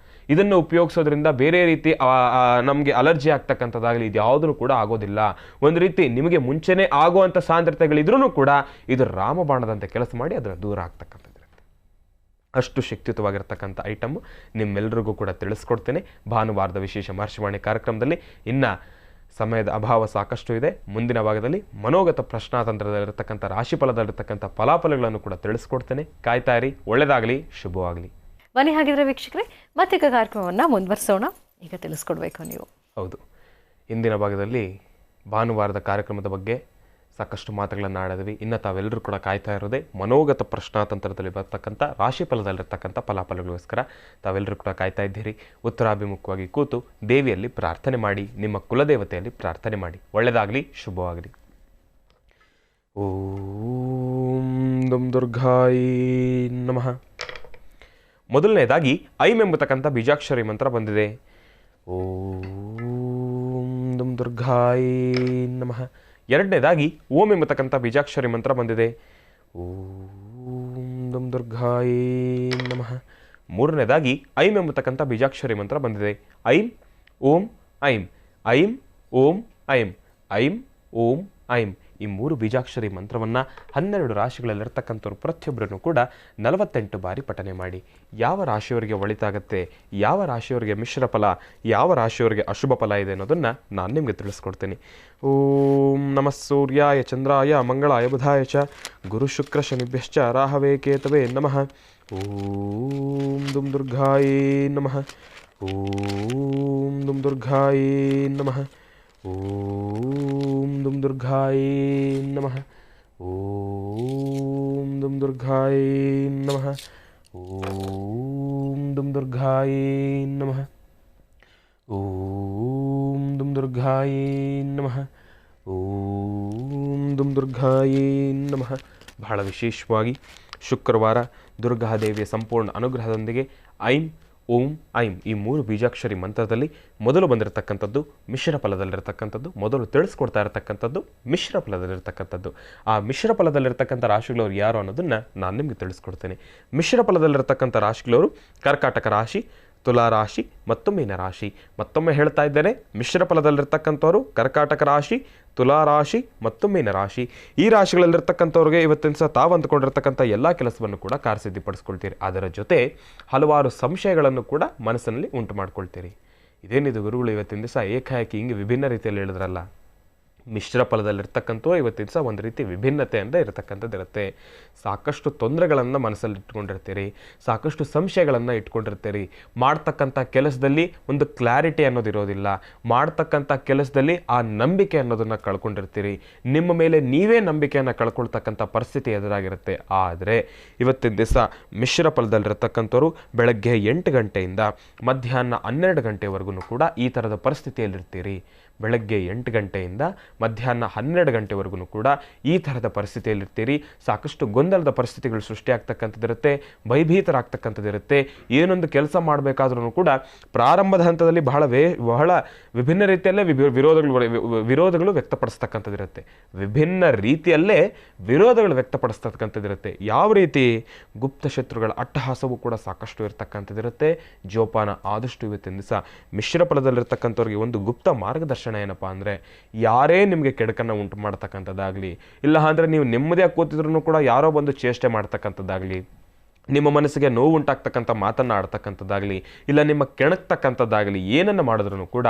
ಇದನ್ನು ಉಪಯೋಗಿಸೋದ್ರಿಂದ ಬೇರೆ ರೀತಿ ನಮಗೆ ಅಲರ್ಜಿ ಆಗ್ತಕ್ಕಂಥದ್ದಾಗಲಿ ಇದು ಯಾವುದೂ ಕೂಡ ಆಗೋದಿಲ್ಲ. ಒಂದು ರೀತಿ ನಿಮಗೆ ಮುಂಚೆನೇ ಆಗುವಂಥ ಸಾಂದ್ರತೆಗಳಿದ್ರೂ ಕೂಡ ಇದು ರಾಮಬಾಣದಂತೆ ಕೆಲಸ ಮಾಡಿ ಅದರ ದೂರ ಆಗ್ತಕ್ಕಂಥದ್ದು. ಅಷ್ಟು ಶಕ್ತಿಯುತವಾಗಿರ್ತಕ್ಕಂಥ ಐಟಮ್ಮು ನಿಮ್ಮೆಲ್ಲರಿಗೂ ಕೂಡ ತಿಳಿಸ್ಕೊಡ್ತೇನೆ ಭಾನುವಾರದ ವಿಶೇಷ ಮಹರ್ಷಿವಾಣಿ ಕಾರ್ಯಕ್ರಮದಲ್ಲಿ. ಇನ್ನು ಸಮಯದ ಅಭಾವ ಸಾಕಷ್ಟು ಇದೆ. ಮುಂದಿನ ಭಾಗದಲ್ಲಿ ಮನೋಗತ ಪ್ರಶ್ನಾತಂತ್ರದಲ್ಲಿರ್ತಕ್ಕಂಥ ರಾಶಿಫಲದಲ್ಲಿರ್ತಕ್ಕಂಥ ಫಲಾಫಲಗಳನ್ನು ಕೂಡ ತಿಳಿಸ್ಕೊಡ್ತೇನೆ. ಕಾಯ್ತಾ ಇರಿ. ಒಳ್ಳೆಯದಾಗಲಿ, ಶುಭವಾಗಲಿ. ಬನ್ನಿ ಹಾಗಿದ್ರೆ ವೀಕ್ಷಕರೇ, ಮತ್ತೆ ಕಾರ್ಯಕ್ರಮವನ್ನು ಮುಂದುವರಿಸೋಣ. ಈಗ ತಿಳಿಸ್ಕೊಡ್ಬೇಕು ನೀವು. ಹೌದು, ಇಂದಿನ ಭಾಗದಲ್ಲಿ ಭಾನುವಾರದ ಕಾರ್ಯಕ್ರಮದ ಬಗ್ಗೆ ಸಾಕಷ್ಟು ಮಾತುಗಳನ್ನು ಆಡಿದ್ವಿ. ಇನ್ನು ತಾವೆಲ್ಲರೂ ಕೂಡ ಕಾಯ್ತಾ ಇರೋದೇ ಮನೋಗತ ಪ್ರಶ್ನಾತಂತ್ರದಲ್ಲಿ ಬರ್ತಕ್ಕಂಥ ರಾಶಿಫಲದಲ್ಲಿರ್ತಕ್ಕಂಥ ಫಲಾಫಲಗಳಿಗೋಸ್ಕರ ತಾವೆಲ್ಲರೂ ಕೂಡ ಕಾಯ್ತಾ ಇದ್ದೀರಿ. ಉತ್ತರಾಭಿಮುಖವಾಗಿ ಕೂತು ದೇವಿಯಲ್ಲಿ ಪ್ರಾರ್ಥನೆ ಮಾಡಿ, ನಿಮ್ಮ ಕುಲದೇವತೆಯಲ್ಲಿ ಪ್ರಾರ್ಥನೆ ಮಾಡಿ. ಒಳ್ಳೆಯದಾಗಲಿ, ಶುಭವಾಗಲಿ. ಓಂ ದಂ ದುರ್ಗಾಯಿ ನಮಃ. ಮೊದಲನೇದಾಗಿ ಐಂ ಎಂಬತಕ್ಕಂಥ ಬೀಜಾಕ್ಷರಿ ಮಂತ್ರ ಬಂದಿದೆ. ಓಂ ದಂ ದುರ್ಗಾಯಿ ನಮಃ. ಎರಡನೇದಾಗಿ ಓಂ ಎಂಬತಕ್ಕಂಥ ಬೀಜಾಕ್ಷರಿ ಮಂತ್ರ ಬಂದಿದೆ. ಓಂ ದಂ ದುರ್ಗಾಯಿ ನಮಃ. ಮೂರನೇದಾಗಿ ಐಂ ಎಂಬತಕ್ಕಂಥ ಬೀಜಾಕ್ಷರಿ ಮಂತ್ರ ಬಂದಿದೆ. ಐಂ ಓಂ ಐಂ, ಐಂ ಓಂ ಐಂ, ಐಂ ಓಂ ಐಂ. ಈ ಮೂರು ಬೀಜಾಕ್ಷರಿ ಮಂತ್ರವನ್ನು 12 ರಾಶಿಗಳಲ್ಲಿರ್ತಕ್ಕಂಥವ್ರು ಪ್ರತಿಯೊಬ್ಬರನ್ನು ಕೂಡ 48 ಬಾರಿ ಪಠನೆ ಮಾಡಿ. ಯಾವ ರಾಶಿಯವರಿಗೆ ಒಳಿತಾಗತ್ತೆ, ಯಾವ ರಾಶಿಯವರಿಗೆ ಮಿಶ್ರ ಫಲ, ಯಾವ ರಾಶಿಯವರಿಗೆ ಅಶುಭ ಫಲ ಇದೆ ಅನ್ನೋದನ್ನು ನಾನು ನಿಮಗೆ ತಿಳಿಸ್ಕೊಡ್ತೀನಿ. ಓಂ ನಮಃ ಸೂರ್ಯಾಯ ಚಂದ್ರಾಯ ಮಂಗಳಾಯ ಬುಧಾಯ ಚ ಗುರು ಶುಕ್ರ ಶನಿಭ್ಯಶ್ಚ ರಾಹವೇ ಕೇತವೇ ನಮಃ. ಓಂ ದುಂ ದುರ್ಗಾಯೇ ನಮಃ. ಓಂ ದುಂ ದುರ್ಗಾಯೇ ನಮಃ. ಓಂ ದುಂ ದುರ್ಗಾಯೇ ನಮಃ. ಓಂ ದುಂ ದುರ್ಗಾಯೇ ನಮಃ. ಓಂ ದುಂ ದುರ್ಗಾಯೇ ನಮಃ. ಓಂ ದುಂ ದುರ್ಗಾಯೇ ನಮಃ. ಓಂ ದುಂ ದುರ್ಗಾಯೇ ನಮಃ. ಬಹಳ ವಿಶೇಷವಾಗಿ ಶುಕ್ರವಾರ ದುರ್ಗಾದೇವಿಯ ಸಂಪೂರ್ಣ ಅನುಗ್ರಹದೊಂದಿಗೆ ಐಂ ಓಂ ಐಂ ಈ 3 ಬೀಜಾಕ್ಷರಿ ಮಂತ್ರದಲ್ಲಿ ಮೊದಲು ಬಂದಿರತಕ್ಕಂಥದ್ದು ಮಿಶ್ರ ಫಲದಲ್ಲಿರ್ತಕ್ಕಂಥದ್ದು, ಮೊದಲು ತಿಳಿಸ್ಕೊಡ್ತಾ ಇರತಕ್ಕಂಥದ್ದು ಮಿಶ್ರ ಫಲದಲ್ಲಿರ್ತಕ್ಕಂಥದ್ದು. ಆ ಮಿಶ್ರ ಫಲದಲ್ಲಿರ್ತಕ್ಕಂಥ ರಾಶಿಗಳವರು ಯಾರು ಅನ್ನೋದನ್ನು ನಾನು ನಿಮಗೆ ತಿಳಿಸ್ಕೊಡ್ತೇನೆ. ಮಿಶ್ರ ಫಲದಲ್ಲಿರ್ತಕ್ಕಂಥ ರಾಶಿಗಳವರು ಕರ್ಕಾಟಕ ರಾಶಿ, ತುಲಾ ರಾಶಿ ಮತ್ತು ಮೀನ ರಾಶಿ. ಮತ್ತೊಮ್ಮೆ ಹೇಳ್ತಾ ಇದ್ದೇನೆ, ಮಿಶ್ರ ಫಲದಲ್ಲಿರ್ತಕ್ಕಂಥವ್ರು ಕರ್ಕಾಟಕ ರಾಶಿ, ತುಲಾ ರಾಶಿ ಮತ್ತು ಮೀನ ರಾಶಿ. ಈ ರಾಶಿಗಳಲ್ಲಿರ್ತಕ್ಕಂಥವ್ರಿಗೆ ಇವತ್ತಿನ ಸಹ ತಾವು ಅಂದುಕೊಂಡಿರ್ತಕ್ಕಂಥ ಎಲ್ಲ ಕೆಲಸವನ್ನು ಕೂಡ ಕಾರ್ಯಸಿದ್ಧಿಪಡಿಸ್ಕೊಳ್ತೀರಿ. ಅದರ ಜೊತೆ ಹಲವಾರು ಸಂಶಯಗಳನ್ನು ಕೂಡ ಮನಸ್ಸಿನಲ್ಲಿ ಉಂಟು ಮಾಡ್ಕೊಳ್ತೀರಿ. ಇದೇನಿದು ಗುರುಗಳು ಇವತ್ತಿನ ದಿವಸ ಏಕಾಏಕಿ ಹಿಂಗೆ ವಿಭಿನ್ನ ರೀತಿಯಲ್ಲಿ ಹೇಳಿದ್ರಲ್ಲ. ಮಿಶ್ರ ಫಲದಲ್ಲಿರ್ತಕ್ಕಂಥವ್ರು ಇವತ್ತಿನ ಸಹ ಒಂದು ರೀತಿ ವಿಭಿನ್ನತೆ ಅಂತ ಇರತಕ್ಕಂಥದ್ದು ಇರುತ್ತೆ. ಸಾಕಷ್ಟು ತೊಂದರೆಗಳನ್ನು ಮನಸ್ಸಲ್ಲಿ ಇಟ್ಕೊಂಡಿರ್ತೀರಿ, ಸಾಕಷ್ಟು ಸಂಶಯಗಳನ್ನು ಇಟ್ಕೊಂಡಿರ್ತೀರಿ. ಮಾಡ್ತಕ್ಕಂಥ ಕೆಲಸದಲ್ಲಿ ಒಂದು ಕ್ಲಾರಿಟಿ ಅನ್ನೋದು ಇರೋದಿಲ್ಲ. ಮಾಡ್ತಕ್ಕಂಥ ಕೆಲಸದಲ್ಲಿ ಆ ನಂಬಿಕೆ ಅನ್ನೋದನ್ನು ಕಳ್ಕೊಂಡಿರ್ತೀರಿ. ನಿಮ್ಮ ಮೇಲೆ ನೀವೇ ನಂಬಿಕೆಯನ್ನು ಕಳ್ಕೊಳ್ತಕ್ಕಂಥ ಪರಿಸ್ಥಿತಿ ಎದುರಾಗಿರುತ್ತೆ. ಆದರೆ ಇವತ್ತಿನ ದಿವಸ ಮಿಶ್ರ ಫಲದಲ್ಲಿರ್ತಕ್ಕಂಥವ್ರು ಬೆಳಗ್ಗೆ 8 ಗಂಟೆಯಿಂದ ಮಧ್ಯಾಹ್ನ 12 ಗಂಟೆವರೆಗೂ ಕೂಡ ಈ ಥರದ ಪರಿಸ್ಥಿತಿಯಲ್ಲಿರ್ತೀರಿ. ಬೆಳಗ್ಗೆ 8 ಗಂಟೆಯಿಂದ ಮಧ್ಯಾಹ್ನ 12 ಗಂಟೆವರೆಗೂ ಕೂಡ ಈ ಥರದ ಪರಿಸ್ಥಿತಿಯಲ್ಲಿರ್ತೀರಿ. ಸಾಕಷ್ಟು ಗೊಂದಲದ ಪರಿಸ್ಥಿತಿಗಳು ಸೃಷ್ಟಿಯಾಗ್ತಕ್ಕಂಥದ್ದಿರುತ್ತೆ, ಭಯಭೀತರಾಗ್ತಕ್ಕಂಥದ್ದಿರುತ್ತೆ. ಏನೊಂದು ಕೆಲಸ ಮಾಡಬೇಕಾದ್ರೂ ಕೂಡ ಪ್ರಾರಂಭದ ಹಂತದಲ್ಲಿ ಬಹಳ ವಿಭಿನ್ನ ರೀತಿಯಲ್ಲೇ ವಿರೋಧಗಳು ವ್ಯಕ್ತಪಡಿಸ್ತಕ್ಕಂಥದ್ದಿರುತ್ತೆ. ವಿಭಿನ್ನ ರೀತಿಯಲ್ಲೇ ವಿರೋಧಗಳು ವ್ಯಕ್ತಪಡಿಸ್ತಕ್ಕಂಥದ್ದಿರುತ್ತೆ. ಯಾವ ರೀತಿ? ಗುಪ್ತ ಶತ್ರುಗಳ ಅಟ್ಟಹಾಸವೂ ಕೂಡ ಸಾಕಷ್ಟು ಇರ್ತಕ್ಕಂಥದ್ದಿರುತ್ತೆ. ಜೋಪಾನ ಆದಷ್ಟು ಇವತ್ತಿನ ದಿವಸ ಮಿಶ್ರ ಫಲದಲ್ಲಿರ್ತಕ್ಕಂಥವ್ರಿಗೆ ಒಂದು ಗುಪ್ತ ಮಾರ್ಗದರ್ಶನ ಏನಪ್ಪ ಅಂದರೆ, ಯಾರೇ ನಿಮಗೆ ಕೆಡಕನ್ನು ಉಂಟು ಮಾಡ್ತಕ್ಕಂಥದ್ದಾಗಲಿ, ಇಲ್ಲ ಅಂದರೆ ನೀವು ನೆಮ್ಮದಿಯಾಗಿ ಕೂತಿದ್ರೂ ಕೂಡ ಯಾರೋ ಬಂದು ಚೇಷ್ಟೆ ಮಾಡ್ತಕ್ಕಂಥದ್ದಾಗಲಿ, ನಿಮ್ಮ ಮನಸ್ಸಿಗೆ ನೋವು ಉಂಟಾಗ್ತಕ್ಕಂಥ ಮಾತನ್ನು ಆಡ್ತಕ್ಕಂಥದ್ದಾಗಲಿ, ಇಲ್ಲ ನಿಮ್ಮ ಕೆಣಕ್ತಕ್ಕಂಥದ್ದಾಗಲಿ, ಏನನ್ನು ಮಾಡಿದ್ರೂ ಕೂಡ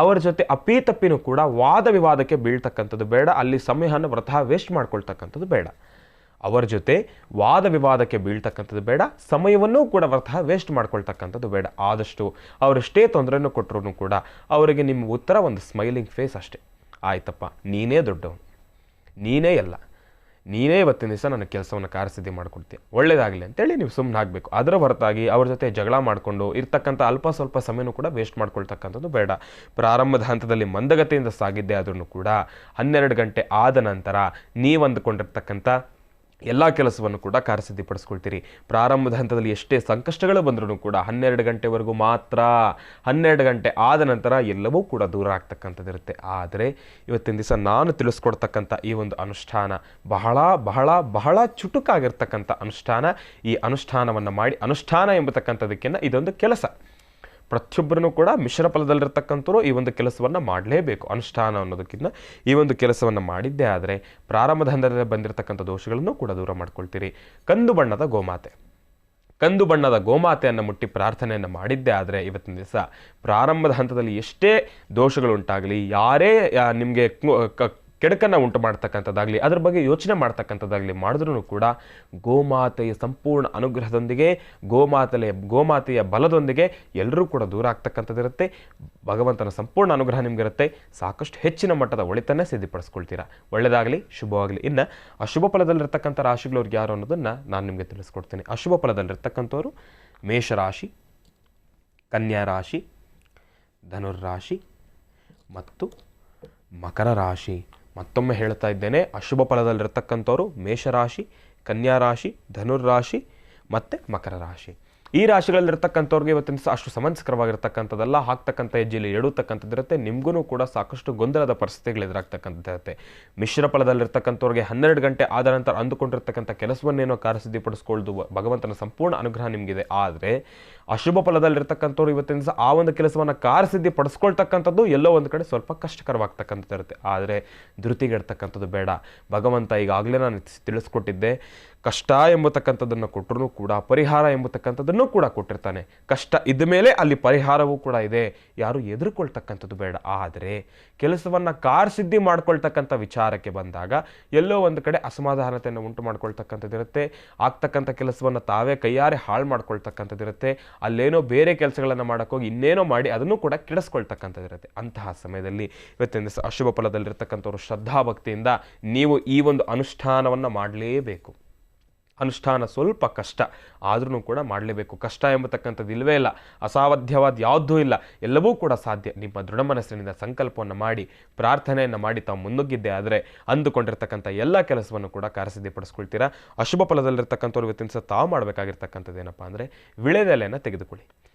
ಅವರ ಜೊತೆ ಅಪ್ಪೀತಪ್ಪಿನೂ ಕೂಡ ವಾದ ವಿವಾದಕ್ಕೆ ಬೀಳ್ತಕ್ಕಂಥದ್ದು ಬೇಡ. ಅಲ್ಲಿ ಸಮಯವನ್ನು ವೃಥಾ ವೇಸ್ಟ್ ಮಾಡ್ಕೊಳ್ತಕ್ಕಂಥದ್ದು ಬೇಡ. ಅವರ ಜೊತೆ ವಾದ ವಿವಾದಕ್ಕೆ ಬೀಳ್ತಕ್ಕಂಥದ್ದು ಬೇಡ, ಸಮಯವನ್ನೂ ಕೂಡ ವೃಥಾ ವೇಸ್ಟ್ ಮಾಡ್ಕೊಳ್ತಕ್ಕಂಥದ್ದು ಬೇಡ. ಆದಷ್ಟು ಅವರೆಷ್ಟೇ ತೊಂದರೆಯನ್ನು ಕೊಟ್ಟರು ಕೂಡ ಅವರಿಗೆ ನಿಮ್ಮ ಉತ್ತರ ಒಂದು ಸ್ಮೈಲಿಂಗ್ ಫೇಸ್ ಅಷ್ಟೇ. ಆಯ್ತಪ್ಪ, ನೀನೇ ದೊಡ್ಡವನು, ನೀನೇ ಎಲ್ಲ, ನೀನೇ ಇವತ್ತಿನ ದಿವಸ ನನ್ನ ಕೆಲಸವನ್ನು ಕಾರ್ಯಸಿದ್ಧಿ ಮಾಡಿಕೊಡ್ತೀಯ, ಒಳ್ಳೇದಾಗಲಿ ಅಂತೇಳಿ ನೀವು ಸುಮ್ಮನೆ ಆಗಬೇಕು. ಅದರ ಹೊರತಾಗಿ ಅವ್ರ ಜೊತೆ ಜಗಳ ಮಾಡಿಕೊಂಡು ಇರ್ತಕ್ಕಂಥ ಅಲ್ಪ ಸ್ವಲ್ಪ ಸಮಯನೂ ಕೂಡ ವೇಸ್ಟ್ ಮಾಡ್ಕೊಳ್ತಕ್ಕಂಥದ್ದು ಬೇಡ. ಪ್ರಾರಂಭದ ಹಂತದಲ್ಲಿ ಮಂದಗತಿಯಿಂದ ಸಾಗಿದ್ದೆ ಆದ್ರೂ ಕೂಡ 12 ಗಂಟೆ ಆದ ನಂತರ ನೀವು ಅಂದುಕೊಂಡಿರ್ತಕ್ಕಂಥ ಎಲ್ಲ ಕೆಲಸವನ್ನು ಕೂಡ ಕಾರ್ಯಸಿದ್ಧಿಪಡಿಸ್ಕೊಳ್ತೀರಿ. ಪ್ರಾರಂಭದ ಹಂತದಲ್ಲಿ ಎಷ್ಟೇ ಸಂಕಷ್ಟಗಳು ಬಂದರೂ ಕೂಡ 12 ಗಂಟೆವರೆಗೂ ಮಾತ್ರ. 12 ಗಂಟೆ ಆದ ನಂತರ ಎಲ್ಲವೂ ಕೂಡ ದೂರ ಆಗ್ತಕ್ಕಂಥದ್ದಿರುತ್ತೆ. ಆದರೆ ಇವತ್ತಿನ ದಿವಸ ನಾನು ತಿಳಿಸ್ಕೊಡ್ತಕ್ಕಂಥ ಈ ಒಂದು ಅನುಷ್ಠಾನ ಬಹಳ ಬಹಳ ಬಹಳ ಚುಟುಕಾಗಿರ್ತಕ್ಕಂಥ ಅನುಷ್ಠಾನ. ಈ ಅನುಷ್ಠಾನವನ್ನು ಮಾಡಿ, ಅನುಷ್ಠಾನ ಎಂಬತಕ್ಕಂಥದಕ್ಕಿಂತ ಇದೊಂದು ಕೆಲಸ. ಪ್ರತಿಯೊಬ್ಬರೂ ಕೂಡ ಮಿಶ್ರ ಫಲದಲ್ಲಿರ್ತಕ್ಕಂಥವ್ರು ಈ ಒಂದು ಕೆಲಸವನ್ನು ಮಾಡಲೇಬೇಕು. ಅನುಷ್ಠಾನ ಅನ್ನೋದಕ್ಕಿಂತ ಈ ಒಂದು ಕೆಲಸವನ್ನು ಮಾಡಿದ್ದೇ ಆದರೆ ಪ್ರಾರಂಭದ ಹಂತದಲ್ಲಿ ಬಂದಿರತಕ್ಕಂಥ ದೋಷಗಳನ್ನು ಕೂಡ ದೂರ ಮಾಡ್ಕೊಳ್ತೀರಿ. ಕಂದು ಬಣ್ಣದ ಗೋಮಾತೆಯನ್ನು ಮುಟ್ಟಿ ಪ್ರಾರ್ಥನೆಯನ್ನು ಮಾಡಿದ್ದೇ ಆದರೆ ಇವತ್ತಿನ ದಿವಸ ಪ್ರಾರಂಭದ ಹಂತದಲ್ಲಿ ಎಷ್ಟೇ ದೋಷಗಳುಂಟಾಗಲಿ, ಯಾರೇ ನಿಮಗೆ ಕೆಡಕನ್ನು ಉಂಟು ಮಾಡ್ತಕ್ಕಂಥದ್ದಾಗಲಿ, ಅದ್ರ ಬಗ್ಗೆ ಯೋಚನೆ ಮಾಡ್ತಕ್ಕಂಥದ್ದಾಗಲಿ ಮಾಡಿದ್ರೂ ಕೂಡ ಗೋಮಾತೆಯ ಸಂಪೂರ್ಣ ಅನುಗ್ರಹದೊಂದಿಗೆ, ಗೋಮಾತೆಯ ಬಲದೊಂದಿಗೆ ಎಲ್ಲರೂ ಕೂಡ ದೂರ ಆಗ್ತಕ್ಕಂಥದ್ದಿರುತ್ತೆ. ಭಗವಂತನ ಸಂಪೂರ್ಣ ಅನುಗ್ರಹ ನಿಮಗಿರುತ್ತೆ. ಸಾಕಷ್ಟು ಹೆಚ್ಚಿನ ಮಟ್ಟದ ಒಳಿತನ್ನೇ ಸಿದ್ಧಿಪಡಿಸ್ಕೊಳ್ತೀರಾ. ಒಳ್ಳೆಯದಾಗಲಿ, ಶುಭವಾಗಲಿ. ಇನ್ನು ಅಶುಭ ಫಲದಲ್ಲಿರ್ತಕ್ಕಂಥ ರಾಶಿಗಳವ್ರಿಗೆ ಯಾರು ಅನ್ನೋದನ್ನು ನಾನು ನಿಮಗೆ ತಿಳಿಸ್ಕೊಡ್ತೀನಿ. ಅಶುಭ ಫಲದಲ್ಲಿರ್ತಕ್ಕಂಥವ್ರು ಮೇಷರಾಶಿ, ಕನ್ಯಾ ರಾಶಿ, ಧನುರ್ರಾಶಿ ಮತ್ತು ಮಕರ ರಾಶಿ. ಮತ್ತೊಮ್ಮೆ ಹೇಳ್ತಾ ಇದ್ದೇನೆ, ಅಶುಭ ಫಲದಲ್ಲಿರ್ತಕ್ಕಂಥವ್ರು ಮೇಷರಾಶಿ, ಕನ್ಯಾ ರಾಶಿ, ಧನುರ್ರಾಶಿ ಮತ್ತು ಮಕರ ರಾಶಿ. ಈ ರಾಶಿಗಳಲ್ಲಿರ್ತಕ್ಕಂಥವ್ರಿಗೆ ಇವತ್ತಿನ ಅಷ್ಟು ಸಮಂಜಸಕರವಾಗಿರ್ತಕ್ಕಂಥದ್ದೆಲ್ಲ, ಹಾಕ್ತಕ್ಕಂಥ ಹೆಜ್ಜೆಯಲ್ಲಿ ಎಡುತ್ತಕ್ಕಂಥದ್ದಿರುತ್ತೆ. ನಿಮಗೂ ಕೂಡ ಸಾಕಷ್ಟು ಗೊಂದಲದ ಪರಿಸ್ಥಿತಿಗಳು ಎದುರಾಗ್ತಕ್ಕಂಥದ್ದಿರುತ್ತೆ. ಮಿಶ್ರ ಫಲದಲ್ಲಿರ್ತಕ್ಕಂಥವ್ರಿಗೆ 12 ಗಂಟೆ ಆದ ನಂತರ ಅಂದುಕೊಂಡಿರ್ತಕ್ಕಂಥ ಕೆಲಸವನ್ನೇನೋ ಕಾರ್ಯಸಿದ್ಧಿಪಡಿಸ್ಕೊಳ್ಳೋದು ಭಗವಂತನ ಸಂಪೂರ್ಣ ಅನುಗ್ರಹ ನಿಮಗಿದೆ. ಆದರೆ ಅಶುಭ ಫಲದಲ್ಲಿರ್ತಕ್ಕಂಥವ್ರು ಇವತ್ತಿನ ದಿವಸ ಆ ಒಂದು ಕೆಲಸವನ್ನು ಕಾರ್ಯಸಿದ್ಧಿ ಪಡಿಸ್ಕೊಳ್ತಕ್ಕಂಥದ್ದು ಎಲ್ಲೋ ಒಂದು ಕಡೆ ಸ್ವಲ್ಪ ಕಷ್ಟಕರವಾಗ್ತಕ್ಕಂಥದ್ದಿರುತ್ತೆ. ಆದರೆ ಧೃತಿಗೆಡ್ತಕ್ಕಂಥದ್ದು ಬೇಡ. ಭಗವಂತ ಈಗಾಗಲೇ ನಾನು ತಿಳಿಸ್ಕೊಟ್ಟಿದ್ದೆ, ಕಷ್ಟ ಎಂಬತಕ್ಕಂಥದ್ದನ್ನು ಕೊಟ್ಟರೂ ಕೂಡ ಪರಿಹಾರ ಎಂಬತಕ್ಕಂಥದ್ದನ್ನು ಕೂಡ ಕೊಟ್ಟಿರ್ತಾನೆ. ಕಷ್ಟ ಇದ್ದ ಮೇಲೆ ಅಲ್ಲಿ ಪರಿಹಾರವೂ ಕೂಡ ಇದೆ. ಯಾರು ಎದುರುಕೊಳ್ತಕ್ಕಂಥದ್ದು ಬೇಡ. ಆದರೆ ಕೆಲಸವನ್ನು ಕಾರ್ಯಸಿದ್ಧಿ ಮಾಡ್ಕೊಳ್ತಕ್ಕಂಥ ವಿಚಾರಕ್ಕೆ ಬಂದಾಗ ಎಲ್ಲೋ ಒಂದು ಕಡೆ ಅಸಮಾಧಾನತೆಯನ್ನು ಉಂಟು ಮಾಡ್ಕೊಳ್ತಕ್ಕಂಥದ್ದಿರುತ್ತೆ. ಆಗ್ತಕ್ಕಂಥ ಕೆಲಸವನ್ನು ತಾವೇ ಕೈಯಾರೆ ಹಾಳು ಮಾಡ್ಕೊಳ್ತಕ್ಕಂಥದ್ದಿರುತ್ತೆ. ಅಲ್ಲೇನೋ ಬೇರೆ ಕೆಲಸಗಳನ್ನು ಮಾಡೋಕ್ಕೋಗಿ ಇನ್ನೇನೋ ಮಾಡಿ ಅದನ್ನು ಕೂಡ ಕೆಡಿಸ್ಕೊಳ್ತಕ್ಕಂಥದ್ದಿರುತ್ತೆ. ಅಂತಹ ಸಮಯದಲ್ಲಿ ಇವತ್ತಿನ ದಿವಸ ಅಶುಭ ಫಲದಲ್ಲಿರ್ತಕ್ಕಂಥವ್ರು ಶ್ರದ್ಧಾಭಕ್ತಿಯಿಂದ ನೀವು ಈ ಒಂದು ಅನುಷ್ಠಾನವನ್ನು ಮಾಡಲೇಬೇಕು. ಅನುಷ್ಠಾನ ಸ್ವಲ್ಪ ಕಷ್ಟ, ಆದ್ರೂ ಕೂಡ ಮಾಡಲೇಬೇಕು. ಕಷ್ಟ ಎಂಬತಕ್ಕಂಥದ್ದು ಇಲ್ಲವೇ ಇಲ್ಲ, ಅಸಾಧ್ಯವಾದ ಯಾವುದೂ ಇಲ್ಲ, ಎಲ್ಲವೂ ಕೂಡ ಸಾಧ್ಯ. ನಿಮ್ಮ ದೃಢ ಮನಸ್ಸಿನಿಂದ ಸಂಕಲ್ಪವನ್ನು ಮಾಡಿ ಪ್ರಾರ್ಥನೆಯನ್ನು ಮಾಡಿ ತಾವು ಮುನ್ನುಗ್ಗಿದ್ದೆ ಆದರೆ ಅಂದುಕೊಂಡಿರ್ತಕ್ಕಂಥ ಎಲ್ಲ ಕೆಲಸವನ್ನು ಕೂಡ ಕಾರ್ಯಸಿದ್ಧಿಪಡಿಸ್ಕೊಳ್ತೀರಾ. ಅಶುಭ ಫಲದಲ್ಲಿರ್ತಕ್ಕಂಥವ್ರು ಇವತ್ತಿನ ದಿವಸ ತಾವು ಮಾಡಬೇಕಾಗಿರ್ತಕ್ಕಂಥದ್ದು ಏನಪ್ಪ ಅಂದರೆ ವಿಳೆದೆಲೆಯನ್ನು ತೆಗೆದುಕೊಳ್ಳಿ.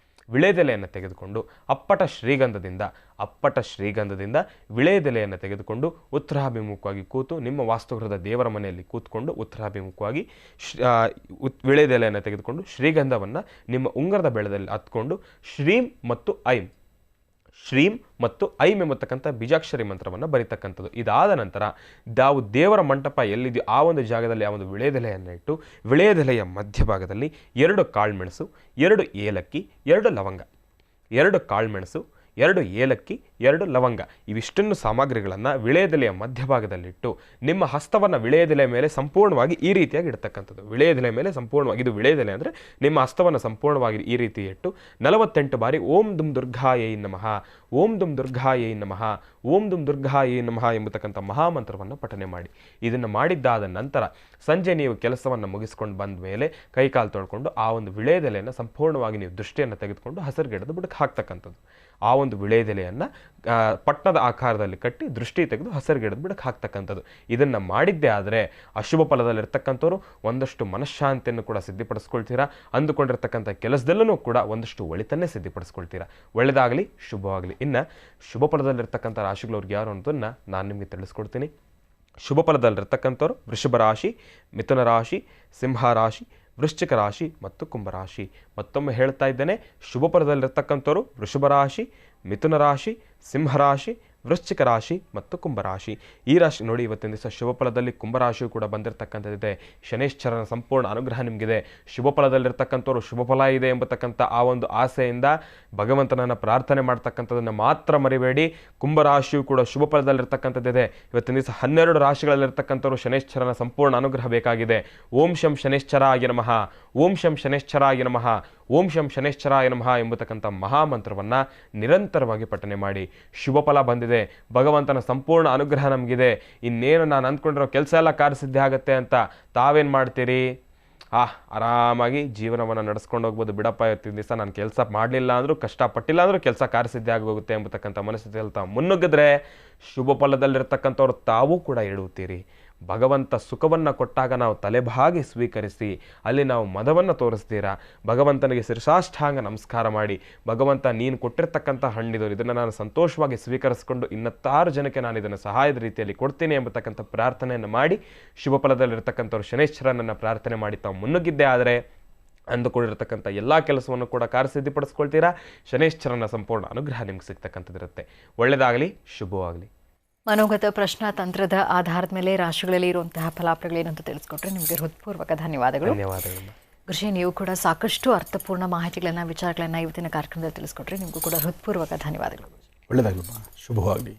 ವಿಳೆದೆಲೆಯನ್ನು ತೆಗೆದುಕೊಂಡು ಅಪ್ಪಟ ಶ್ರೀಗಂಧದಿಂದ ವಿಳೆದೆಲೆಯನ್ನು ತೆಗೆದುಕೊಂಡು ಉತ್ತರಾಭಿಮುಖವಾಗಿ ಕೂತು ನಿಮ್ಮ ವಾಸ್ತುಗೃಹದ ದೇವರ ಮನೆಯಲ್ಲಿ ಕೂತ್ಕೊಂಡು ಉತ್ತರಾಭಿಮುಖವಾಗಿ ವಿಳೆದೆಲೆಯನ್ನು ತೆಗೆದುಕೊಂಡು ಶ್ರೀಗಂಧವನ್ನು ನಿಮ್ಮ ಉಂಗರದ ಬೆಳದಲ್ಲಿ ಹತ್ಕೊಂಡು ಶ್ರೀಂ ಮತ್ತು ಐಂ ಎಂಬತಕ್ಕಂಥ ಬೀಜಾಕ್ಷರಿ ಮಂತ್ರವನ್ನು ಬರೀತಕ್ಕಂಥದ್ದು. ಇದಾದ ನಂತರ ನಾವು ದೇವರ ಮಂಟಪ ಎಲ್ಲಿದೆಯೋ ಆ ಒಂದು ಜಾಗದಲ್ಲಿ ಆ ಒಂದು ವಿಳೆದೆಲೆಯನ್ನು ಇಟ್ಟು ವಿಳೆದೆಲೆಯ ಮಧ್ಯಭಾಗದಲ್ಲಿ 2 ಕಾಳುಮೆಣಸು, 2 ಏಲಕ್ಕಿ, 2 ಲವಂಗ, 2 ಕಾಳುಮೆಣಸು, 2 ಏಲಕ್ಕಿ, 2 ಲವಂಗ ಇವಿಷ್ಟನ್ನು ಸಾಮಗ್ರಿಗಳನ್ನು ವಿಳೆದೆಲೆಯ ಮಧ್ಯಭಾಗದಲ್ಲಿಟ್ಟು ನಿಮ್ಮ ಹಸ್ತವನ್ನು ವಿಳೆದೆಲೆಯ ಮೇಲೆ ಸಂಪೂರ್ಣವಾಗಿ ಈ ರೀತಿಯಾಗಿ ಇಡ್ತಕ್ಕಂಥದ್ದು. ವಿಳೆದೆಲೆಯ ಮೇಲೆ ಸಂಪೂರ್ಣವಾಗಿ, ಇದು ವಿಳೆದೆಲೆ ಅಂದರೆ ನಿಮ್ಮ ಹಸ್ತವನ್ನು ಸಂಪೂರ್ಣವಾಗಿ ಈ ರೀತಿ ಇಟ್ಟು 48 ಬಾರಿ ಓಂ ದುಂ ದುರ್ಗಾಯೈ ನಮಃ, ಓಂ ದುಂ ದುರ್ಗಾಯೈ ನಮಃ, ಓಂ ದುಂ ದುರ್ಗಾಯೈ ನಮಃ ಎಂಬತಕ್ಕಂಥ ಮಹಾಮಂತ್ರವನ್ನು ಪಠನೆ ಮಾಡಿ. ಇದನ್ನು ಮಾಡಿದ್ದಾದ ನಂತರ ಸಂಜೆ ನೀವು ಕೆಲಸವನ್ನು ಮುಗಿಸ್ಕೊಂಡು ಬಂದ ಮೇಲೆ ಕೈಕಾಲು ತೊಳ್ಕೊಂಡು ಆ ಒಂದು ವಿಳೆದೆಲೆಯನ್ನು ಸಂಪೂರ್ಣವಾಗಿ ನೀವು ದೃಷ್ಟಿಯನ್ನು ತೆಗೆದುಕೊಂಡು ಹಸಿರುಗಿಡದ ಬುಡಕ್ಕೆ ಹಾಕ್ತಕ್ಕಂಥದ್ದು. ಆ ಒಂದು ವಿಳೆದೆಲೆಯನ್ನು ಪಟ್ಟಣದ ಆಕಾರದಲ್ಲಿ ಕಟ್ಟಿ ದೃಷ್ಟಿ ತೆಗೆದು ಹಸಿರುಗಿಡದ ಬುಡಕ್ಕೆ ಹಾಕ್ತಕ್ಕಂಥದ್ದು. ಇದನ್ನು ಮಾಡಿದ್ದೇ ಆದರೆ ಅಶುಭ ಫಲದಲ್ಲಿರ್ತಕ್ಕಂಥವ್ರು ಒಂದಷ್ಟು ಮನಃಶಾಂತಿಯನ್ನು ಕೂಡ ಸಿದ್ಧಿಪಡಿಸ್ಕೊಳ್ತೀರಾ. ಅಂದುಕೊಂಡಿರ್ತಕ್ಕಂಥ ಕೆಲಸದಲ್ಲೂ ಕೂಡ ಒಂದಷ್ಟು ಒಳಿತನ್ನೇ ಸಿದ್ಧಿಪಡಿಸ್ಕೊಳ್ತೀರಾ. ಒಳ್ಳೆಯದಾಗಲಿ, ಶುಭವಾಗಲಿ. ಇನ್ನು ಶುಭ ಫಲದಲ್ಲಿರ್ತಕ್ಕಂಥ ರಾಶಿಗಳವ್ರಿಗೆ ಯಾರು ಅನ್ನೋದನ್ನು ನಾನು ನಿಮಗೆ ತಿಳಿಸ್ಕೊಡ್ತೀನಿ. ಶುಭ ಫಲದಲ್ಲಿರ್ತಕ್ಕಂಥವ್ರು ವೃಷಭ ರಾಶಿ, ಮಿಥುನ ರಾಶಿ, ಸಿಂಹ ರಾಶಿ, ವೃಶ್ಚಿಕ ರಾಶಿ ಮತ್ತು ಕುಂಭರಾಶಿ. ಮತ್ತೊಮ್ಮೆ ಹೇಳ್ತಾ ಇದ್ದೇನೆ, ಶುಭ ಫಲದಲ್ಲಿರ್ತಕ್ಕಂಥವ್ರು ವೃಷಭ ರಾಶಿ, ಮಿಥುನ ರಾಶಿ, ಸಿಂಹರಾಶಿ, ವೃಶ್ಚಿಕ ರಾಶಿ ಮತ್ತು ಕುಂಭರಾಶಿ. ಈ ರಾಶಿ ನೋಡಿ, ಇವತ್ತಿನ ದಿವಸ ಶುಭ ಫಲದಲ್ಲಿ ಕುಂಭರಾಶಿಯು ಕೂಡ ಬಂದಿರತಕ್ಕಂಥದ್ದಿದೆ. ಶನೇಶ್ವರನ ಸಂಪೂರ್ಣ ಅನುಗ್ರಹ ನಿಮಗಿದೆ. ಶುಭ ಫಲದಲ್ಲಿರ್ತಕ್ಕಂಥವ್ರು ಶುಭ ಫಲ ಇದೆ ಎಂಬತಕ್ಕಂಥ ಆ ಒಂದು ಆಸೆಯಿಂದ ಭಗವಂತನನ್ನು ಪ್ರಾರ್ಥನೆ ಮಾಡ್ತಕ್ಕಂಥದ್ದನ್ನು ಮಾತ್ರ ಮರಿಬೇಡಿ. ಕುಂಭರಾಶಿಯು ಕೂಡ ಶುಭ ಫಲದಲ್ಲಿರ್ತಕ್ಕಂಥದ್ದಿದೆ. ಇವತ್ತಿನ ದಿವಸ 12 ರಾಶಿಗಳಲ್ಲಿರ್ತಕ್ಕಂಥವ್ರು ಶನೇಶ್ವರನ ಸಂಪೂರ್ಣ ಅನುಗ್ರಹ ಬೇಕಾಗಿದೆ. ಓಂ ಶಂ ಶನೇಶ್ವರಾಯ ನಮಃ, ಓಂ ಶಂ ಶನೇಶ್ವರಾಯ ನಮಃ, ಓಂ ಶಂ ಶನೇಶ್ವರಾಯ ನಮಃ ಎಂಬತಕ್ಕಂಥ ಮಹಾಮಂತ್ರವನ್ನು ನಿರಂತರವಾಗಿ ಪಠನೆ ಮಾಡಿ. ಶುಭ ಫಲ ಬಂದಿದೆ, ಭಗವಂತನ ಸಂಪೂರ್ಣ ಅನುಗ್ರಹ ನಮಗಿದೆ, ಇನ್ನೇನು ನಾನು ಅಂದ್ಕೊಂಡಿರೋ ಕೆಲಸ ಎಲ್ಲ ಕಾರ್ಯಸಿದ್ಧಿ ಆಗುತ್ತೆ ಅಂತ ತಾವೇನು ಮಾಡ್ತೀರಿ? ಆರಾಮಾಗಿ ಜೀವನವನ್ನು ನಡೆಸ್ಕೊಂಡು ಹೋಗ್ಬೋದು. ಬಿಡಪ್ಪ, ಇವತ್ತಿನ ದಿವಸ ನಾನು ಕೆಲಸ ಮಾಡಲಿಲ್ಲ ಅಂದರೂ, ಕಷ್ಟಪಟ್ಟಿಲ್ಲ ಅಂದರೂ ಕೆಲಸ ಕಾರ್ಯಸಿದ್ಧಿ ಆಗೋಗುತ್ತೆ ಎಂಬತಕ್ಕಂಥ ಮನಸ್ಥಿತಿಯಲ್ಲಿ ತಾವು ಮುನ್ನುಗ್ಗಿದ್ರೆ ಶುಭ ಫಲದಲ್ಲಿರ್ತಕ್ಕಂಥವ್ರು ತಾವೂ ಕೂಡ ಎಡುತ್ತೀರಿ. ಭಗವಂತ ಸುಖವನ್ನು ಕೊಟ್ಟಾಗ ನಾವು ತಲೆಬಾಗಿ ಸ್ವೀಕರಿಸಿ ಅಲ್ಲಿ ನಾವು ಮದವನ್ನು ತೋರಿಸ್ತೀರಾ. ಭಗವಂತನಿಗೆ ಶಿರಸಾಷ್ಟಾಂಗ ನಮಸ್ಕಾರ ಮಾಡಿ, ಭಗವಂತ ನೀನು ಕೊಟ್ಟಿರ್ತಕ್ಕಂಥ ಹಣ್ಣಿದು, ಇದನ್ನು ನಾನು ಸಂತೋಷವಾಗಿ ಸ್ವೀಕರಿಸಿಕೊಂಡು 26 ಜನಕ್ಕೆ ನಾನು ಇದನ್ನು ಸಹಾಯದ ರೀತಿಯಲ್ಲಿ ಕೊಡ್ತೀನಿ ಎಂಬತಕ್ಕಂಥ ಪ್ರಾರ್ಥನೆಯನ್ನು ಮಾಡಿ ಶುಭ ಫಲದಲ್ಲಿರ್ತಕ್ಕಂಥವ್ರು ಶನೇಶ್ವರನನ್ನು ಪ್ರಾರ್ಥನೆ ಮಾಡಿ ತಾವು ಮುನ್ನುಗ್ಗಿದ್ದೇ ಆದರೆ ಅಂದುಕೊಂಡಿರ್ತಕ್ಕಂಥ ಎಲ್ಲ ಕೆಲಸವನ್ನು ಕೂಡ ಕಾರ್ಯಸಿದ್ಧಿಪಡಿಸ್ಕೊಳ್ತೀರಾ. ಶನೇಶ್ವರನ ಸಂಪೂರ್ಣ ಅನುಗ್ರಹ ನಿಮ್ಗೆ ಸಿಗ್ತಕ್ಕಂಥದ್ದಿರುತ್ತೆ. ಒಳ್ಳೆಯದಾಗಲಿ, ಶುಭವಾಗಲಿ. ಮನೋಗತ ಪ್ರಶ್ನಾ ತಂತ್ರದ ಆಧಾರದ ಮೇಲೆ ರಾಶಿಗಳಲ್ಲಿ ಇರುವಂತಹ ಫಲಾಫಲಗಳೇನು ಅಂತ ತಿಳಿಸ್ಕೊಟ್ರೆ ನಿಮಗೆ ಹೃತ್ಪೂರ್ವಕ ಧನ್ಯವಾದಗಳು. ಗುರುಜಿ, ನೀವು ಕೂಡ ಸಾಕಷ್ಟು ಅರ್ಥಪೂರ್ಣ ಮಾಹಿತಿಗಳನ್ನು, ವಿಚಾರಗಳನ್ನು ಇವತ್ತಿನ ಕಾರ್ಯಕ್ರಮದಲ್ಲಿ ತಿಳಿಸ್ಕೊಟ್ರೆ ನಿಮಗೂ ಕೂಡ ಹೃತ್ಪೂರ್ವಕ ಧನ್ಯವಾದಗಳು. ಒಳ್ಳೆಯದಾಗಲಮ್ಮ, ಶುಭವಾಗಲಿ.